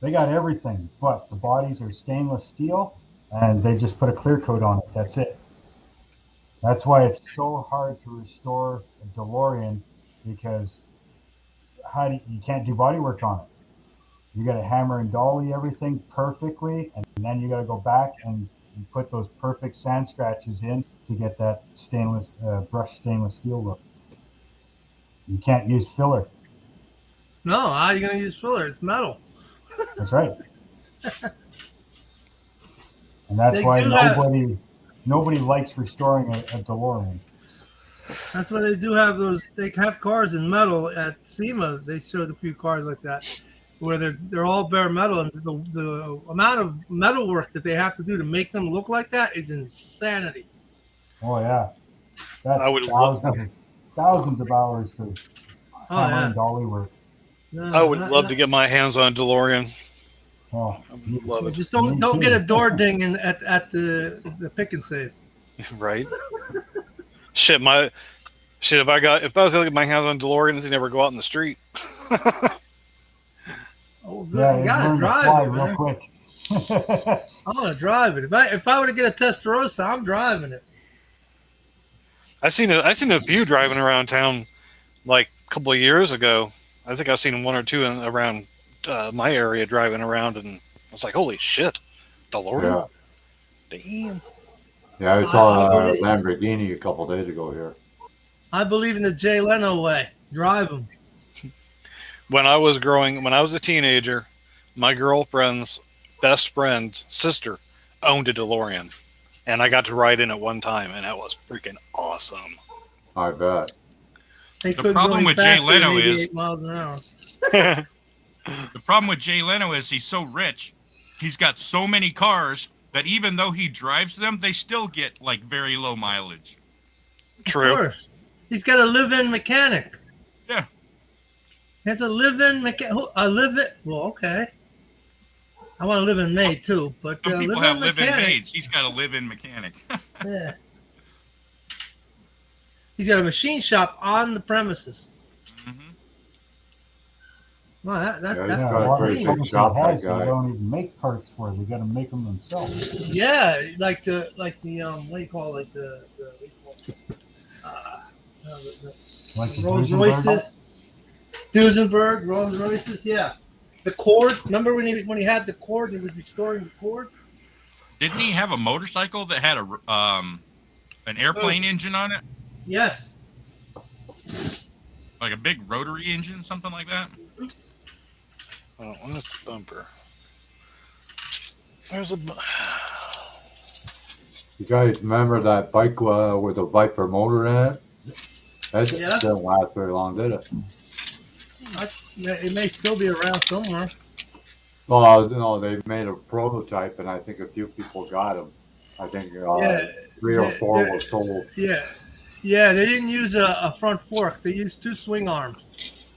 They got everything. But the bodies are stainless steel, and they just put a clear coat on it. That's it. That's why it's so hard to restore a DeLorean, because you can't do body work on it. You got to hammer and dolly everything perfectly, and then you got to go back and you put those perfect sand scratches in to get that brushed stainless steel look. You can't use filler. No, how are you going to use filler? It's metal. That's right. And that's They why do have. nobody likes restoring a DeLorean. That's why they do have those. They have cars in metal at SEMA. They showed a few cars like that, where they're all bare metal, and the amount of metal work that they have to do to make them look like that is insanity. Oh yeah, that's I would love, thousands of hours of Oh hammer yeah. and dolly work. No, I would love to get my hands on a DeLorean. Oh, I would love it. Just Me don't too. get a door ding at the pick and save. Right? Shit, if I was able to get my hands on DeLoreans, they never go out in the street. Oh, good. Yeah, You it gotta learned to drive fly it, real man. quick. I want to drive it. If I were to get a Testarossa, I'm driving it. I seen a few driving around town like a couple of years ago. I think I've seen one or two around my area driving around, and I was like, "Holy shit, DeLorean!" Yeah, Damn. yeah. I I saw a believe, Lamborghini a couple days ago here. I believe in the Jay Leno way. Drive them. When I was a teenager, my girlfriend's best friend's sister owned a DeLorean, and I got to ride in it one time, and that was freaking awesome. I bet. They The couldn't go problem any with Jay faster than Leno 88 miles an hour. The problem with Jay Leno is he's so rich. He's got so many cars that even though he drives them, they still get like very low mileage. Of True. course. He's got a live-in mechanic. Yeah. He has a live-in mechanic. Well, okay. I want to live in maid too, but Some people live-in have live-in mechanic. maids. He's got a live-in mechanic. Yeah. He's got a machine shop on the premises. Mhm. Well, Yeah, that's he's Yeah, got a a lot pretty of big places shop, that has, they guy. don't even make parts for it. They got to make them themselves. yeah, like the what do you call it, the what do you call it? The Like the Rolls Duesenberg. Royces, Duesenberg, Rolls Royces, yeah. The cord. Remember when he had the cord? He was restoring the cord. Didn't he have a motorcycle that had an airplane engine on it? Yes. Like a big rotary engine, something like that? Oh, that's a bumper. There's a. You guys remember that bike with a Viper motor in it? That Yeah. didn't last very long, did it? It may still be around somewhere. Well, no, they made a prototype, and I think a few people got them. I think Yeah, 3 or 4 they're- were sold. Yeah. They didn't use a front fork. They used 2 swing arms.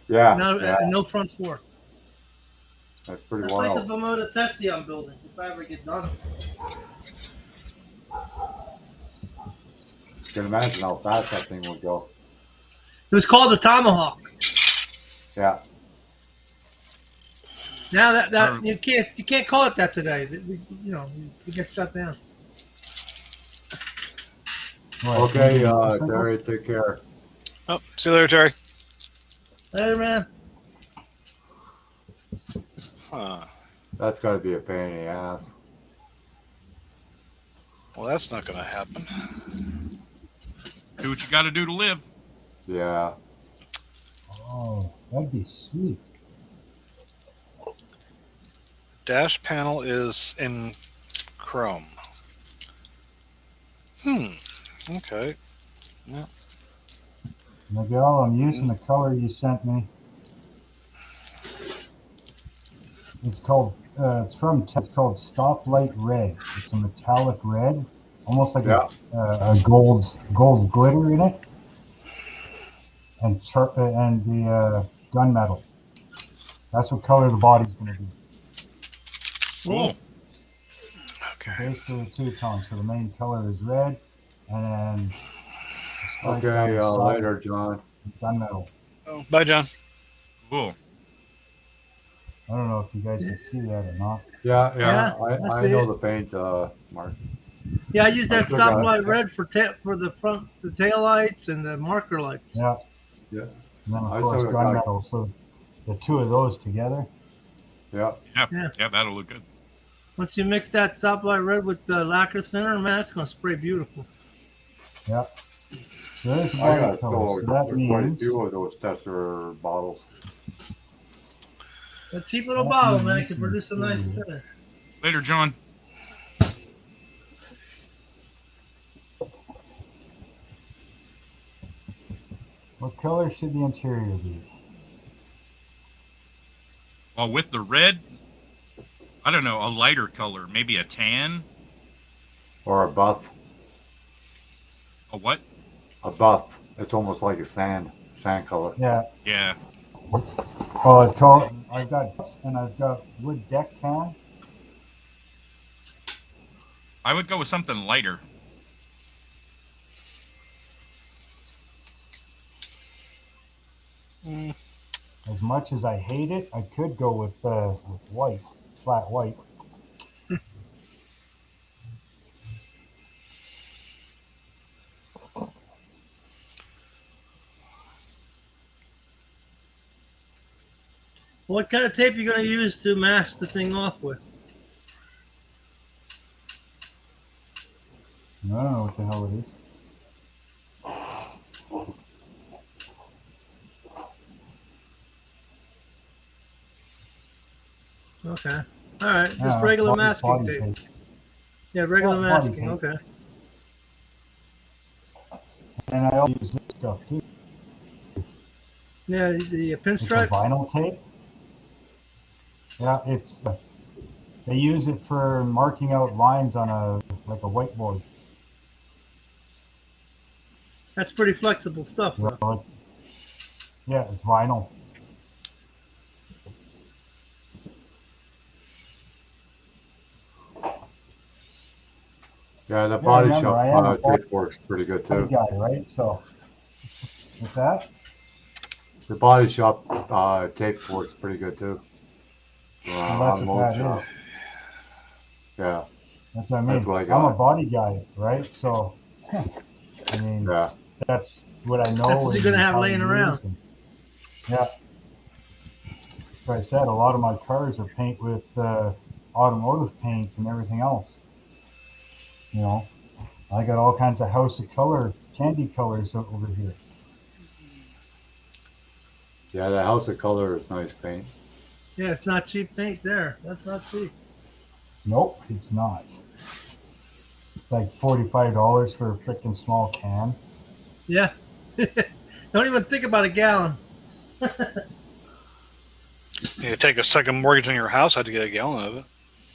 Yeah, No, no front fork. that's pretty That's like the wild. Bermuda Tessie I'm building. If I ever get done. You can imagine how fast that thing would go. It was called the Tomahawk. Yeah. Now that you can't call it that today. We get shut down. Okay, Terry, take care. Oh, see you later, Terry. Later, man. Huh. That's got to be a pain in the ass. Well, that's not going to happen. Do what you got to do to live. Yeah. Oh, that'd be sweet. Dash panel is in Chrome. Okay. Yeah. Miguel, I'm using the color you sent me. It's called, it's called Stoplight Red. It's a metallic red, almost like a gold glitter in it, and the gunmetal. That's what color the body's going to be. Cool. Okay. Basically, the two-tone. So the main color is red, and then Okay, later, John. Gunmetal. Oh, bye, John. Cool. I don't know if you guys can see that or not. Yeah, I I see know it. the paint, Mark. Yeah, I use that still got stoplight it. red for the front, the tail lights and the marker lights. Yeah. Yeah. And then, I of course, still got- gunmetal. So the two of those together. Yeah. Yeah, that'll look good. Once you mix that stoplight red with the lacquer thinner, man, it's gonna spray beautiful. Yeah. So there's the I body got color. So that quite a means few of those tester bottles. A cheap little That bottle, man, means can produce a nice you- thinner. Later, John. what color should the interior be? Well, with the red, I don't know, a lighter color, maybe a tan. Or a buff. A what? A buff. It's almost like a sand color. Yeah. Yeah. Oh, it's called. I've got wood deck tan. I would go with something lighter. As much as I hate it, I could go with white, flat white. What kind of tape are you gonna use to mask the thing off with? I don't know what the hell it is. Okay. All right. Just Yeah, regular body masking tape. tape. Yeah, regular Body masking. tape. Okay. And I also use this stuff too. Yeah, the It's a pinstripe. vinyl tape. Yeah, it's. They use it for marking out lines on a whiteboard. That's pretty flexible stuff, though. So yeah, it's vinyl. Yeah, the body remember, I am shop a tape works pretty good Body too. guy, right? So, what's that? The body shop tape works pretty good too. Well, that's On what most that shops. is. Yeah, That's what I mean. That's what I I'm got. a body guy, right? So, I mean, yeah. that's what I know. That's what you're gonna and have how laying to around. use and- yeah. Like I said, a lot of my cars are paint with automotive paint and everything else. You know, I got all kinds of House of Color candy colors over here. Yeah, the House of Color is nice paint. Yeah, it's not cheap paint there. That's not cheap. Nope, it's not. It's like $45 for a freaking small can. Yeah. Don't even think about a gallon. You take a second mortgage on your house, I had to get a gallon of it.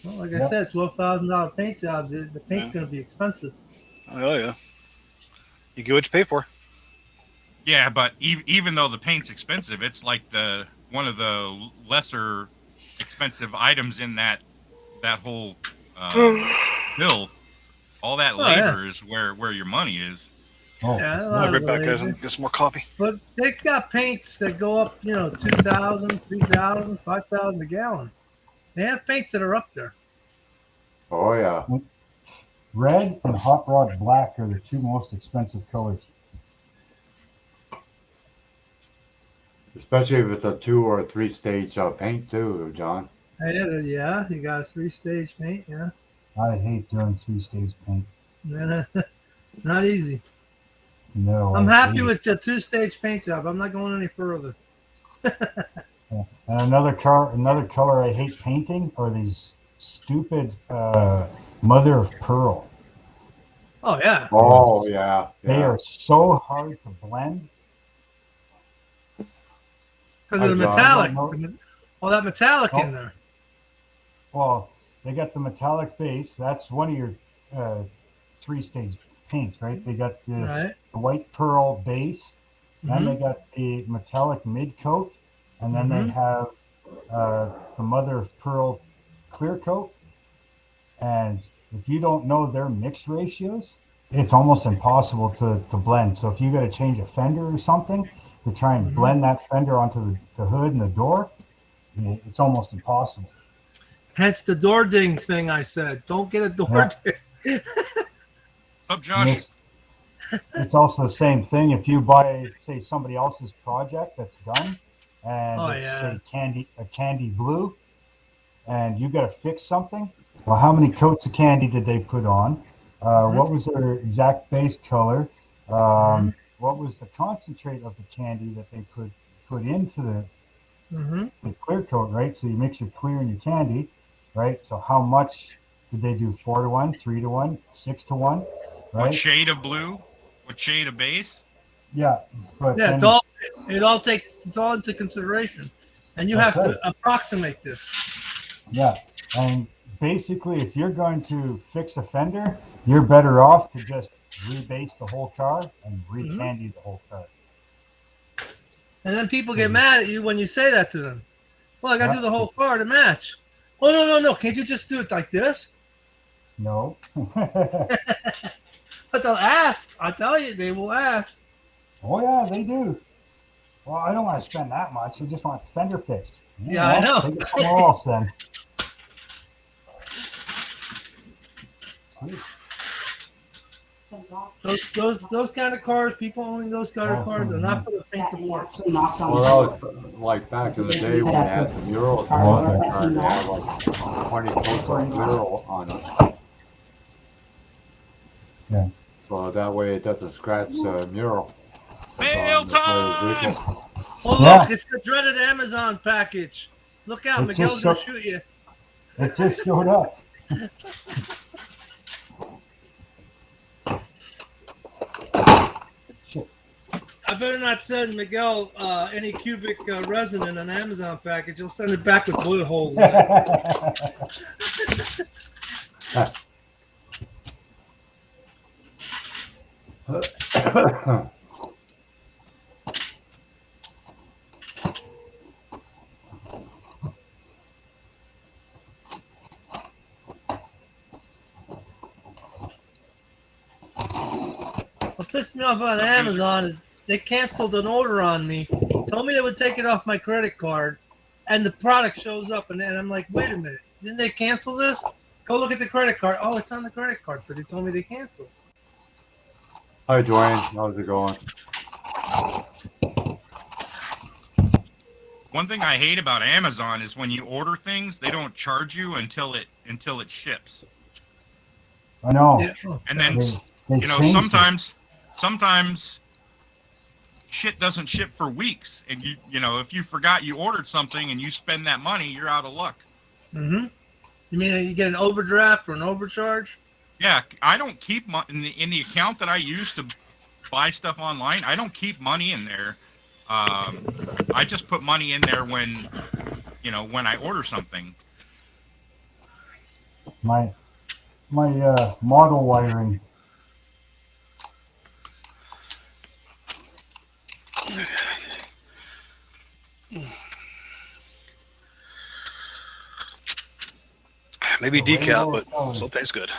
Well, like I Yep. said, $12,000 paint job. The paint's Yeah. gonna be expensive. Oh yeah. You get what you pay for. Yeah, but even though the paint's expensive, it's like one of the lesser expensive items in that whole bill. All that Oh, yeah. labor is where your money is. Oh, Yeah, a I'll lot be of right back, guys, laser. and get some more coffee. But they got paints that go up, 2,000, 3,000, 5,000 a gallon. They have paints that are up there. Oh yeah. red and hot rod black are the two most expensive colors. Especially if it's a 2 or 3 stage paint too, John. Yeah, you got a 3-stage paint, yeah. I hate doing 3-stage paint. Not easy. No, I'm I happy hate with the 2-stage paint job. I'm not going any further. it. Yeah. And another color I hate painting are these stupid mother of pearl. Oh, yeah. Oh yeah. They Yeah. are so hard to blend. Because Hi, of the John. metallic. I don't know. All that metallic Oh. in there. Well, they got the metallic base. That's one of your 3-stage paints, right? They got the Right. white pearl base. Then they Mhm. got the metallic mid coat, and then they Mhm. have the mother of pearl clear coat. And if you don't know their mix ratios, it's almost impossible to blend. So if you got to change a fender or something to try and Mhm. blend that fender onto the hood and the door, it's almost impossible. Hence the door ding thing I said. Don't get a door Yeah. ding. What's up, And Josh? it's also the same thing if you buy, say, somebody else's project that's done, and Oh, it's yeah. say a candy blue, and you got to fix something. Well, how many coats of candy did they put on? What was their exact base color? Mhm. What was the concentrate of the candy that they put into Mhm. the clear coat, right? So you mix your clear and your candy, right? So how much did they do? 4-to-1, 3-to-1, 6-to-1, What right? shade of blue? What shade of base? Yeah, but Yeah, then it's all into consideration. And you that's have right. to approximate this. Yeah, and basically, if you're going to fix a fender, you're better off to just rebase the whole car and Mhm. recandy the whole car. And then people get mad at you when you say that to them. Well, I got to do Yeah, the whole car to match. Oh, no. Can't you just do it like this? no. But they'll ask. I tell you, they will ask. Oh yeah, they do. Well, I don't want to spend that much. I just want the fender fixed. Yeah, I Well, know. take it somewhere else then. Sweet. Those kind of cars, people owning those kind of cars are not for the faint of heart. Well, that was like back in the day when they had the murals on the car. They had like 20 coats of mural on it. Yeah. So that way it doesn't scratch the mural Mail on the player's time! vehicle. Oh, Yeah. look, it's the dreaded Amazon package. Look out, It Miguel's just going to show- shoot you. It just showed up. Shit. I better not send Miguel any cubic resin in an Amazon package. He'll send it back with bullet holes in it. What pissed me off on What's up, Doozer? Amazon is they canceled an order on me. Told me they would take it off my credit card, and the product shows up, and then I'm like, wait a minute, didn't they cancel this? Go look at the credit card. Oh, it's on the credit card, but they told me they canceled. Hi, Dwayne. How's it going? One thing I hate about Amazon is when you order things, they don't charge you until it ships. I know. Yeah. Oh, And then They you know, changed it. sometimes shit doesn't ship for weeks, and you know, if you forgot you ordered something and you spend that money, you're out of luck. Mm-hmm. You mean you get an overdraft or an overcharge? Yeah, I don't keep money in the account that I use to buy stuff online. I don't keep money in there. I just put money in there when, you know, when I order something. My model wiring. Maybe The decal, rainbow but colors. still tastes good.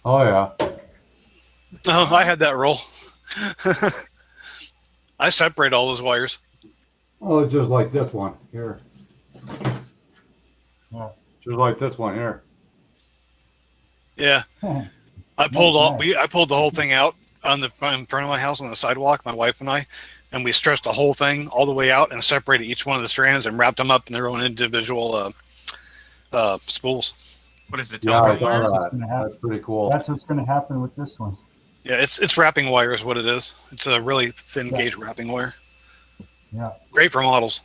Oh, yeah. Oh, I had that roll. I separate all those wires. Oh, it's just like this one here. Yeah. Just like this one here. Yeah, I pulled Nice. I pulled the whole thing out on the in front of my house on the sidewalk. My wife and I, and we stretched the whole thing all the way out and separated each one of the strands and wrapped them up in their own individual spools. What is it? Yeah, I Telephone wire? saw What's that. gonna happen? That's pretty cool. That's what's going to happen with this one. Yeah, it's wrapping wire is what it is. It's a really thin Yeah. gauge wrapping wire. Yeah. Great for models.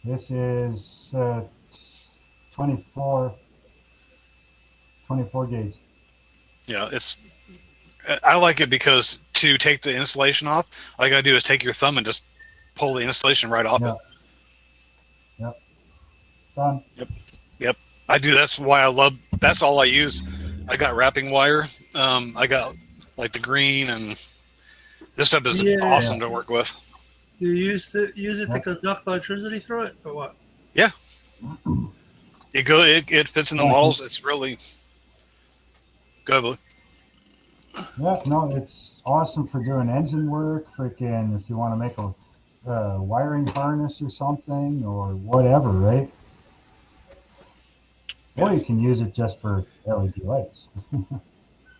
This is 24 gauge. Yeah, I like it because to take the insulation off, all you gotta do is take your thumb and just pull the insulation right off Yeah. it. Yep. Done. I do. That's why I love. That's all I use. I got wrapping wire. I got like the green, and this stuff is Yeah. awesome to work with. Do you use it to Yeah. conduct electricity through it, or what? It fits in the models. It's really good. Blue. Yeah, no, it's awesome for doing engine work. Freaking, if you want to make a wiring harness or something or whatever, right? Or you can use it just for LED lights.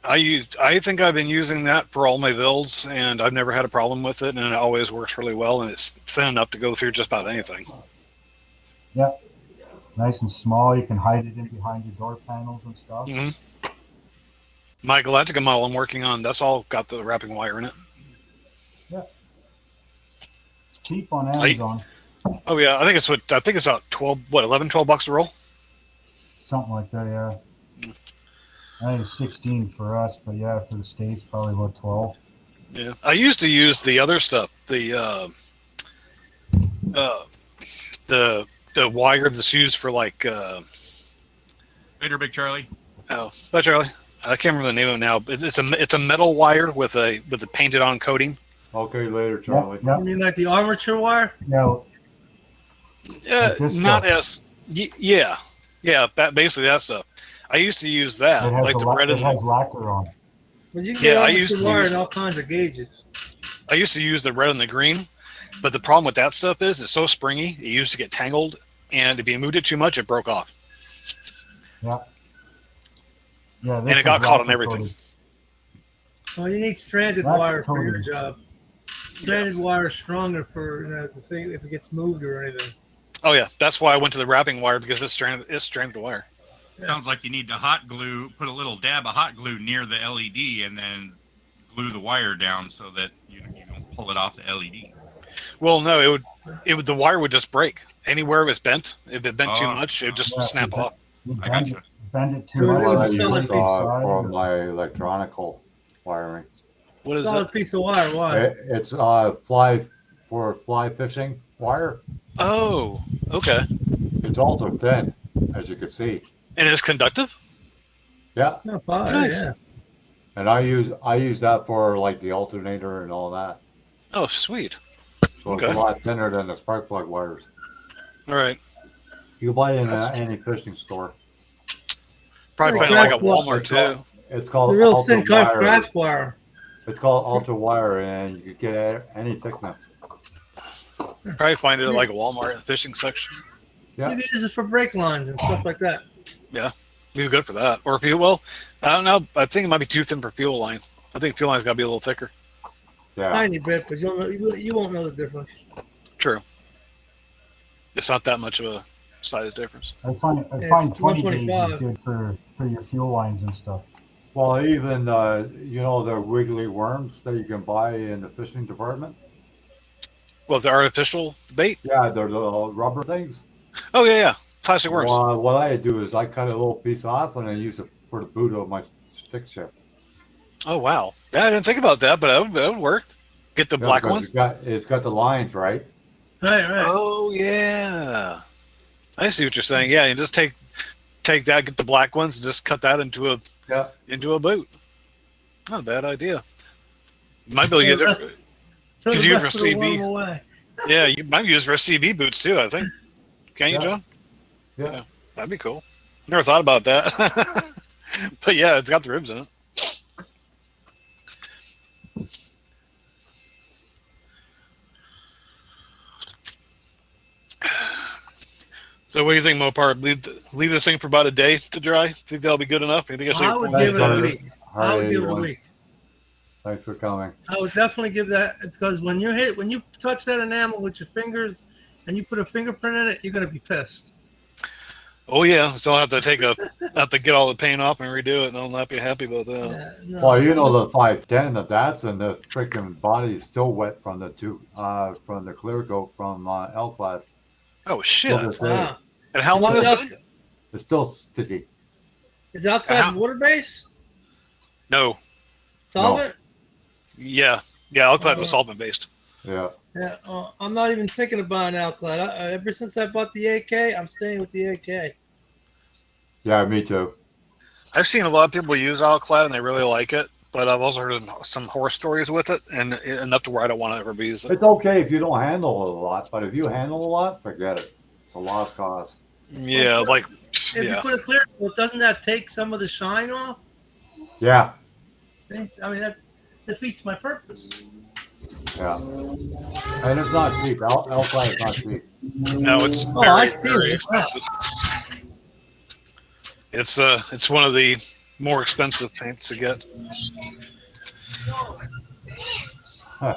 I think I've been using that for all my builds, and I've never had a problem with it, and it always works really well, and it's thin enough to go through just about anything. Yeah, nice and small. You can hide it in behind your door panels and stuff. Mm-hmm. My Galactica model I'm working on, that's all got the wrapping wire in it. Cheap on Amazon, Oh yeah, I think it's about 11, 12 bucks a roll. something like that. Yeah, I think it's 16 for us, but yeah, for the States probably about 12. Yeah, I used to use the other stuff, the wire that's used for like Later, Big Charlie. oh, bye Charlie. I can't remember the name of it now, but it's a metal wire with a painted on coating. Okay, later, Charlie. Yeah, You mean like the armature wire? yeah, this Not stuff. basically that stuff. I used to use that, It has, like the red it and has lacquer on it. Well, you can Yeah, get I armature used to wire use- in all kinds of gauges. I used to use the red and the green, but the problem with that stuff is it's so springy. It used to get tangled, and if you moved it too much, it broke off, Yeah, and it got caught on everything. Well, you need stranded That's wire for your totally- job. Stranded wire is stronger for the thing if it gets moved or anything. Oh yeah, that's why I went to the wrapping wire because it's stranded wire. Sounds like you need to hot glue, put a little dab of hot glue near the LED, and then glue the wire down so that you don't pull it off the LED. Well, no, the wire would just break anywhere it was bent. If it bent too Oh. much, it would just Yeah, snap you off. I gotcha. Bend it too Well, much. it was What I a use solid piece. for my electronical wiring. What is Solid it? piece of wire. Why? It's fly fishing wire. Oh, okay. It's also thin, as you can see. And it's conductive. Yeah, Not fire. Nice. Yeah. and I use that for like the alternator and all that. Oh, sweet. So Okay. it's a lot thinner than the spark plug wires. All right. You can buy it in any fishing store. Probably Like find it like at craft Walmart too. It's called The real Ultra thin kind wire. craft wire. It's called ultra wire, and you can get any thickness. Probably find it at like a Walmart in the fishing section. Yeah. You can use it for brake lines and stuff like that. Be good for that. Or fuel. Well, I don't know. I think it might be too thin for fuel line. I think fuel line's got to be a little thicker. Yeah. Tiny bit, but you won't know the difference. True. It's not that much of a size difference. I find It's 20 gauge is 125. good for your fuel lines and stuff. Well, even the wiggly worms that you can buy in the fishing department. Well, the artificial bait. Yeah, they're the rubber things. Oh yeah. Plastic worms. Well, what I do is I cut a little piece off and I use it for the boot of my stick shift. Oh wow. Yeah, I didn't think about that, but that would work. Get the black because ones. It's got the lines, right? Right. Oh yeah. I see what you're saying. Yeah, you just take that, get the black ones, and just cut that into a boot. Not a bad idea. You might be able to get it. Throw Could the you rest ever of the CB? worm away. Yeah, you might use for CB boots too. I think. Can you, Yeah. John? Yeah. That'd be cool. Never thought about that. But yeah, it's got the ribs in it. So what do you think, Mopar? Leave this thing for about a day to dry? Think that'll be good enough? You think I would Thanks, give it a Hardy. week. I would give it a Hardy, week. thanks for coming. I would definitely give that, because when you touch that enamel with your fingers and you put a fingerprint in it, you're gonna be pissed. Oh yeah, so I'll have to get all the paint off and redo it, and I'll not be happy about that. Yeah, no. Well, you know the 510 that's and the freaking body is still wet from the from the clear coat from L-Clad. Oh shit! Still the same. Wow. And how long is it? It's still sticky. Is Alclad water based? No. Solvent? Yeah. Alclad is solvent based. Yeah. Yeah. I'm not even thinking about an Alclad. Ever since I bought the AK, I'm staying with the AK. Yeah, me too. I've seen a lot of people use Alclad and they really like it, but I've also heard some horror stories with it, and enough to where I don't want to ever use it. It's okay if you don't handle it a lot, but if you handle a lot, forget it. It's a lost cause. Yeah, If you put a clear coat, doesn't that take some of the shine off? Yeah. I mean, that defeats my purpose. Yeah. And it's not cheap. L-Clad is not cheap. No, it's very expensive. It's one of the more expensive paints to get. Huh.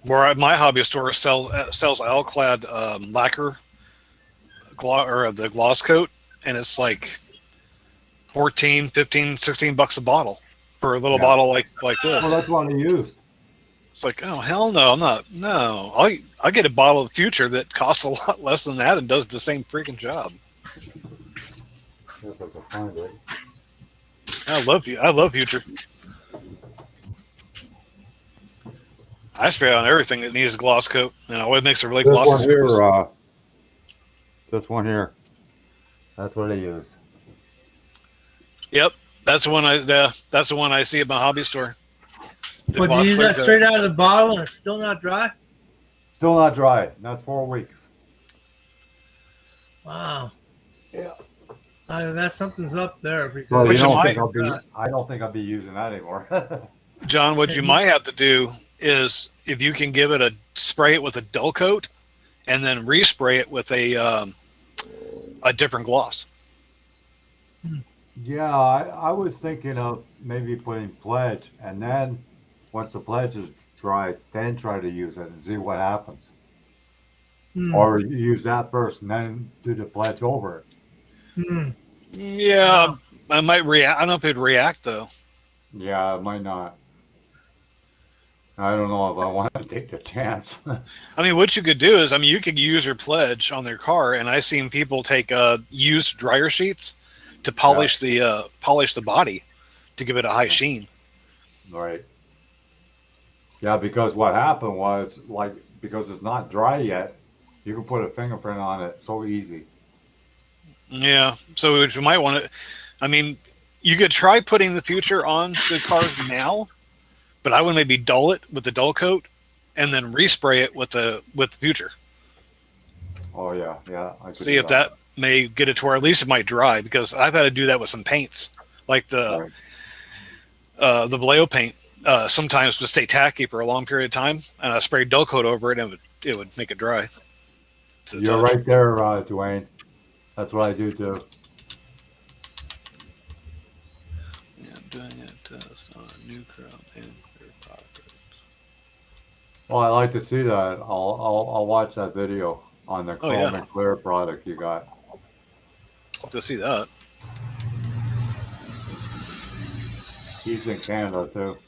Where at my hobby store sells Alclad lacquer or the gloss coat, and it's like 14, 15, 16 bucks a bottle for a little bottle like this. Well, that's what I used. It's like, oh hell no, I'm not. No, I get a bottle of Future that costs a lot less than that and does the same freaking job. If I can find it. I love Future. I spray on everything that needs a gloss coat, and it makes a really glossy surface. This one here. That's what I use. Yep, that's the one I see at my hobby store. But you use that straight out of the bottle and it's still not dry? Still not dry. That's 4 weeks. Wow. Yeah. That something's up there. Because Well, I don't think I'll be using that anymore. John, what you might have to do is if you can give it spray it with a dull coat, and then respray it with a different gloss. Yeah, I was thinking of maybe putting pledge, and then once the pledge is dry, then try to use it and see what happens. Or use that first and then do the pledge over it. Yeah, I might react. I don't know if it'd react though. Yeah, it might not. I don't know if I want to take the chance. I mean, what you could do is, you could use your pledge on their car, and I've seen people take used dryer sheets to polish the body to give it a high sheen. Right. Yeah, because what happened was, because it's not dry yet, you can put a fingerprint on it so easy. Yeah, so what you might want to, you could try putting the Future on the car now, but I would maybe dull it with the dull coat, and then respray it with the Future. Oh yeah. I could see if that may get it to where at least it might dry, because I've had to do that with some paints, like the Vallejo paint. Sometimes would stay tacky for a long period of time, and I sprayed dull coat over it, and it would make it dry. You're right there, Dwayne. That's what I do too. Yeah, I'm doing a test on a new chrome and clear pocket. Well, I like to see that. I'll watch that video on the chrome and clear product you got. To see that. He's in Canada too.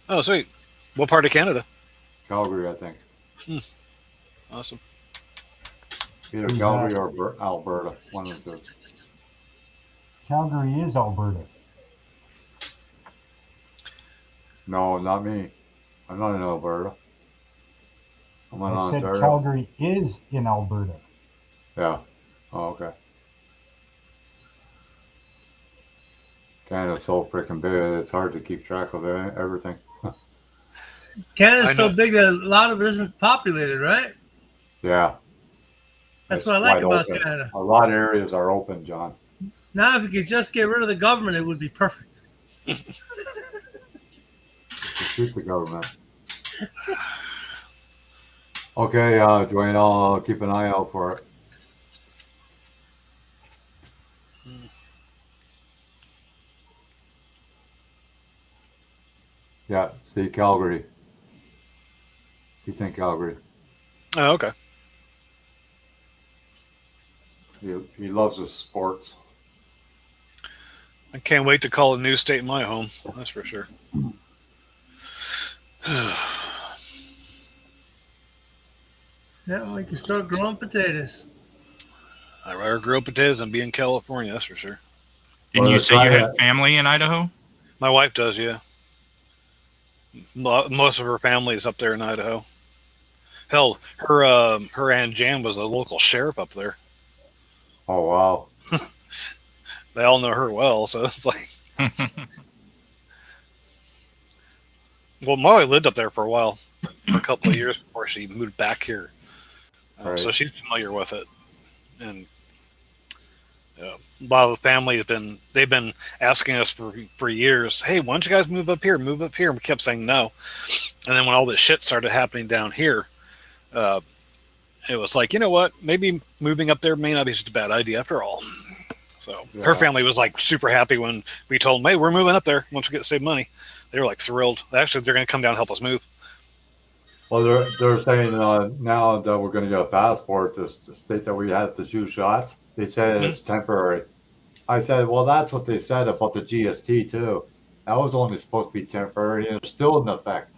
Oh, sweet. What part of Canada? Calgary, I think. Awesome. Either Calgary or Alberta, one of the two. Calgary is Alberta. No, not me. I'm not in Alberta. I'm in I said Ontario. Calgary is in Alberta. Yeah. Oh, okay. Canada's so freaking big, it's hard to keep track of everything. Canada's so big that a lot of it isn't populated, right? Yeah. That's what I like about Canada. A lot of areas are open, John. Now, if you could just get rid of the government, it would be perfect. Shoot the government. Okay, Dwayne, I'll keep an eye out for it. Yeah, see Calgary. He's in Calgary. Oh, okay. He loves his sports. I can't wait to call a new state my home. That's for sure. Yeah, we can start growing potatoes. I'd rather grow potatoes than be in California. That's for sure. Didn't Well, you they're say you trying had to- family in Idaho? My wife does, yeah. Most of her family is up there in Idaho. Hell, her Aunt Jan was a local sheriff up there. Oh wow. They all know her well, so it's like, well, Molly lived up there for a while, for a couple of years before she moved back here. So Right. she's familiar with it, and a lot of the family they've been asking us for years, hey, why don't you guys move up here? Move up here. And we kept saying no. And then when all this shit started happening down here, it was like, you know what? Maybe moving up there may not be such a bad idea after all. So her Yeah. family was like super happy when we told them, hey, we're moving up there once we get to save money. They were like thrilled. Actually, they're going to come down and help us move. Well, they're saying now that we're going to get a passport, this the state that we had the 2 shots, they said it's temporary. I said, well, that's what they said about the GST too. That was only supposed to be temporary, and it's still in effect.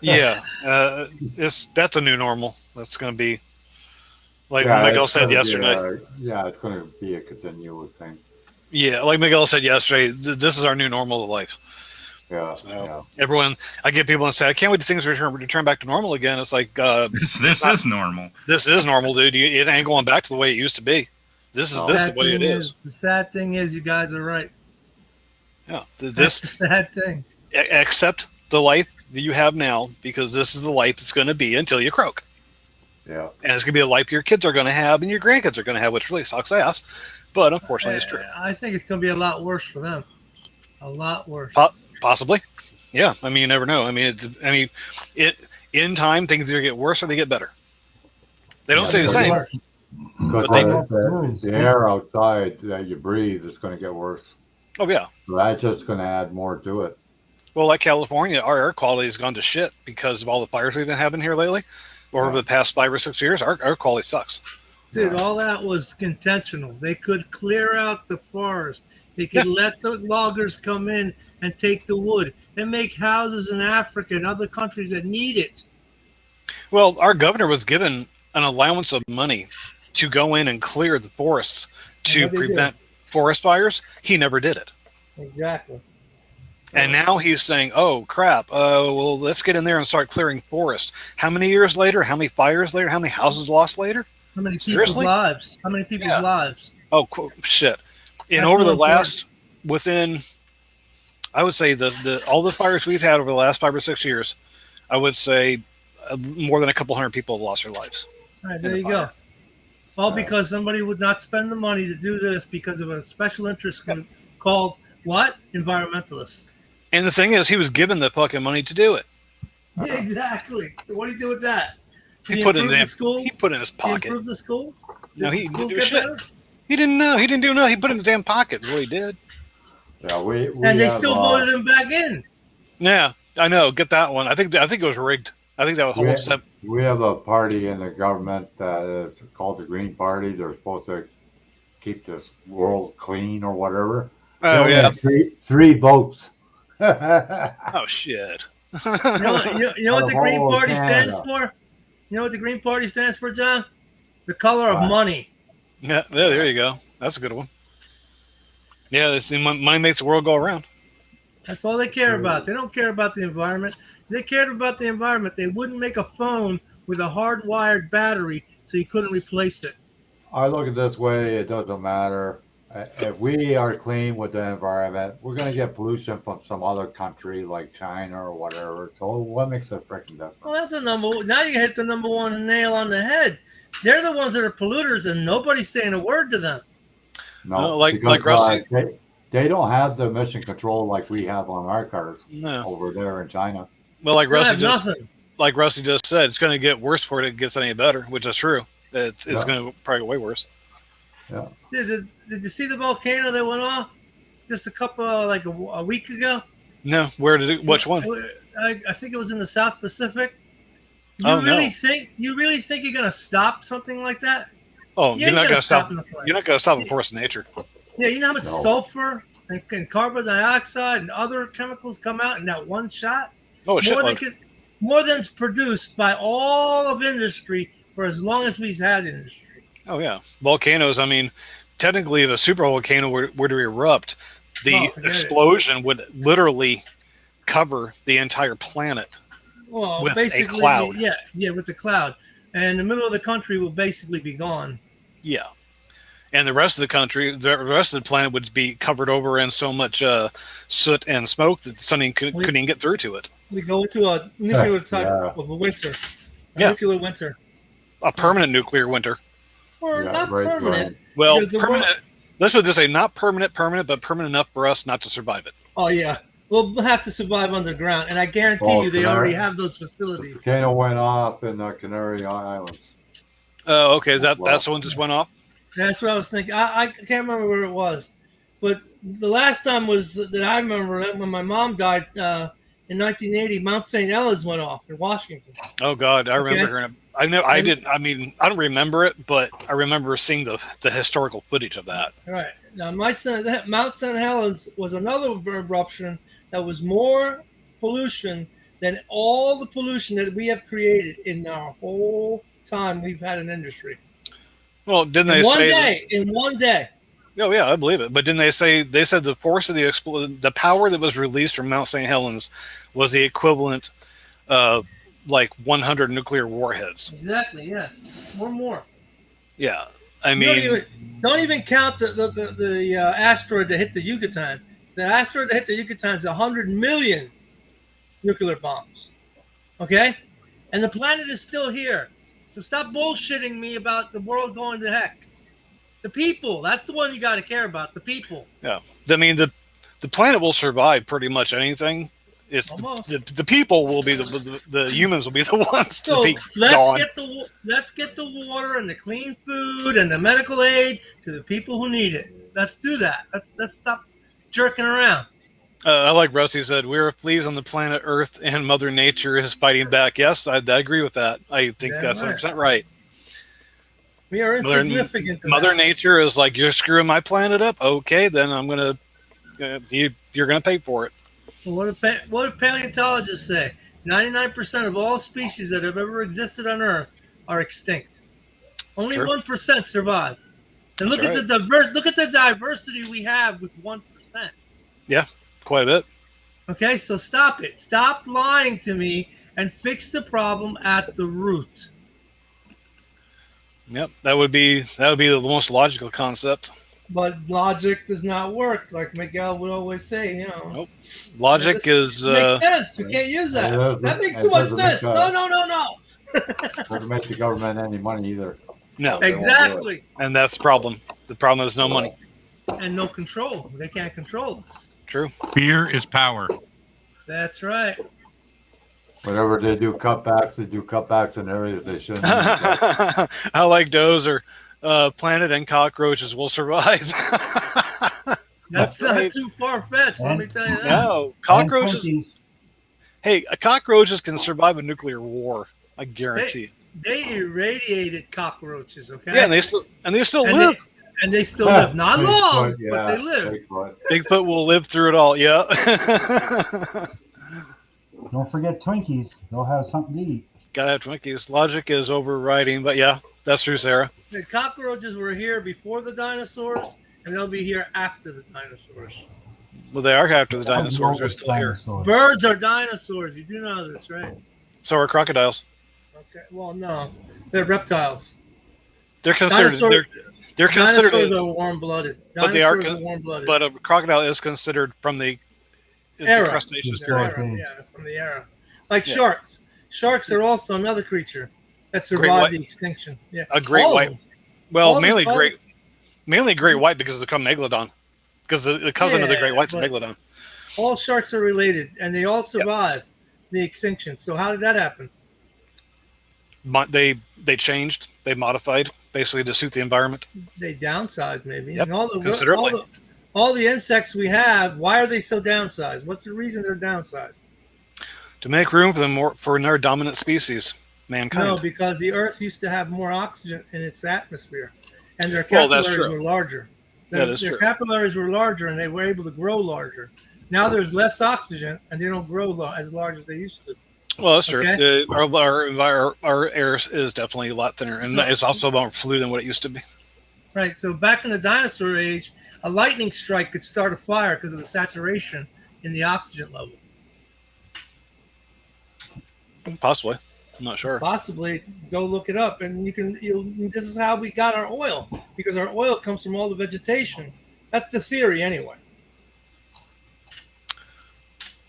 Yeah, that's a new normal. That's going to be like Yeah, Miguel it's said gonna be yesterday. yeah, it's going to be a continuous thing. Yeah, like Miguel said yesterday, this is our new normal of life. Yeah, So yeah. everyone, I get people and say, I can't wait to things return back to normal again. It's like This is normal. this is normal, dude. It ain't going back to the way it used to be. This is No. this is the way it is. The sad thing is, you guys are right. Yeah, That's this the sad thing. accept the life that you have now, because this is the life it's going to be until you croak, Yeah. and it's going to be the life your kids are going to have and your grandkids are going to have, which really sucks ass, but unfortunately, it's true. I think it's going to be a lot worse for them. A lot worse. Possibly, yeah. I mean, you never know. I mean, in time, things either get worse or they get better. They don't Yeah, stay the pretty same. much. Because But they- the air outside that you breathe is going to get worse. Oh yeah. So that's just going to add more to it. Well, like California, our air quality has gone to shit because of all the fires we've been having here lately. Over the past 5 or 6 years, our air quality sucks. Dude, all that was intentional. They could clear out the forest. They could let the loggers come in and take the wood and make houses in Africa and other countries that need it. Well, our governor was given an allowance of money to go in and clear the forests to what they prevent forest fires. He never did it. Exactly. And now he's saying, oh, crap. Well, let's get in there and start clearing forests. How many years later? How many fires later? How many houses lost later? How many people's Seriously? lives? How many people's lives? Oh, shit. And That's over the more last, within, I would say all the fires we've had over the last 5 or 6 years, I would say more than a couple hundred people have lost their lives. All right, there you go. All because somebody would not spend the money to do this because of a special interest group called what? Environmentalists. And the thing is, he was given the fucking money to do it. Yeah, exactly. What do you do with that? He put it in the schools? He put it in his pocket. Improve the schools? No, Did he the didn't schools do get shit. better? He didn't know. He didn't do nothing. He put it in his damn pocket. Is what he did. Yeah, we And they have, still voted him back in. Yeah, I know. Get that one. I think it was rigged. I think that was whole. we have a party in the government that is called the Green Party. They're supposed to keep this world clean or whatever. Oh They yeah. have three votes. Oh shit. You know what the Green whole of Party stands Canada. for? You know what the Green Party stands for, John? The color of money. Yeah, there you go. That's a good one. Yeah, money makes the world go around. That's all they care about. They don't care about the environment. If they cared about the environment, they wouldn't make a phone with a hardwired battery so you couldn't replace it. I look at it this way, it doesn't matter. If we are clean with the environment, we're going to get pollution from some other country like China or whatever. So what makes a freaking difference? Well, that's a now you hit the number one nail on the head. They're the ones that are polluters, and nobody's saying a word to them. No, like because Rusty. they don't have the emission control like we have on our cars No. over there in China. Well, like They Rusty have just nothing. said, it's going to get worse before it gets any better, which is true. It's Yeah. going to probably get way worse. Yeah. Did you see the volcano that went off just a couple, like a week ago? No, where did it? Which one? I think it was in the South Pacific. Oh, no. You really think you're gonna stop something like that? Oh, You you're ain't not gonna gonna stop. stop nothing like You're not gonna stop a force of nature. Yeah, you know how much No. sulfur and carbon dioxide and other chemicals come out in that one shot? Oh, a More than shitload. more than's produced by all of industry for as long as we've had industry. Oh yeah, volcanoes. I mean, technically, if a super volcano were to erupt, the Oh, forget it. explosion would literally cover the entire planet. Well, With a basically, cloud. yeah, with the cloud, and the middle of the country will basically be gone. Yeah, and the rest of the country, the rest of the planet would be covered over in so much soot and smoke that the sun couldn't even get through to it. We go into a nuclear type Yeah. of a winter, Yeah. nuclear winter, A permanent nuclear winter. or Yeah, not right, permanent. right. Well, Because the permanent. Let's just say not permanent, but permanent enough for us not to survive it. Oh yeah, we'll have to survive underground, and I guarantee Oh, you they Canary- already have those The facilities. volcano went off in the Canary Islands. Oh, okay. Wow. That's the one just went off. That's what I was thinking. I can't remember where it was, but the last time was that I remember it when my mom died in 1980. Mount St. Helens went off in Washington. Oh God, I remember Okay. hearing it. I know. I didn't. I mean, I don't remember it, but I remember seeing the historical footage of that. All right. Now, Mount St. Helens was another eruption that was more pollution than all the pollution that we have created in our whole time we've had an industry. Well, didn't they In one say? day. In one day. Oh yeah, I believe it. But didn't they say? They said the force of the power that was released from Mount St. Helens was the equivalent of like 100 nuclear warheads. Exactly. Yeah. More. Yeah, I You mean, don't even count the asteroid that hit the Yucatan. The asteroid that hit the Yucatan is 100 million nuclear bombs. Okay? And the planet is still here. So stop bullshitting me about the world going to heck. The people, that's the one you got to care about, the people. yeah. I mean, the planet will survive pretty much anything. It's Almost. the people will be the humans will be the ones So to be let's gone. get the water and the clean food and the medical aid to the people who need it. Let's do that. Let's stop jerking around. I like Rusty said, we're fleas on the planet Earth and Mother Nature is fighting back. Yes, I agree with that. I think Damn that's right. 100% right. We are insignificant. to Mother that. Nature is like, you're screwing my planet up? Okay, then I'm going to, you're going to pay for it. Well, what do paleontologists say? 99% of all species that have ever existed on Earth are extinct. Only Sure. 1% survive. And look That's at the diversity we have with 1%. Quite a bit. Okay, so stop it. Stop lying to me and fix the problem at the root. Yep, that would be the most logical concept. But logic does not work, like Miguel would always say. You know, Nope. Logic is makes sense. You can't use that. That makes too much sense. No. Doesn't make the government any money either. no, They won't do Exactly. and that's the problem. The problem is no money. And no control. They can't control us. True. Fear is power. That's right. Whenever they do cutbacks in areas they shouldn't. do. I like Dozer. Planet and cockroaches will survive. That's not right. too far fetched. Let me tell you that. No, cockroaches. And Twinkies. Hey, cockroaches can survive a nuclear war. I guarantee. They irradiated cockroaches. Okay. Yeah, and they still And live. and they still live. Not Bigfoot, long, yeah, but they live. Bigfoot. Bigfoot will live through it all. Yeah. Don't forget Twinkies. They'll have something to eat. Gotta have Twinkies. Logic is overriding, but yeah, that's true, Sarah. The cockroaches were here before the dinosaurs, and they'll be here after the dinosaurs. Well, they are after the dinosaurs. They're still here. Dinosaurs. Birds are dinosaurs. You do know this, right? So are crocodiles. Okay. Well, no, they're reptiles. They're considered. They're considered. Dinosaurs are warm-blooded. But they are Dinosaurs con- warm-blooded. But a crocodile is considered from the Era. Cretaceous The period. era, yeah, from the era. Like Yeah. sharks. Sharks are also another creature that Great survived white. the extinction. Yeah. A great All of white. them. Well, All mainly the- great white because they're called megalodon. Because the cousin of the Yeah, great white's but- megalodon. All sharks are related, and they all survived the extinction. So how did that happen? They changed. they modified basically to suit the environment. They downsized maybe. Yep, And all considerably. the insects we have, why are they so downsized? What's the reason they're downsized? To make room for another dominant species, mankind. No, because the Earth used to have more oxygen in its atmosphere, and their Well, that's capillaries true. were larger. That is Their true. capillaries were larger, and they were able to grow larger. Now there's less oxygen, and they don't grow as large as they used to. Well, that's true. Okay. Our air is definitely a lot thinner, and it's also more flu than what it used to be. Right. So back in the dinosaur age, a lightning strike could start a fire because of the saturation in the oxygen level. Possibly. I'm not sure. Possibly, go look it up, and this is how we got our oil, because our oil comes from all the vegetation. That's the theory, anyway.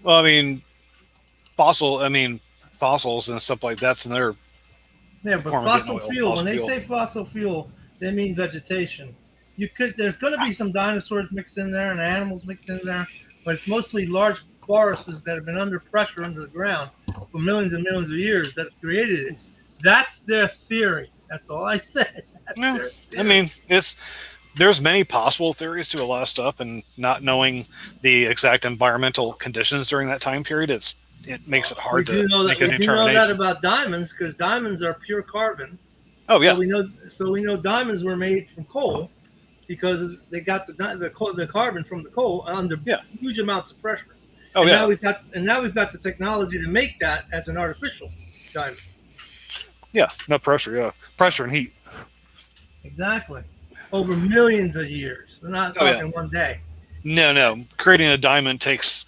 Well, I mean, fossils and stuff like that's another. Yeah, but form of getting fossil oil, fuel. fossil When they fuel. say fossil fuel, they mean vegetation. There's going to be some dinosaurs mixed in there and animals mixed in there, but it's mostly large forests that have been under pressure under the ground for millions and millions of years that have created it. That's their theory. That's all I said. No, I mean, there's many possible theories to a lot of stuff, and not knowing the exact environmental conditions during that time period, it makes it hard to make a we do know determination. that about diamonds, because diamonds are pure carbon. Oh yeah, So we know diamonds were made from coal because they got the carbon from the coal under huge amounts of pressure. oh and yeah. Now we've got the technology to make that as an artificial diamond. Yeah, no pressure. Yeah, pressure and heat. Exactly. Over millions of years. We're not talking one day. No. Creating a diamond takes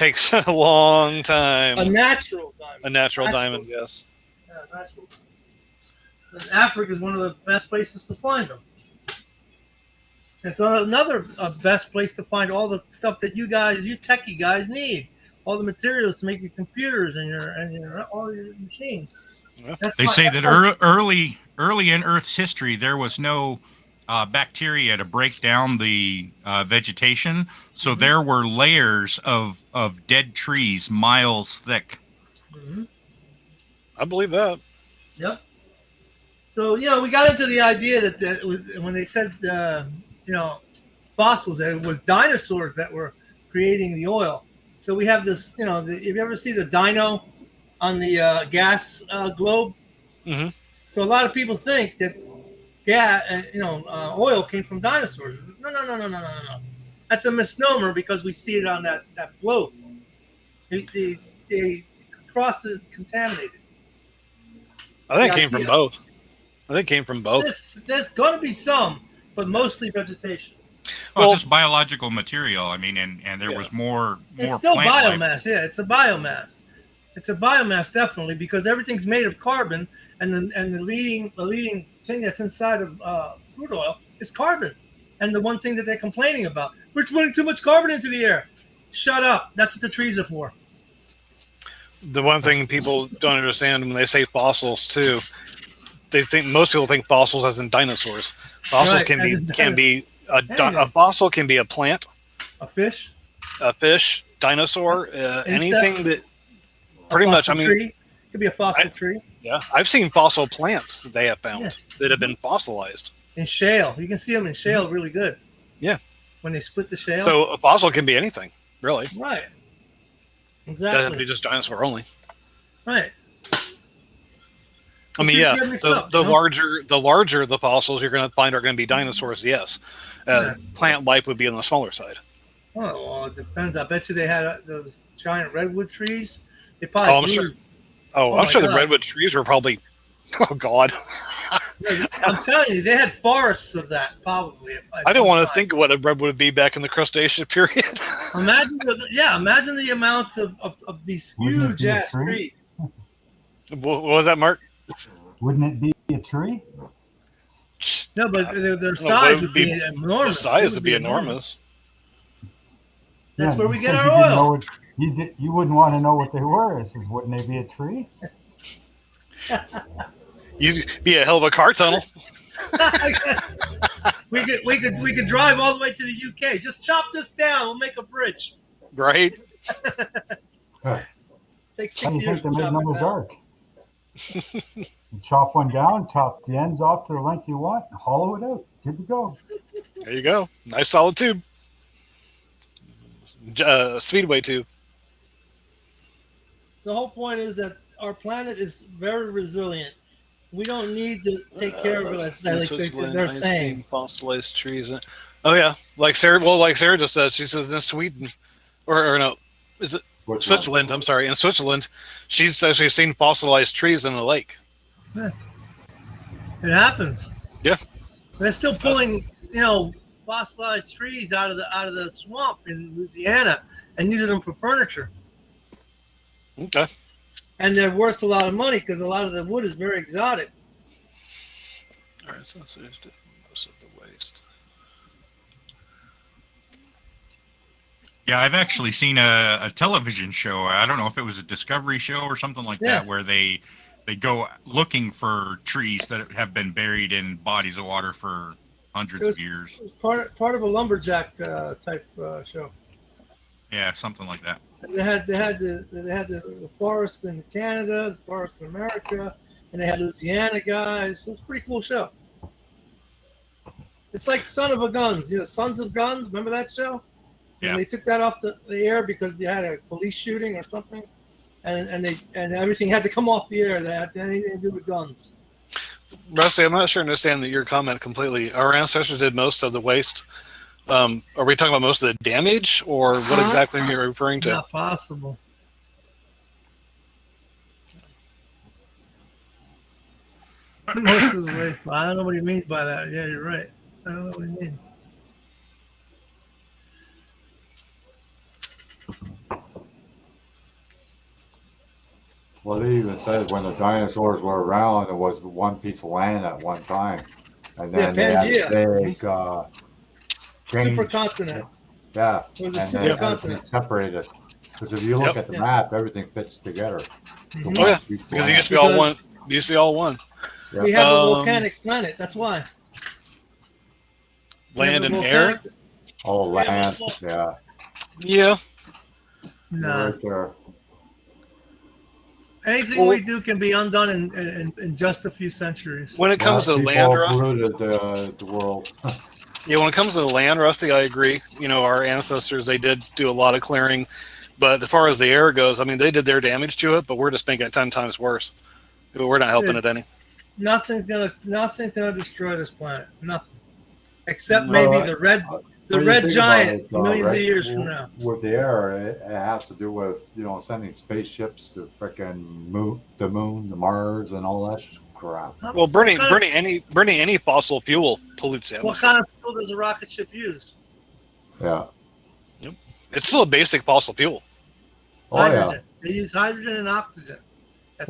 a long time. A natural diamond. A natural diamond, yes. Yeah, natural. And Africa is one of the best places to find them. It's another best place to find all the stuff that you techie guys need. All the materials to make your computers and all your machines. Yeah. They say that early in Earth's history, there was no bacteria to break down the vegetation. So there were layers of dead trees miles thick. Mm-hmm. I believe that. Yep. So, we got into the idea that when they said, fossils, that it was dinosaurs that were creating the oil. So we have this, if you ever see the dino on the gas globe. Mm-hmm. So a lot of people think that oil came from dinosaurs. No. That's a misnomer because we see it on that globe. They cross-contaminated. I think it came from both. There's going to be some, but mostly vegetation. Well, just biological material. I mean, and there was more. It's still plant biomass. life. Yeah, it's a biomass. It's a biomass definitely because everything's made of carbon, and the leading thing that's inside of crude oil is carbon. And the one thing that they're complaining about, we're putting too much carbon into the air. Shut up. That's what the trees are for. The one thing people don't understand when they say fossils too, most people think fossils as in dinosaurs. Fossils can be a fossil can be a plant, a fish, dinosaur, anything that pretty much. I mean, tree. It could be a fossil tree. Yeah, I've seen fossil plants that they have found that have been fossilized. In shale, you can see them in shale really good. Yeah, when they split the shale. So a fossil can be anything, really. Right. Exactly. Doesn't have to be just dinosaur only. Right. I mean, the larger the fossils you're going to find are going to be dinosaurs. Yes, plant life would be on the smaller side. Oh, well, it depends. I bet you they had those giant redwood trees. They probably. I'm sure. I'm sure the redwood trees were probably. Oh God. I'm telling you, they had forests of that probably. I don't want to think of what a redwood would be back in the Cretaceous period. Imagine the amounts of these huge ass trees. What was that, Mark? Wouldn't it be a tree? No, but their size would be enormous. The size would be enormous. That's where we get our oil. You wouldn't want to know what they were. It says, wouldn't they be a tree? You'd be a hell of a car tunnel. we could drive all the way to the UK. Just chop this down. We'll make a bridge. Right. Take 6 How do you years think they made Noah's Ark? You chop one down, chop the ends off to the length you want, hollow it out. Good to go. There you go. Nice solid tube. Speedway tube. The whole point is that our planet is very resilient. We don't need to take care of it like they're saying. Fossilized trees. Oh yeah, like Sarah. Well, like Sarah just said, she says in Sweden, or no, is it Switzerland? I'm sorry, in Switzerland, she's actually seen fossilized trees in the lake. Yeah. It happens. Yeah, they're still pulling, fossilized trees out of the swamp in Louisiana and using them for furniture. Okay. And they're worth a lot of money because a lot of the wood is very exotic. All right, so most of the waste. Yeah, I've actually seen a television show. I don't know if it was a Discovery show or something like that, where they go looking for trees that have been buried in bodies of water for hundreds of years. It was part of a lumberjack type show. Yeah, something like that. And they had the forest in Canada, the forest in America, and they had Louisiana guys. It was a pretty cool show. It's like Son of a Guns, Sons of Guns. Remember that show? Yeah. And they took that off the air because they had a police shooting or something, and everything had to come off the air. That had anything to do with guns. Rusty, I'm not sure I understand your comment completely. Our ancestors did most of the waste. Are we talking about most of the damage, or what exactly are you referring to? Not possible. Most of the waste. I don't know what he means by that. Yeah, you're right. I don't know what he means. Well, it even says when the dinosaurs were around, there was one piece of land at one time, and then they had to take change. Supercontinent. Yeah, It was a and then supercontinent. Separated. Because if you look at the map, everything fits together. Mhm. Oh yeah, because it used to be all one. It used to be all one. Yeah. We have a volcanic planet. That's why. Land and air. Oh, land. Yeah. Yeah. No. Right there. Anything we do can be undone in just a few centuries. When it comes to land, Rusty, polluted the world. yeah, when it comes to the land, Rusty, I agree. Our ancestors, they did do a lot of clearing, but as far as the air goes, I mean, they did their damage to it, but we're just making it 10 times worse. We're not helping it any. Nothing's gonna destroy this planet. Nothing, except maybe the red giant millions of years from now. With the air, it has to do with sending spaceships to frickin' the moon, the Mars, and all that crap. Well, burning any fossil fuel pollutes the atmosphere. What kind of fuel does a rocket ship use? Yeah. Yep. It's still a basic fossil fuel. Hydrogen. Yeah. They use hydrogen and oxygen. That's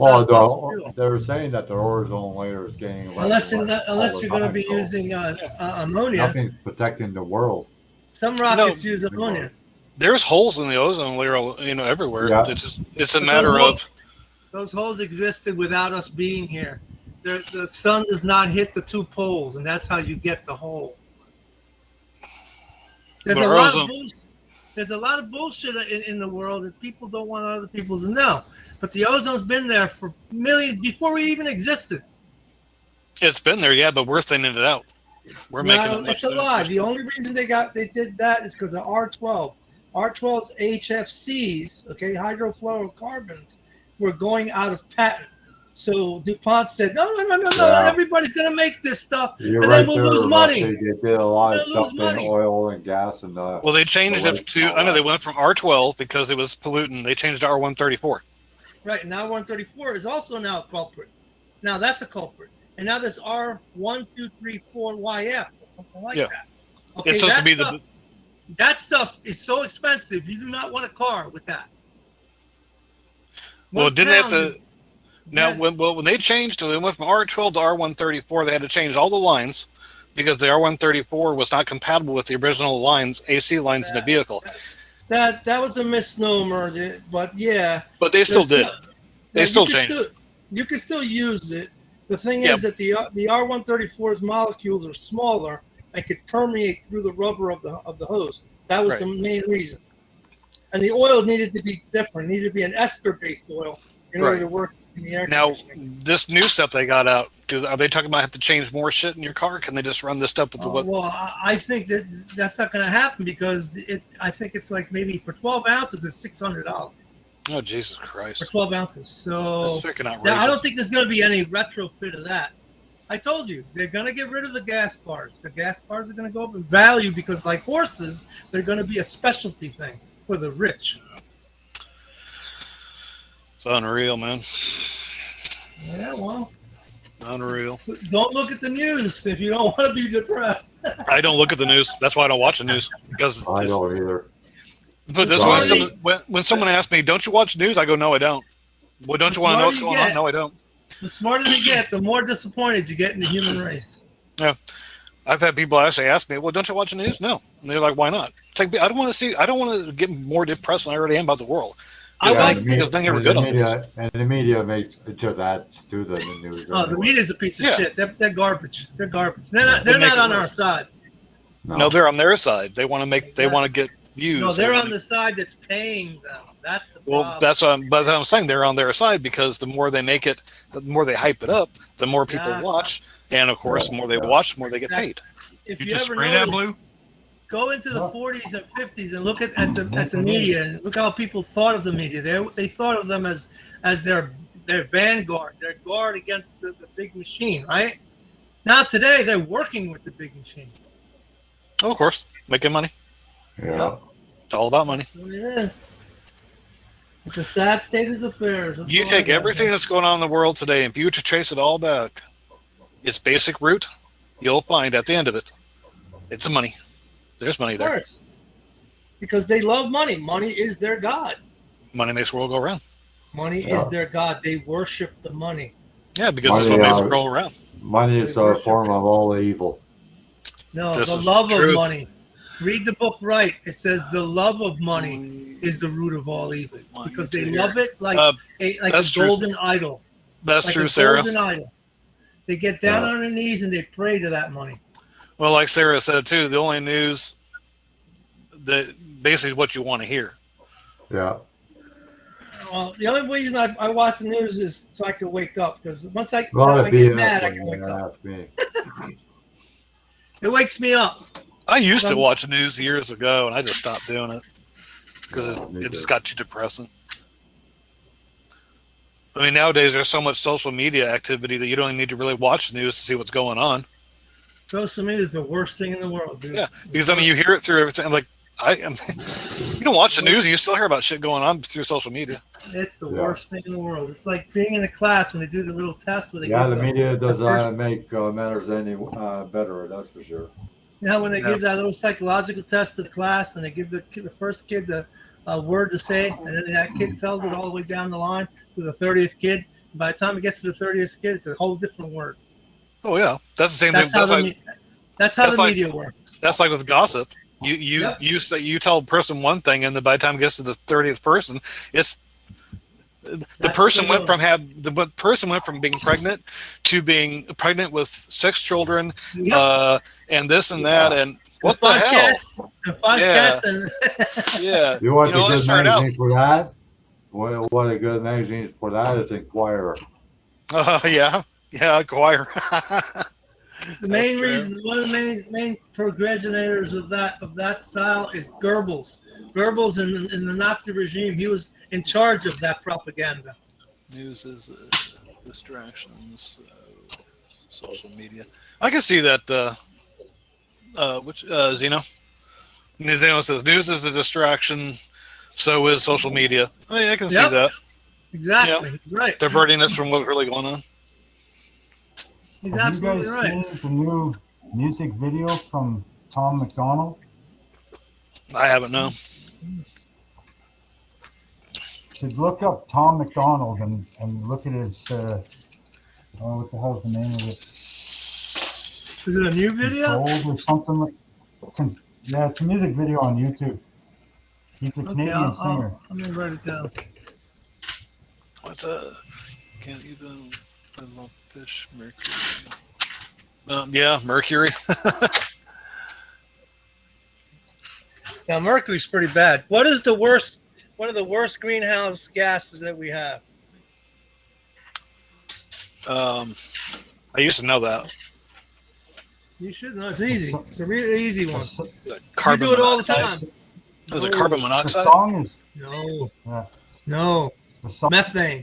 they're saying that the ozone layer is getting less. Unless you're going to be using ammonia. Nothing's protecting the world. Some rockets use ammonia. There's holes in the ozone layer, everywhere. Yeah. It's a matter of those holes existed without us being here. The sun does not hit the two poles, and that's how you get the hole. There's a lot of bullshit in the world that people don't want other people to know. But the ozone's been there for millions before we even existed. It's been there, yeah, but we're thinning it out. We're making it much. It's a lie. The only reason they did that is because of R12. R12's HFCs, okay, hydrofluorocarbons, were going out of patent. So DuPont said, no, everybody's going to make this stuff, and then we'll lose money. They did a lot of stuff in oil and gas. Well, they changed it to, I know they went from R12 because it was pollutant. They changed to R134. Right, and R134 is also now a culprit. Now that's a culprit. And now there's R1234YF, something like that. Okay, it's supposed to be that stuff is so expensive. You do not want a car with that. Well, didn't they have to? Now, when they changed, they went from R12 to R134. They had to change all the lines because the R134 was not compatible with the original lines, AC lines in the vehicle. That was a misnomer, but yeah. But they still did. They still changed. You can still use it. The thing is that the R134's molecules are smaller and could permeate through the rubber of the hose. That was the main reason. And the oil needed to be different. It needed to be an ester-based oil in order to work in the air Now, conditioning. this new stuff they got out, are they talking about have to change more shit in your car? Can they just run this stuff with the what? Well, I think that's not going to happen because I think it's like maybe for 12 ounces it's $600 Oh, Jesus for Christ. 12 ounces. So That's freaking now, outrageous. I don't think there's going to be any retrofit of that. I told you they're going to get rid of the gas cars. The gas cars are going to go up in value because, like horses, they're going to be a specialty thing for the rich. It's unreal, man. Yeah, well, Unreal. don't look at the news if you don't want to be depressed. I don't look at the news. That's why I don't watch the news. Because I don't either. but this Sorry. when someone asks me, "Don't you watch news?" I go, "No, I don't." Well, don't you want to know what's going on? No, I don't. The smarter you get, the more disappointed you get in the human race. Yeah, I've had people actually ask me, "Well, don't you watch the news?" No, and they're like, "Why not?" It's like I don't want to see. I don't want to get more depressed than I already am about the world. I Yeah, watch there's nothing ever good on the news. And the media makes it just adds to the news. Oh, the anyway. media's a piece of Yeah. shit. They're garbage. They're garbage. They're They make not it on work. our side. No, they're on their side. They want to make. They want to get views. No, They they're wanna- on the side that's paying them. That's the Well, problem. that's what I'm saying. They're on their side because the more they make it, the more they hype it up, the more people Exactly. watch, and of course, the more they watch, the more they get paid. If You you just ever spray that notice, blue? go into the Well- 40s and 50s and look at the media. And look how people thought of the media. They thought of them as their vanguard, their guard against the big machine, right? Now today they're working with the big machine. Oh, of course, making money. Yeah. It's all about money. So, yeah. It's a sad state of affairs. That's You all I take got. everything that's going on in the world today, and if you were to trace it all back, its basic root, you'll find at the end of it, it's the money. There's money Of there. course. Because they love money. Money is their god. Money makes the world go around. Money Yeah. is their god. They worship the money. Yeah, because it's Money, what makes the uh, world go around. Money is They a worship form it. of all evil. No, This the is love true. of money. Read the book right. It says the love of money is the root of all evil because they love it like Uh, like that's a true. golden idol. That's Like true, a Sarah. golden idol. They get down Yeah. on their knees and they pray to that money. Well, like Sarah said too, the only news that basically what you want to hear. Yeah. Well, the only reason I watch the news is so I can wake up because once I Well, get it'd be mad, I when can you wake up. ask me. It wakes me up. I used to watch the news years ago, and I just stopped doing it because Me it just too. got too depressing. I mean, nowadays there's so much social media activity that you don't even need to really watch the news to see what's going on. Social media is the worst thing in the world, dude. Yeah, because I mean, you hear it through everything. Like, you don't watch the news, and you still hear about shit going on through social media. It's the Yeah. worst thing in the world. It's like being in a class when they do the little test where they Yeah, give the media does first- make matters any better, that's for sure. You know, when they Yeah. give that little psychological test to the class and they give the first kid the word to say, and then that kid tells it all the way down the line to the 30th kid. And by the time it gets to the 30th kid, it's a whole different word. Oh yeah, that's the same That's thing. how That's the like- media works. That's like with gossip. You Yep. you say you tell a person one thing, and then by the time it gets to the 30th person, it's the That's person the person went from being pregnant to being pregnant with 6 children, Yep. and this and that, and what the Five hell? cats, and 5 Yeah. cats and Yeah, You want know, a let's good start out. magazine for that? What a good magazine for that is Inquirer. Yeah, choir. the main true. reason, one of the main progenitors of that style is Goebbels. Goebbels in the Nazi regime, he was in charge of that propaganda. News is distractions, social media. I can see that. Which Zeno? Zeno says news is a distraction. So is social media. I can see Yep. that. Exactly. He's right. Diverting us from what's really going on. He's Have you absolutely guys right. seen the new music video from Tom McDonald? I haven't known. Should look up Tom McDonald and look at his what the hell's the name of it? Is it a new video? Gold or something like. Yeah, it's a music video on YouTube. He's a Okay, Canadian singer. let me write it down. What's can't even I love fish Mercury. Yeah, Mercury. Now, mercury's pretty bad. What is the worst? One of the worst greenhouse gases that we have? I used to know that. You should know. It's easy. It's a really easy one. Carbon You do it all the monoxide. time. Was it No. carbon The monoxide song is No. No. the song. Methane.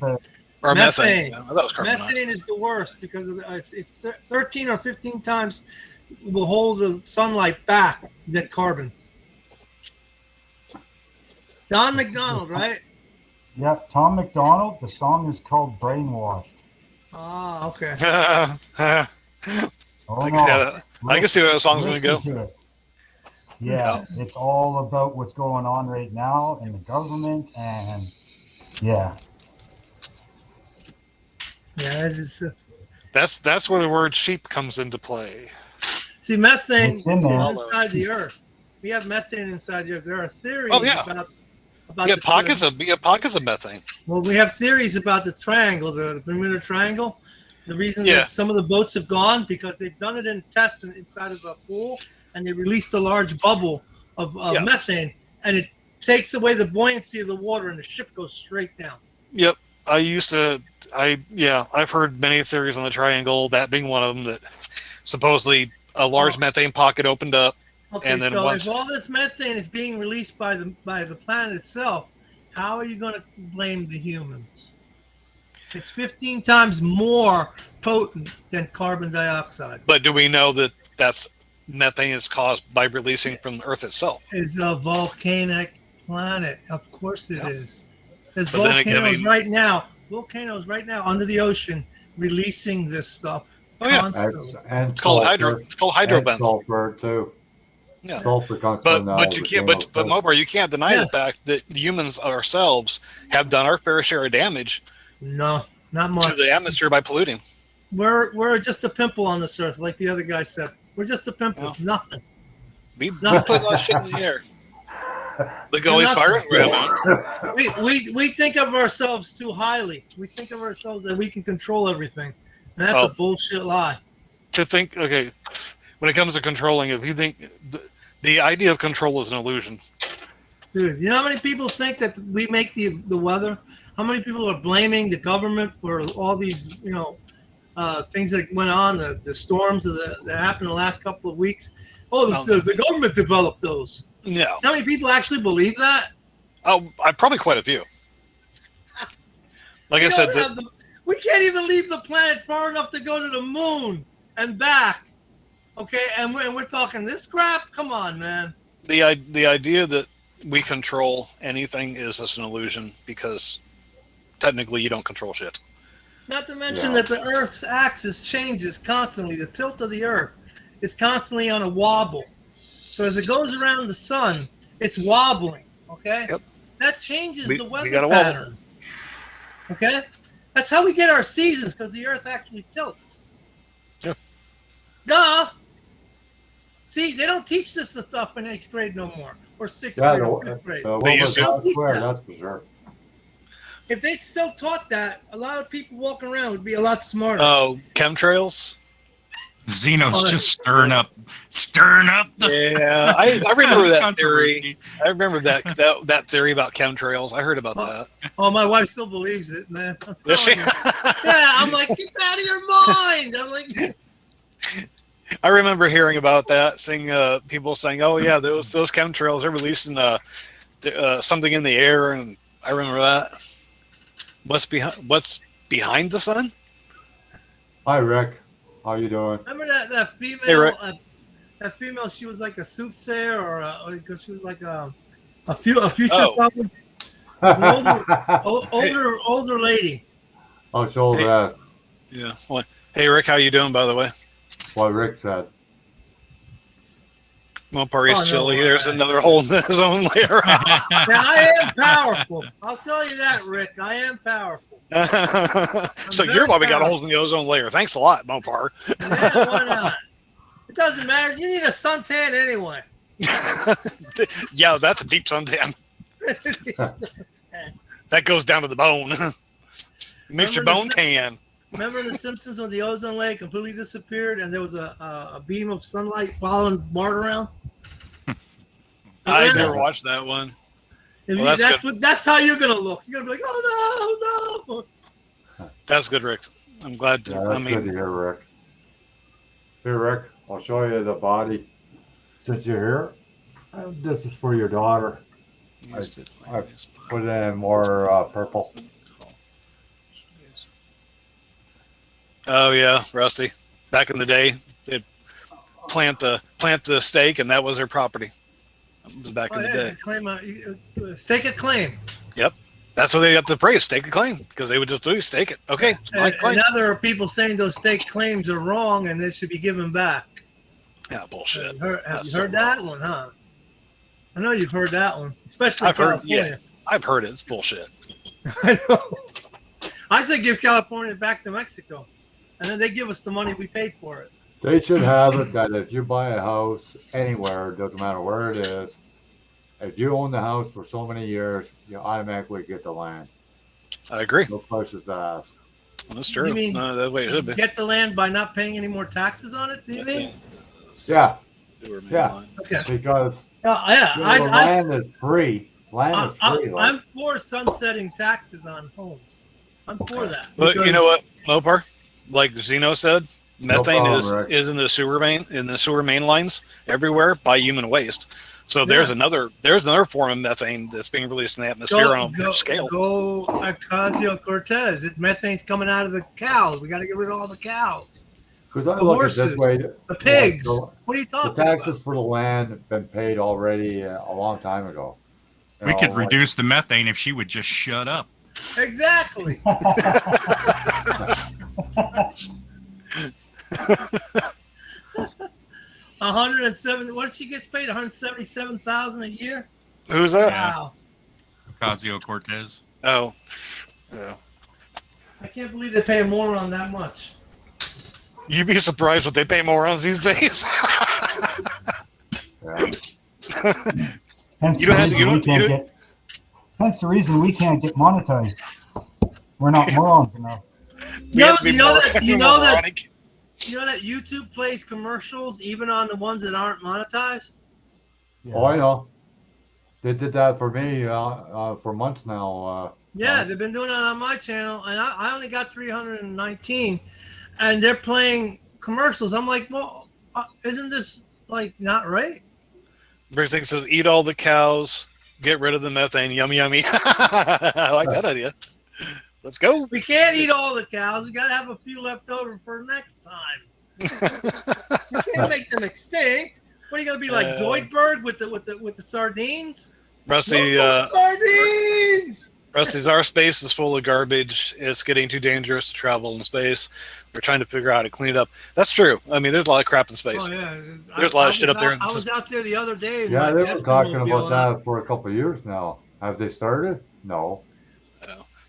or methane. methane? Yeah, that was carbon monoxide. Methane is the worst because of it's 13 or 15 times will hold the sunlight back than carbon. Don McDonald, right? Yeah, Tom McDonald. The song is called "Brainwashed." Ah, okay. Oh I can no. see that. I can see where that song's going to go. Listen to it. Yeah, it's all about what's going on right now in the government, and yeah, Yeah, That's where the word sheep comes into play. see, methane It's is in there. inside the Earth. We have methane inside the Earth. There are theories Oh, yeah. about You have pockets of methane. Well, we have theories about the triangle, the Bermuda Triangle. The reason Yeah. that some of the boats have gone because they've done it in tests inside of a pool, and they released a large bubble of Yeah. methane, and it takes away the buoyancy of the water, and the ship goes straight down. Yep. I've heard many theories on the triangle, that being one of them, that supposedly a large methane pocket opened up. Okay, And then so once- if all this methane is being released by the planet itself, how are you going to blame the humans? It's 15 times more potent than carbon dioxide. But do we know that that's methane is caused by releasing from the Earth itself? It's a volcanic planet. Of course it is. There's But then again, volcanoes right now under the ocean releasing this stuff. Oh, yeah. constantly. And It's called sulfur, It's called and hydrovent. sulfur too. Yeah. Sulfur comes from But you can't. But Mobar, you can't deny the fact that humans ourselves have done our fair share of damage No, not much. to the atmosphere by polluting. We're just a pimple on this earth, like the other guy said. We're just a pimple. Yeah. Nothing. We No. put a lot of shit in the air. Look at all these fires we have on. We think of ourselves too highly. We think of ourselves that we can control everything, and that's a bullshit lie. To think, okay, when it comes to controlling, if you think the idea of control is an illusion. Dude, you know how many people think that we make the weather? How many people are blaming the government for all these, things that went on, the storms that happened the last couple of weeks? Oh, the government developed those. No. How many people actually believe that? Oh, probably quite a few. Like I said, we can't even leave the planet far enough to go to the moon and back. Okay, and we're talking this crap? Come on, man. the idea that we control anything is just an illusion, because technically you don't control shit. Not to mention that the Earth's axis changes constantly. The tilt of the Earth is constantly on a wobble. So as it goes around the sun, it's wobbling. Okay? Yep. That changes the We weather got a wobble. pattern. Okay? That's how we get our seasons, because the Earth actually tilts. Yep. Duh! See, they don't teach this stuff in 8th grade no more, or 6th Yeah, grade or 5th grade. what They was used to. that square? That's for sure. If they still taught that, a lot of people walking around would be a lot smarter. Oh, chemtrails? Zeno's just stirring up the. Yeah, I remember that controversy. theory. I remember that theory about chemtrails. I heard about that. Oh, my wife still believes it, man. I'm Does she? telling you. Yeah, I'm like, get out of your mind. I'm like, I remember hearing about that, seeing people saying, "Oh yeah, those chemtrails are releasing something in the air," and I remember that. What's behind the sun? Hi, Rick. How you doing? remember that female? Hey, Rick. That female, she was like a soothsayer, or because she was like a future Oh. prophet. An older lady. Oh, show Hey. that. Yeah. Well, hey Rick, how you doing, by the way? What Rick said. Mopar is Oh, no. chilly. There's another hole in his own layer. Now, I am powerful. I'll tell you that, Rick. I am powerful. So very you're probably got proud. holes in the ozone layer. Thanks a lot, Mopar. Yeah, why not? It doesn't matter. You need a suntan anyway. Yeah, that's a deep suntan. That goes down to the bone. Makes your bone tan. Remember The Simpsons when the ozone layer completely disappeared and there was a beam of sunlight following Bart around? I never watched that one. If Well, that's how you're gonna look. You're gonna be like, oh no. That's good, Rick. I'm glad to. Yeah, I that's good to mean, hear, Rick. Here, Rick, I'll show you the body. Since you're here, this is for your daughter. I put it in more purple. Oh yeah, Rusty. Back in the day, they'd plant the stake, and that was their property. It was back Oh in the yeah, day. you claim stake a claim. Yep, that's what they got the phrase, stake a claim, because they would just do stake it. Okay, it's my And claim. now there are people saying those stake claims are wrong and they should be given back. Yeah, bullshit. Have you heard that one, huh? I know you've heard that one, especially I've heard. California. Yeah, I've heard it. It's bullshit. I know. I say give California back to Mexico, and then they give us the money we paid for it. They should have it that if you buy a house anywhere, doesn't matter where it is, if you own the house for so many years, you automatically get the land. I agree. No questions asked. That's true. You mean That's the way it should be. get the land by not paying any more taxes on it? Do you mean? Yeah, Yeah. Okay. because Yeah. you know, the land is free. Land is free. Like, I'm for sunsetting taxes on homes. I'm for that. But you because- know what, Mopar? Like Zeno said, methane problem, Rick. is in the sewer main lines everywhere by human waste. So there's another form of methane that's being released in the atmosphere on a big scale. Go Ocasio-Cortez. Methane's coming out of the cows. We got to get rid of all the cows. because I The look at it horses, this way. The pigs. The, What are you the talking taxes about? for the land have been paid already a long time ago. You We know, could like- reduce the methane if she would just shut up. Exactly. 107. What she gets paid? 177,000 a year. Who's that? Wow. Ocasio-Cortez. Oh. Yeah. I can't believe they pay more on that much. You'd be surprised what they pay morons these days. Yeah. Hence You don't have to- the you reason we don't- can't you get. Hence the reason we can't get monetized. We're not morons enough. We have to be You know more- that moronic. you know that YouTube plays commercials even on the ones that aren't monetized. Yeah. Oh, I know. They did that for me for months now. Yeah, they've been doing that on my channel, and I only got 319, and they're playing commercials. I'm like, well, isn't this like not right? Everything says eat all the cows, get rid of the methane. Yummy, yummy. I like that idea. Let's go. We can't eat all the cows. We gotta have a few left over for next time. You can't make them extinct. What are you gonna be like Zoidberg with the sardines? Rusty, Sardines. Rusty's our space is full of garbage. It's getting too dangerous to travel in space. We're trying to figure out how to clean it up. That's true. I mean, there's a lot of crap in space. Oh yeah, There's a lot of shit up there. I was out there the other day. in Yeah, my they jet were talking mobile, about and that for a couple of years now. Have they started? No.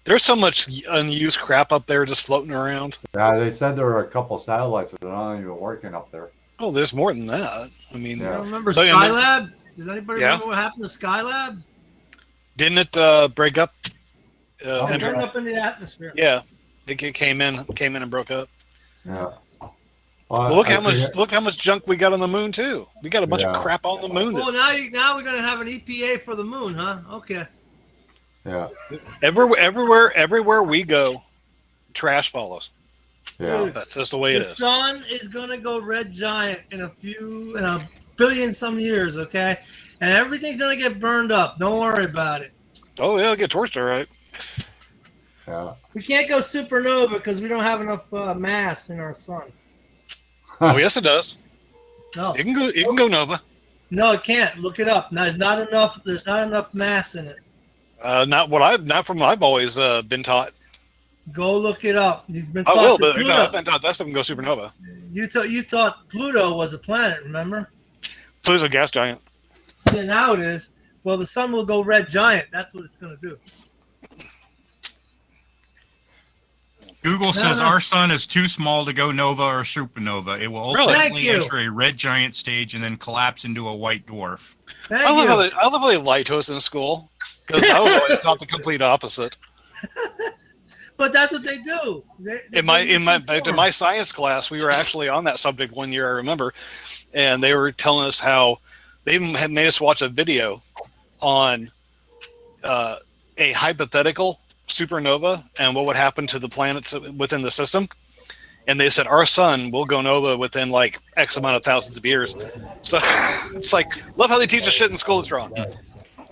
There's so much unused crap up there just floating around. Yeah, they said there were a couple satellites that are not even working up there. Oh, there's more than that. I mean, I Yeah. don't remember So, and Skylab. Does anybody Yeah. remember what happened to Skylab? didn't it break up? It enter- turned up in the atmosphere. yeah, it came in and broke up. Yeah. Well, look how much junk we got on the moon too. We got a bunch of Yeah. crap on the moon. Well, now we're gonna have an EPA for the moon, huh? Okay. Yeah. Everywhere we go, trash follows. Yeah. That's just the way it The is. sun is gonna go red giant in a billion some years, okay? And everything's gonna get burned up. Don't worry about it. Oh yeah, it'll get torched, all right. Yeah. We can't go supernova because we don't have enough mass in our sun. Oh yes, it does. No, It can go. It can go Nova. no, it can't. Look it up. There's not enough mass in it. Not from what I've always been taught. Go look it up. You've been I taught will, that but no, I've been taught that stuff can go supernova. you thought Pluto was a planet. Remember? Pluto's a gas giant. Yeah, now it is. Well, the sun will go red giant. That's what it's gonna do. Google says no. our sun is too small to go nova or supernova. It will Really? ultimately Thank you. enter a red giant stage and then collapse into a white dwarf. Thank I you. love how they lied to us in school because I was always taught the complete opposite. But that's what they do. In my science class, we were actually on that subject one year, I remember, and they were telling us how they had made us watch a video on a hypothetical supernova and what would happen to the planets within the system. and they said our sun will go nova within like X amount of thousands of years. So it's like, love how they teach us shit in school. It's wrong.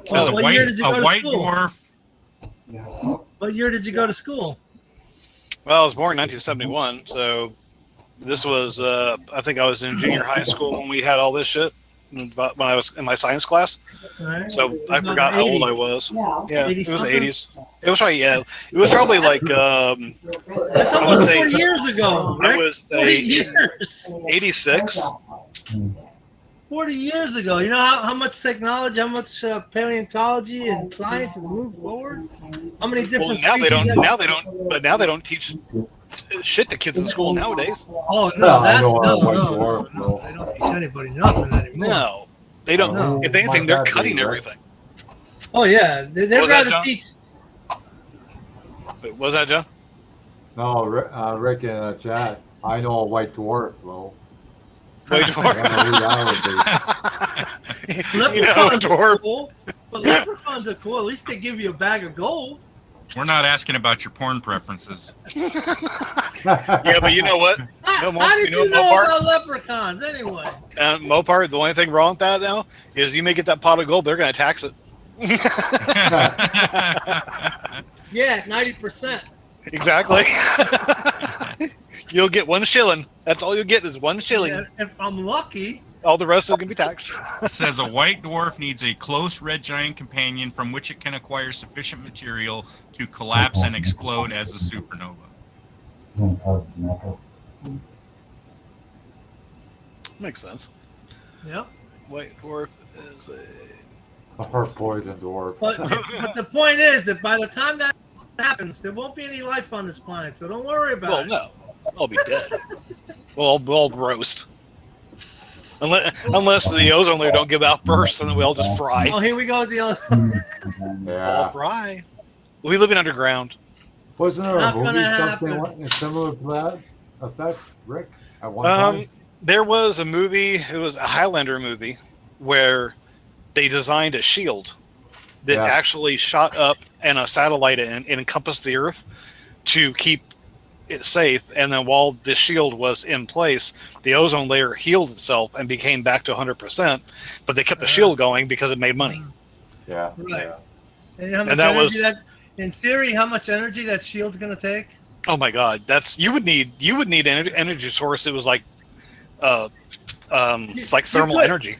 Says What year did you go a to white school? dwarf. What year did you go to school? Well, I was born in 1971, so this was I think I was in junior high school when we had all this shit. When I was in my science class, Right. so I forgot how old I was. Yeah, it was 80-something? 80s. It was right. Yeah, it was probably like That's I would almost say 40 years ago. I Rick. was 40 years. 86. 40 years ago. You know how much technology, how much paleontology and science has moved forward? How many different Well, now they species don't. have- Now they don't. But now they don't teach shit to kids in school nowadays. Oh, Yeah, no, I that, know no, how white no, dwarf, no, no. They don't teach anybody nothing anymore. No, they don't. No. If anything, My they're dad cutting did, right? everything. Oh, yeah. They'd What was that, rather John? teach. Wait, what was that, John? No, Rick in the chat. I know a white dwarf, though. Wait I for don't know who that would be. You know, Leprechauns are dwarf. cool. But leprechauns are cool. At least they give you a bag of gold. We're not asking about your porn preferences. Yeah, but you know what? How Mo- did you know you what, know Mopar? about leprechauns anyway? Mopar, the only thing wrong with that now is you may get that pot of gold, they're going to tax it. Yeah, 90%. Exactly. You'll get 1 shilling. That's all you'll get is 1 shilling. Yeah, if I'm lucky. All the rest is going to be taxed. It says a white dwarf needs a close red giant companion from which it can acquire sufficient material to collapse and explode as a supernova. Makes sense. Yep. White dwarf is a... A heart poison dwarf. But the point is that by the time that happens, there won't be any life on this planet. So don't worry about Well, it. no. I'll be dead. we'll all roast. Unless the ozone layer don't give out bursts, and then we all just fry. Oh, here we go with the other. All Yeah. fry. We'll be living underground. Wasn't there a Not movie gonna something happen. similar to that effect, Rick? At one time? There was a movie, it was a Highlander movie, where they designed a shield that Yeah. actually shot up and a satellite and encompassed the Earth to keep it safe. And then while the shield was in place, the ozone layer healed itself and became back to 100%. But they kept the shield going because it made money. Yeah. Right. Yeah. And how much And that energy was- that, in theory, how much energy that shield's going to take? Oh my God, that's you would need an energy source that was like, it's like thermal could- energy.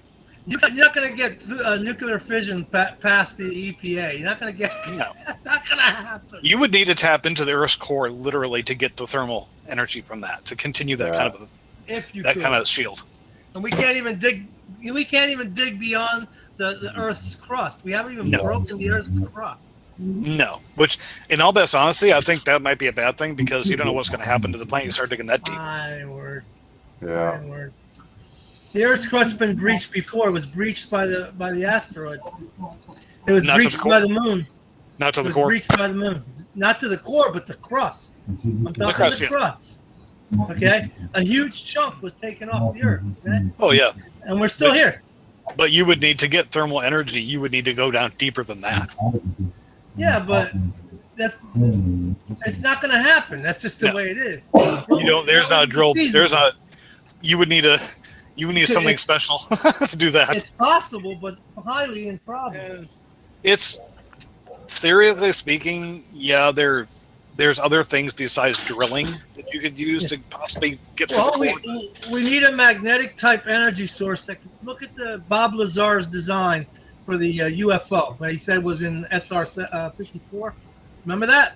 You're not going to get nuclear fission past the EPA. You're not going to get. No. That's not going to happen. You would need to tap into the Earth's core literally to get the thermal energy from that to continue that Yeah. kind of If you that could. kind of shield. And we can't even dig. We can't even dig beyond the Earth's crust. We haven't even No. broken the Earth's crust. No, which in all best honesty, I think that might be a bad thing because you don't know what's going to happen to the planet. You start digging that deep. My word. Yeah. My word. The Earth's crust has been breached before. It was breached by the asteroid. It was Not to the breached core. by the moon. Not to It the was core. breached by the moon. Not to the core, but the crust. I'm talking crust, the yeah. crust. Okay? A huge chunk was taken off the Earth. Okay? Oh yeah, And we're still But- here. but you would need to get thermal energy. You would need to go down deeper than that. Yeah, but it's not going to happen. That's just the No. way it is. You don't. There's not a drill. Feasible. There's not. You would need something special to do that. It's possible, but highly improbable. It's theoretically speaking, yeah. There's other things besides drilling that you could use to possibly get to Well, the core. we need a magnetic type energy source that can look at the Bob Lazar's design for the UFO that he said was in SR 54. Remember that?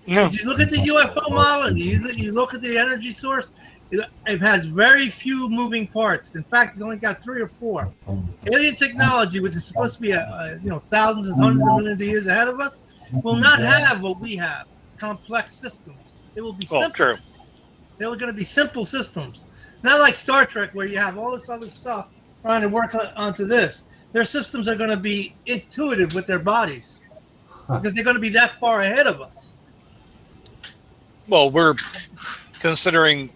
No. If you look at the UFO model and you look at the energy source, it has very few moving parts. In fact, it's only got 3 or 4. Alien technology, which is supposed to be thousands and hundreds of millions of years ahead of us, will not have what we have, complex systems. It will be Oh, simple. true. They're going to be simple systems. Not like Star Trek where you have all this other stuff trying to work onto this. Their systems are going to be intuitive with their bodies because they're going to be that far ahead of us. Well, we're considering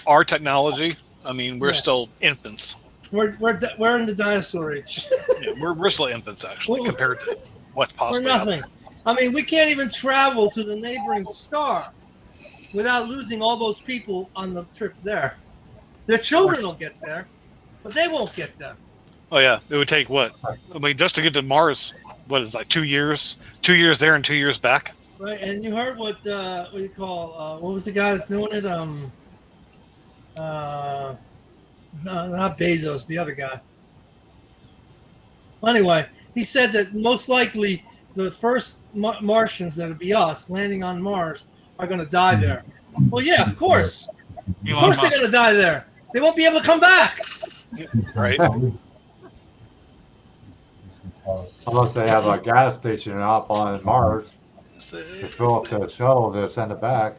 our technology. I mean, we're Yeah. still infants. We're in the dinosaur age. Yeah, we're still infants actually Well, compared to what's For possible. nothing. I mean, we can't even travel to the neighboring star. without losing all those people on the trip there. Their children will get there, but they won't get there. Oh yeah, it would take what? I mean, just to get to Mars, what is it, like 2 years? 2 years there and 2 years back. Right, and you heard what do you call what was the guy that's doing it? No, not Bezos, the other guy. Anyway, he said that most likely the first Martians that'll be us landing on Mars are going to die there. Well, yeah, of course. Of Elon course they're Musk. going to die there. They won't be able to come back. Right. Unless they have a gas station up on Mars to fill up the shuttle to send it back.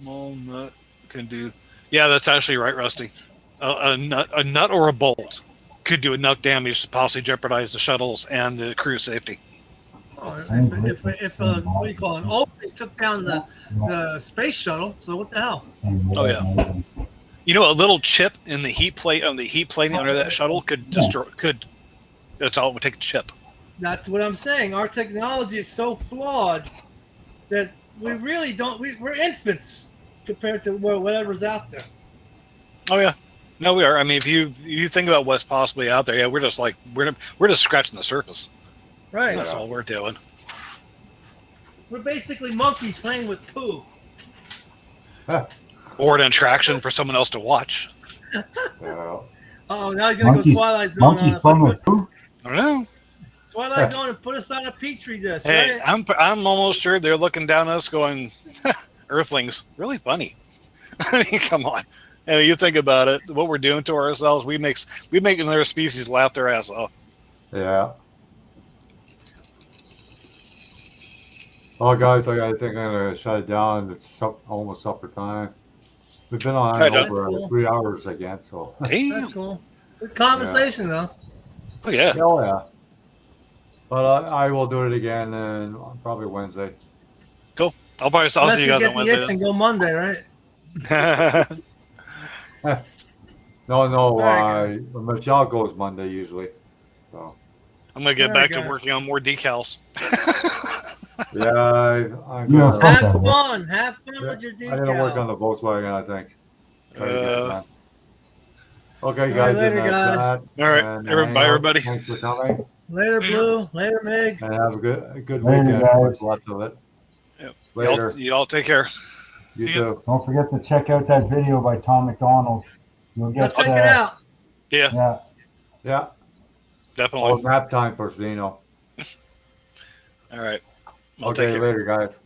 Small nut can do. Yeah, that's actually right, Rusty. A nut or a bolt could do enough damage to possibly jeopardize the shuttles and the crew safety. Oh, if what do you call it, an opening took down the space shuttle, so what the hell? Oh yeah. You know, a little chip in the heat plate on the heat plating under that shuttle could destroy. That's all it would take, a chip. That's what I'm saying. Our technology is so flawed that we really don't. We're infants compared to whatever's out there. Oh yeah. No, we are. I mean, if you think about what's possibly out there, yeah, we're just like we're just scratching the surface. Right. That's all we're doing. We're basically monkeys playing with poo. Or an attraction for someone else to watch. Yeah. Oh, now he's gonna go Twilight Zone on Monkey us. fun with poo? I don't know. Twilight Zone and put us on a petri dish. Hey, Right? I'm almost sure they're looking down at us, going, "Earthlings, really funny." I mean, come on. And you think about it, what we're doing to ourselves, we make another species laugh their ass off. Yeah. Well, guys, I think I'm gonna shut it down. It's almost supper time. We've been on Hi, John. over That's cool. 3 hours again, so. Damn. That's cool. Good conversation though. Oh yeah. Oh yeah. But I will do it again, and probably Wednesday. I'll Unless see you you guys get on the itch and go Monday, right? Wednesday. No, right, Michelle goes Monday usually. So I'm gonna get Very back to good. working on more decals. yeah, I'm Yeah. gonna, Have fun. Have fun Yeah, with your I'm gonna work on decals. the Volkswagen. I think. Try to get it Uh, done. Okay, All right, guys. later, and guys. that, All right, and everybody, hang out. everybody. Thanks for coming, Later, Blue. Later, Mig. and have a good Later, weekend. guys. Lots of it. Yep. Later. Y'all take care. You Yep. too. Don't forget to check out that video by Tom McDonald. You'll Now get check it out. Yeah, Yeah. Yeah. definitely. Oh, nap time for Zeno. All right. I'll take Okay, care. later, guys.